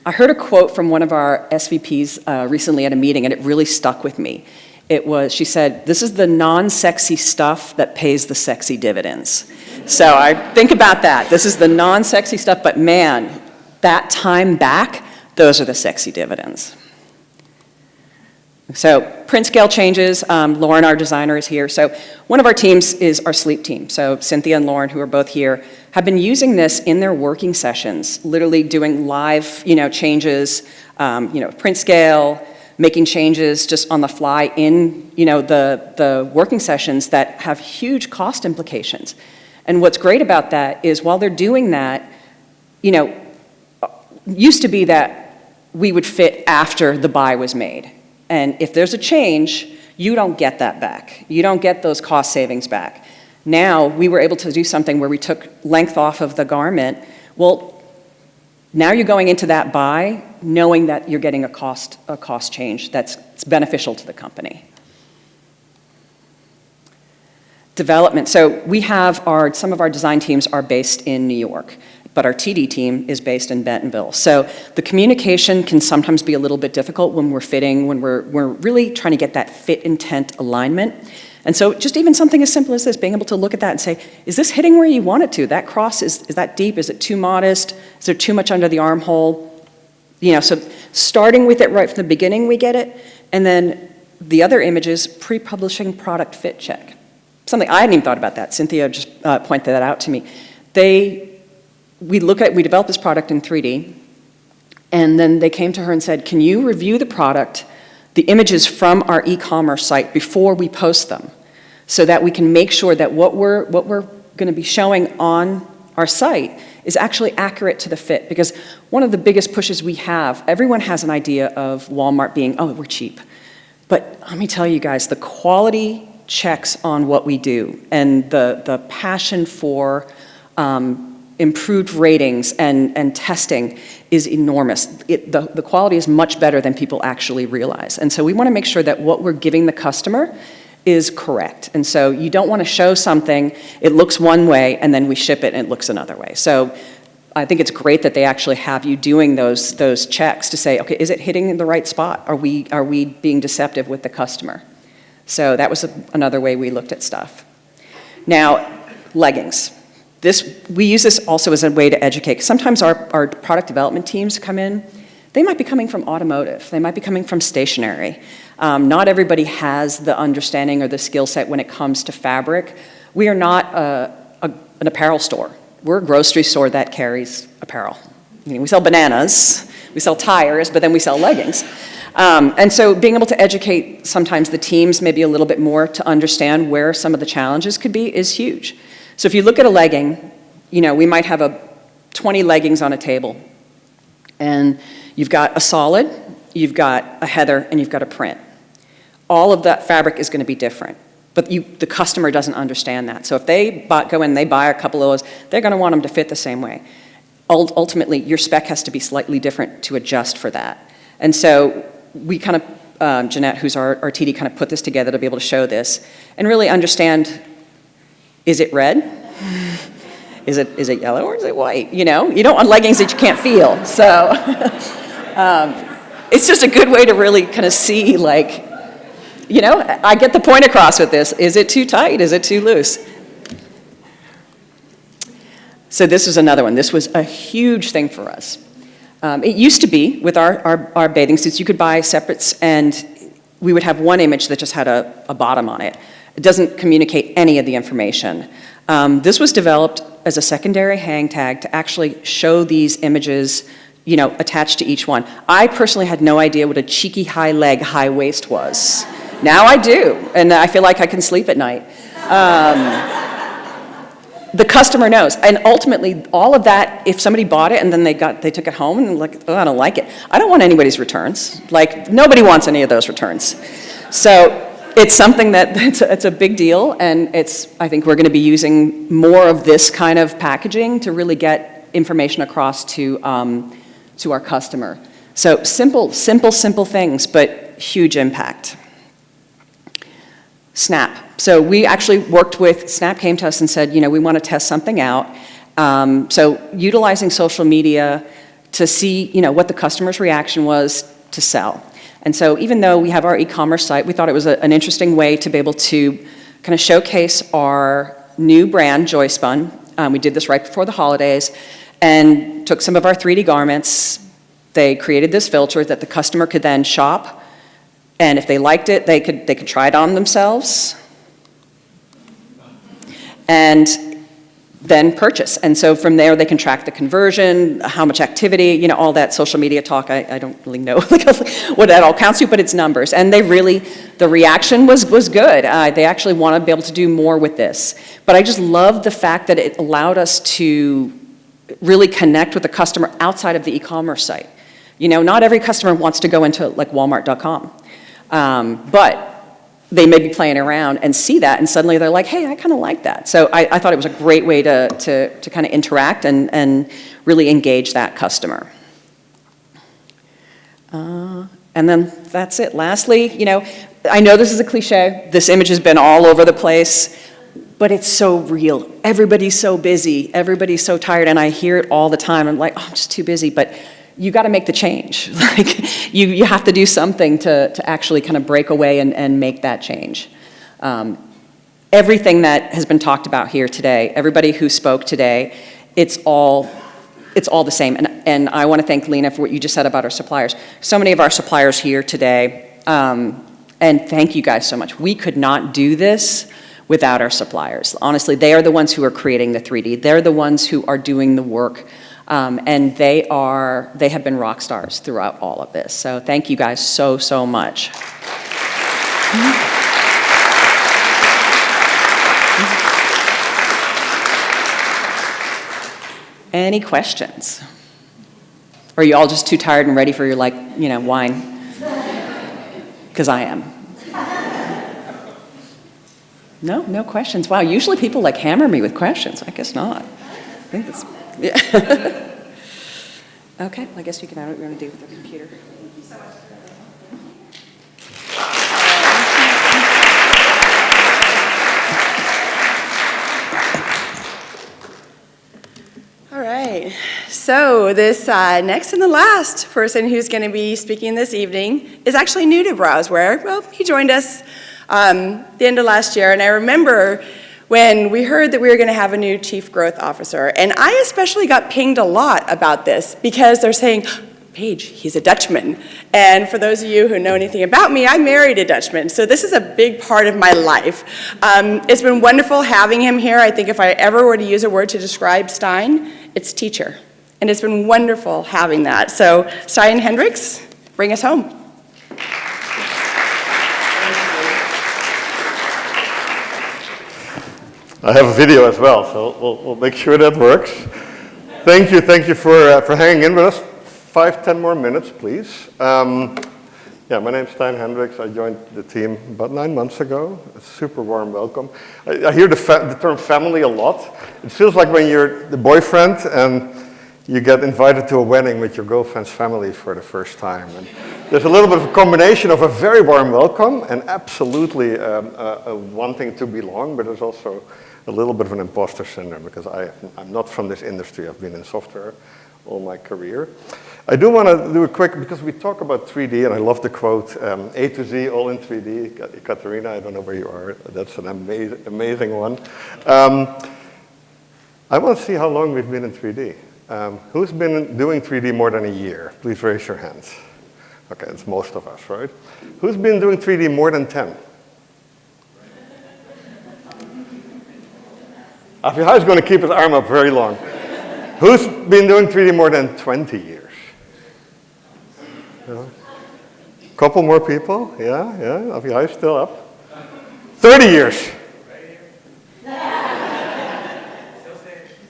I heard a quote from one of our SVPs recently at a meeting, and it really stuck with me. She said, this is the non-sexy stuff that pays the sexy dividends. So I think about that. This is the non-sexy stuff, but man, that time back, those are the sexy dividends. So print scale changes. Lauren, our designer, is here. So one of our teams is our sleep team. So Cynthia and Lauren, who are both here, have been using this in their working sessions, literally doing live, changes, print scale, making changes just on the fly in, the working sessions that have huge cost implications. And what's great about that is while they're doing that, used to be that we would fit after the buy was made. And if there's a change, you don't get that back. You don't get those cost savings back. Now, we were able to do something where we took length off of the garment. Well, now you're going into that buy knowing that you're getting a cost change that's beneficial to the company. Development. So we have some of our design teams are based in New York, but our TD team is based in Bentonville. So the communication can sometimes be a little bit difficult when we're really trying to get that fit intent alignment. And so just even something as simple as this, being able to look at that and say, is this hitting where you want it to? That cross, is that deep? Is it too modest? Is there too much under the armhole? So starting with it right from the beginning, we get it. And then the other images, pre-publishing product fit check. Something I hadn't even thought about that. Cynthia just pointed that out to me. We developed this product in 3D, and then they came to her and said, can you review the product, the images from our e-commerce site before we post them, so that we can make sure that what we're going to be showing on our site is actually accurate to the fit? Because one of the biggest pushes we have, everyone has an idea of Walmart being, oh, we're cheap. But let me tell you guys, the quality checks on what we do and the passion for improved ratings and testing is enormous. The quality is much better than people actually realize. And so we want to make sure that what we're giving the customer is correct. And so you don't want to show something, it looks one way, and then we ship it and it looks another way. So I think it's great that they actually have you doing those checks to say, okay, is it hitting in the right spot? Are we being deceptive with the customer? So that was another way we looked at stuff. Now, leggings. We use this also as a way to educate. Sometimes our product development teams come in, they might be coming from automotive, they might be coming from stationery. Not everybody has the understanding or the skill set when it comes to fabric. We are not an apparel store. We're a grocery store that carries apparel. I mean, we sell bananas, we sell tires, but then we sell leggings. And so being able to educate sometimes the teams maybe a little bit more to understand where some of the challenges could be is huge. So if you look at a legging, we might have 20 leggings on a table. And you've got a solid, you've got a heather, and you've got a print. All of that fabric is going to be different. But the customer doesn't understand that. So if they go in and they buy a couple of those, they're going to want them to fit the same way. Ultimately, your spec has to be slightly different to adjust for that. And so we kind of, Jeanette, who's our TD, kind of put this together to be able to show this and really understand, is it red? Is it yellow or is it white? You don't want leggings that you can't feel. So it's just a good way to really kind of see, like, I get the point across with this. Is it too tight? Is it too loose? So this is another one. This was a huge thing for us. It used to be, with our bathing suits, you could buy separates and we would have one image that just had a bottom on it. It doesn't communicate any of the information. This was developed as a secondary hang tag to actually show these images, attached to each one. I personally had no idea what a cheeky high leg, high waist was. Now I do, and I feel like I can sleep at night. The customer knows, and ultimately, all of that, if somebody bought it and then they took it home and like, oh, I don't like it. I don't want anybody's returns. Like, nobody wants any of those returns. So it's something that it's a big deal, and I think we're going to be using more of this kind of packaging to really get information across to our customer. So simple things, but huge impact. Snap. So we actually worked with, Snap came to us and said, we want to test something out. So utilizing social media to see, what the customer's reaction was to sell. And so even though we have our e-commerce site, we thought it was an interesting way to be able to kind of showcase our new brand, Joyspun. We did this right before the holidays and took some of our 3D garments. They created this filter that the customer could then shop. And if they liked it, they could try it on themselves and then purchase. And so from there, they can track the conversion, how much activity, all that social media talk. I don't really know what that all counts to, but it's numbers. And the reaction was good. They actually want to be able to do more with this. But I just love the fact that it allowed us to really connect with the customer outside of the e-commerce site. Not every customer wants to go into like Walmart.com. But they may be playing around and see that, and suddenly they're like, hey, I kind of like that. So I thought it was a great way to kind of interact and really engage that customer. And then that's it. Lastly, I know this is a cliche. This image has been all over the place, but it's so real. Everybody's so busy. Everybody's so tired, and I hear it all the time. I'm like, oh, I'm just too busy, but you got to make the change. Like you have to do something to actually kind of break away and make that change. Everything that has been talked about here today, everybody who spoke today, it's all the same. And I want to thank Lena for what you just said about our suppliers. So many of our suppliers here today, and thank you guys so much. We could not do this without our suppliers. Honestly, they are the ones who are creating the 3D. They're the ones who are doing the work. And they have been rock stars throughout all of this. So thank you guys so much. Any questions? Or are you all just too tired and ready for your wine? Because I am. No questions. Wow, usually people hammer me with questions. I guess not. I think that's Yeah. Okay, well, I guess we can, I don't know what we're going to do with the computer. Thank you so much. All right, so this next and the last person who's going to be speaking this evening is actually new to Browzwear. Well, he joined us the end of last year, and I remember when we heard that we were going to have a new chief growth officer, and I especially got pinged a lot about this because they're saying, Paige, he's a Dutchman. And for those of you who know anything about me, I married a Dutchman, so this is a big part of my life. It's been wonderful having him here. I think if I ever were to use a word to describe Stein, it's teacher. And it's been wonderful having that. So Stein Hendricks, bring us home. I have a video as well, so we'll make sure that works. Thank you for hanging in with us. 5-10 more minutes, please. Yeah, my name's Stein Hendricks. I joined the team about 9 months ago. A super warm welcome. I hear the term family a lot. It feels like when you're the boyfriend and you get invited to a wedding with your girlfriend's family for the first time. And there's a little bit of a combination of a very warm welcome and absolutely a wanting to belong, but there's also a little bit of an imposter syndrome because I'm not from this industry. I've been in software all my career. I do want to do a quick, because we talk about 3D, and I love the quote, A to Z, all in 3D. Katerina, I don't know where you are. That's an amazing one. I want to see how long we've been in 3D. Who's been doing 3D more than a year? Please raise your hands. Okay, it's most of us, right? Who's been doing 3D more than 10? Avihai is going to keep his arm up very long. Who's been doing 3D more than 20 years? Couple more people? Yeah. Avihai is still up. 30 years.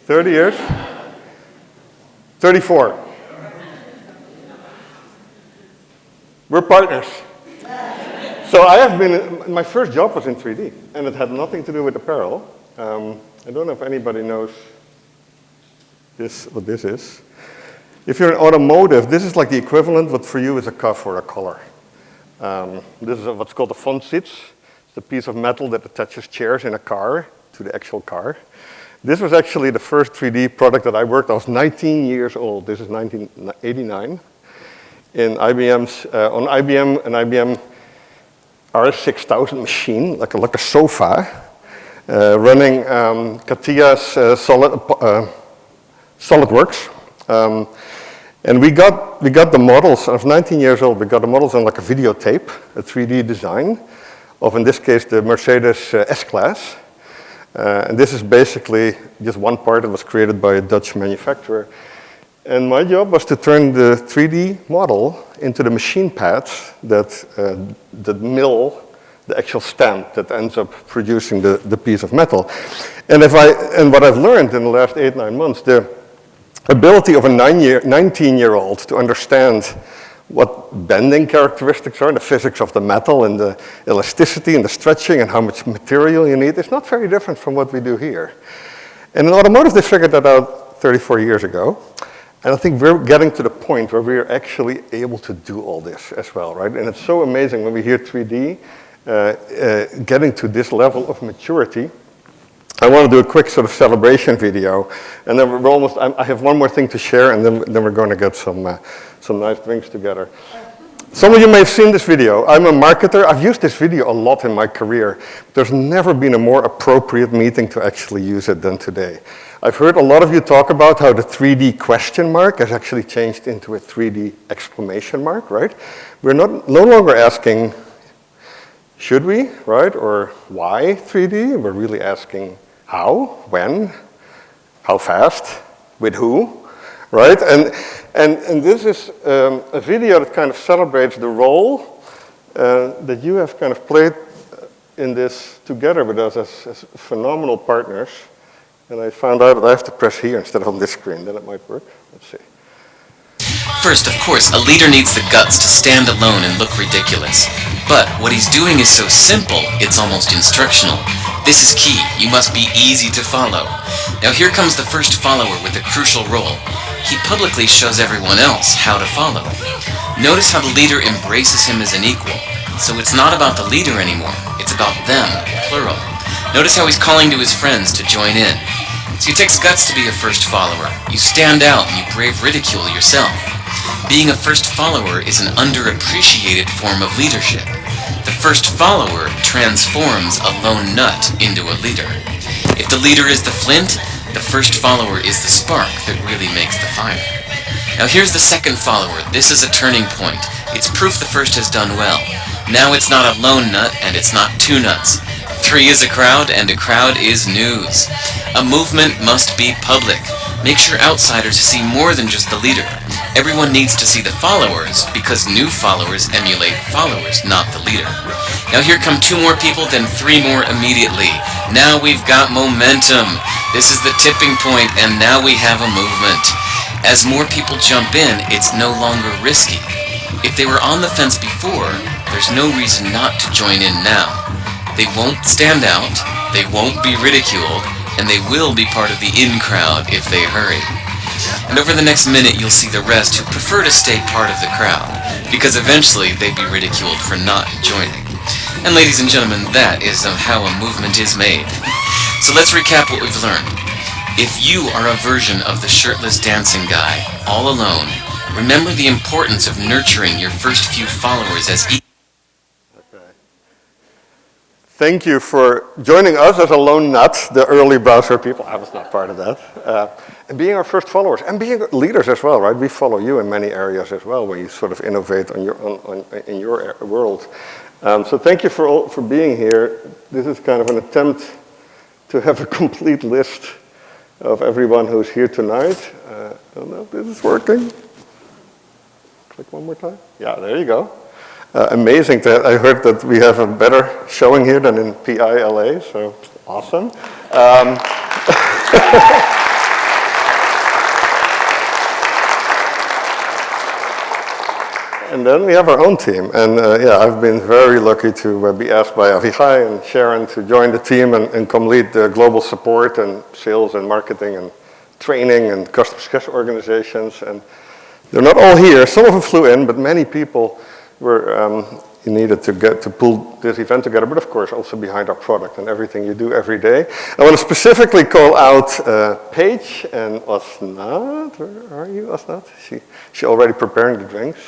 30 years. 34. We're partners. So I have been, my first job was in 3D, and it had nothing to do with apparel. I don't know if anybody knows what this is. If you're in automotive, this is like the equivalent, what for you is a cuff or a collar. This is what's called a fondsitz. It's a piece of metal that attaches chairs in a car to the actual car. This was actually the first 3D product that I worked. I was 19 years old. This is 1989. In IBM's, on IBM, an IBM RS6000 machine, like a sofa, running CATIA's SolidWorks. And we got the models. I was 19 years old. We got the models on like a videotape, a 3D design of, in this case, the Mercedes S-Class. And this is basically just one part that was created by a Dutch manufacturer. And my job was to turn the 3D model into the machine pads that mill the actual stamp that ends up producing the piece of metal. And what I've learned in the last 8-9 months, the ability of a 19-year-old to understand what bending characteristics are, the physics of the metal and the elasticity and the stretching and how much material you need, is not very different from what we do here. And in automotive, they figured that out 34 years ago. And I think we're getting to the point where we're actually able to do all this as well, right? And it's so amazing when we hear 3D getting to this level of maturity. I want to do a quick sort of celebration video, and then we're almost, I have one more thing to share, and then we're going to get some nice drinks together. Some of you may have seen this video. I'm a marketer. I've used this video a lot in my career. There's never been a more appropriate meeting to actually use it than today. I've heard a lot of you talk about how the 3D question mark has actually changed into a 3D exclamation mark, right? We're no longer asking, should we, right? Or why 3D? We're really asking how, when, how fast, with who, right? And this is a video that kind of celebrates the role that you have kind of played in this together with us as phenomenal partners. And I found out that I have to press here instead of on this screen. Then it might work. Let's see. First, of course, a leader needs the guts to stand alone and look ridiculous. But what he's doing is so simple, it's almost instructional. This is key. You must be easy to follow. Now here comes the first follower with a crucial role. He publicly shows everyone else how to follow. Notice how the leader embraces him as an equal. So it's not about the leader anymore, it's about them, plural. Notice how he's calling to his friends to join in. See, it takes guts to be a first follower. You stand out and you brave ridicule yourself. Being a first follower is an underappreciated form of leadership. The first follower transforms a lone nut into a leader. If the leader is the flint, the first follower is the spark that really makes the fire. Now here's the second follower. This is a turning point. It's proof the first has done well. Now it's not a lone nut and it's not two nuts. 3 is a crowd and a crowd is news. A movement must be public. Make sure outsiders see more than just the leader. Everyone needs to see the followers because new followers emulate followers, not the leader. Now here come 2 more people, then 3 more immediately. Now we've got momentum. This is the tipping point and now we have a movement. As more people jump in, it's no longer risky. If they were on the fence before, there's no reason not to join in now. They won't stand out, they won't be ridiculed, and they will be part of the in crowd if they hurry. And over the next minute you'll see the rest who prefer to stay part of the crowd, because eventually they'd be ridiculed for not joining. And ladies and gentlemen, that is how a movement is made. So let's recap what we've learned. If you are a version of the shirtless dancing guy, all alone, remember the importance of nurturing your first few followers as Thank you for joining us as a lone nut, the early Browzwear people. I was not part of that. And being our first followers and being leaders as well, right? We follow you in many areas as well when you sort of innovate in your world. So thank you for being here. This is kind of an attempt to have a complete list of everyone who's here tonight. I don't know if this is working. Click one more time. Yeah, there you go. Amazing. I heard that we have a better showing here than in PI LA, so awesome. And then we have our own team. And yeah, I've been very lucky to be asked by Avichai and Sharon to join the team and come lead the global support and sales and marketing and training and customer success organizations. And they're not all here. Some of them flew in, but many people were needed to pull this event together, but of course also behind our product and everything you do every day. I want to specifically call out Paige and Osnat. Where are you, Osnat? She already preparing the drinks.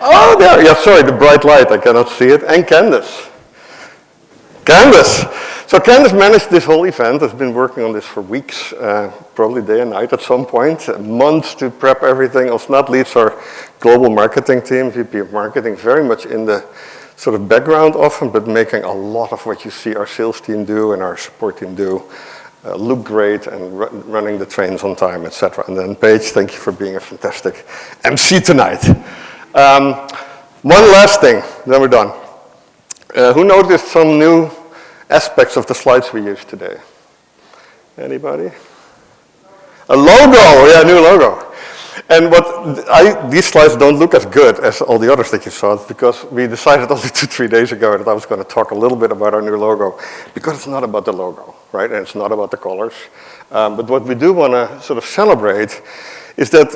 Oh, there, yeah, sorry, the bright light, I cannot see it. And Candace. So Candace managed this whole event, has been working on this for weeks, probably day and night at some point, months to prep everything. Osnat leads our global marketing team, VP of marketing, very much in the sort of background often, but making a lot of what you see our sales team do and our support team do look great and running the trains on time, etc. And then Paige, thank you for being a fantastic MC tonight. One last thing, then we're done. Who noticed some new aspects of the slides we used today? Anybody? A logo, yeah, new logo. And these slides don't look as good as all the others that you saw because we decided only 2-3 days ago that I was going to talk a little bit about our new logo because it's not about the logo, right? And it's not about the colors. But what we do want to sort of celebrate is that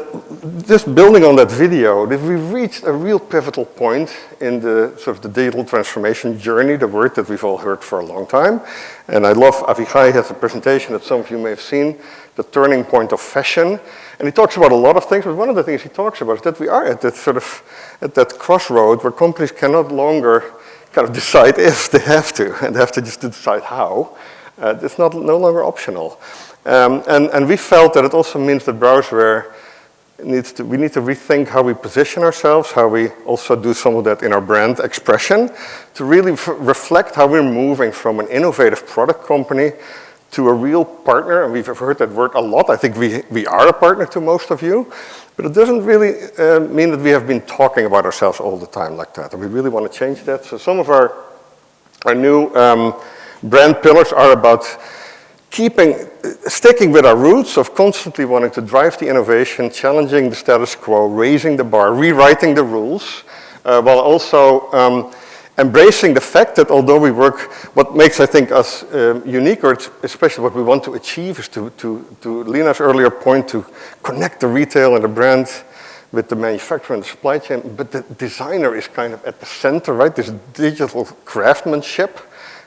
just building on that video, that we've reached a real pivotal point in the sort of the digital transformation journey, the word that we've all heard for a long time. And I love Avichai has a presentation that some of you may have seen, the turning point of fashion. And he talks about a lot of things, but one of the things he talks about is that we are at that sort of, at that crossroad where companies can no longer kind of decide if they have to, and they have to just decide how. It's no longer optional. And we felt that it also means that Browzwear we need to rethink how we position ourselves, how we also do some of that in our brand expression, to really reflect how we're moving from an innovative product company to a real partner. And we've heard that word a lot. I think we are a partner to most of you, but it doesn't really mean that we have been talking about ourselves all the time like that. And we really want to change that. So some of our new brand pillars are about sticking with our roots of constantly wanting to drive the innovation, challenging the status quo, raising the bar, rewriting the rules, while also embracing the fact that although we work, what makes, I think, us unique, or especially what we want to achieve, is to Lena's earlier point, to connect the retail and the brand with the manufacturer and the supply chain, but the designer is kind of at the center, right? This digital craftsmanship.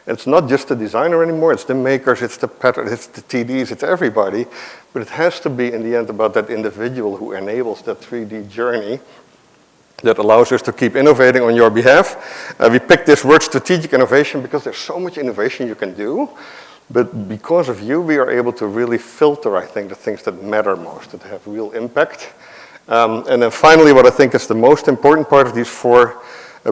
It's not just the designer anymore, it's the makers, it's the pattern, it's the TDs, it's everybody, but it has to be in the end about that individual who enables that 3D journey that allows us to keep innovating on your behalf. We picked this word strategic innovation because there's so much innovation you can do, but because of you, we are able to really filter, I think, the things that matter most, that have real impact. And then finally, what I think is the most important part of these 4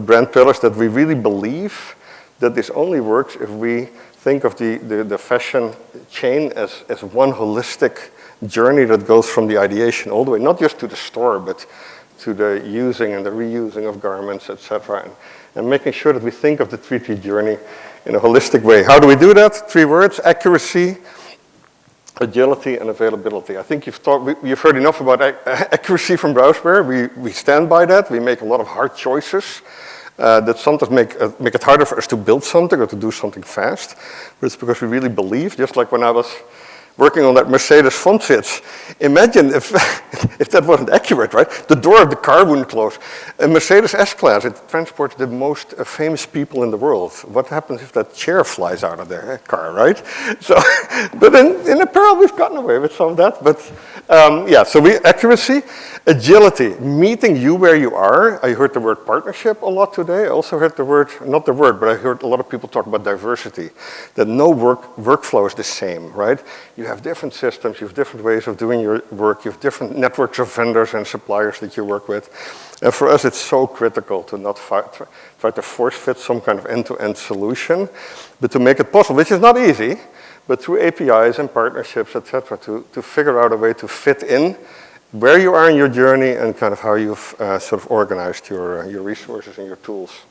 brand pillars, that we really believe that this only works if we think of the fashion chain as one holistic journey that goes from the ideation all the way, not just to the store, but to the using and the reusing of garments, etc. And making sure that we think of the 3D journey in a holistic way. How do we do that? 3 words: accuracy, agility, and availability. I think you've heard enough about accuracy from Browzwear. We stand by that. We make a lot of hard choices that sometimes make it harder for us to build something or to do something fast. But it's because we really believe, just like when I was working on that Mercedes font sits. Imagine if that wasn't accurate, right? The door of the car wouldn't close. A Mercedes S-Class, it transports the most famous people in the world. What happens if that chair flies out of their car, right? So, but in apparel, we've gotten away with some of that. But yeah, so accuracy, agility, meeting you where you are. I heard the word partnership a lot today. I also heard the word, not the word, but I heard a lot of people talk about diversity, that no workflow is the same, right? You have different systems, you have different ways of doing your work, you have different networks of vendors and suppliers that you work with. And for us, it's so critical to not try to force fit some kind of end-to-end solution, but to make it possible, which is not easy, but through APIs and partnerships, etc., to figure out a way to fit in where you are in your journey and kind of how you've sort of organized your resources and your tools.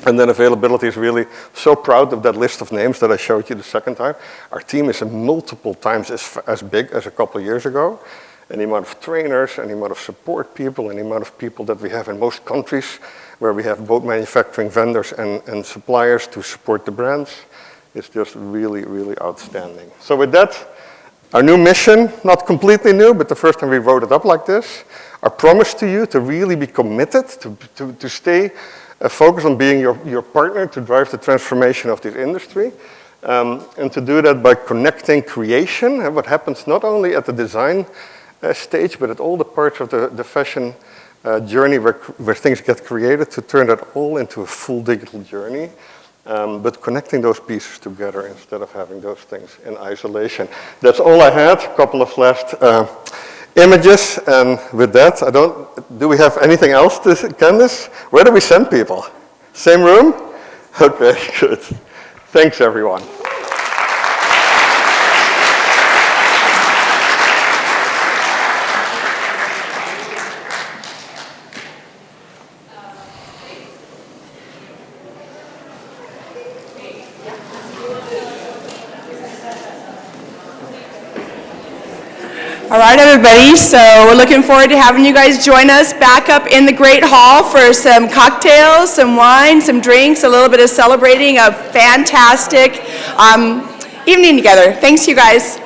And then availability is really so proud of that list of names that I showed you the second time. Our team is multiple times as big as a couple of years ago. And the amount of trainers, and the amount of support people, and the amount of people that we have in most countries where we have both manufacturing vendors and suppliers to support the brands is just really, really outstanding. So with that, our new mission, not completely new, but the first time we wrote it up like this, our promise to you to really be committed, to stay focused on being your partner to drive the transformation of this industry, and to do that by connecting creation and what happens not only at the design stage, but at all the parts of the fashion journey where things get created, to turn that all into a full digital journey. But connecting those pieces together instead of having those things in isolation. That's all I had, a couple of last images, and with that, do we have anything else to, Candice? Where do we send people? Same room? Okay, good. Thanks, everyone. All right, everybody, so we're looking forward to having you guys join us back up in the Great Hall for some cocktails, some wine, some drinks, a little bit of celebrating a fantastic evening together. Thanks, you guys.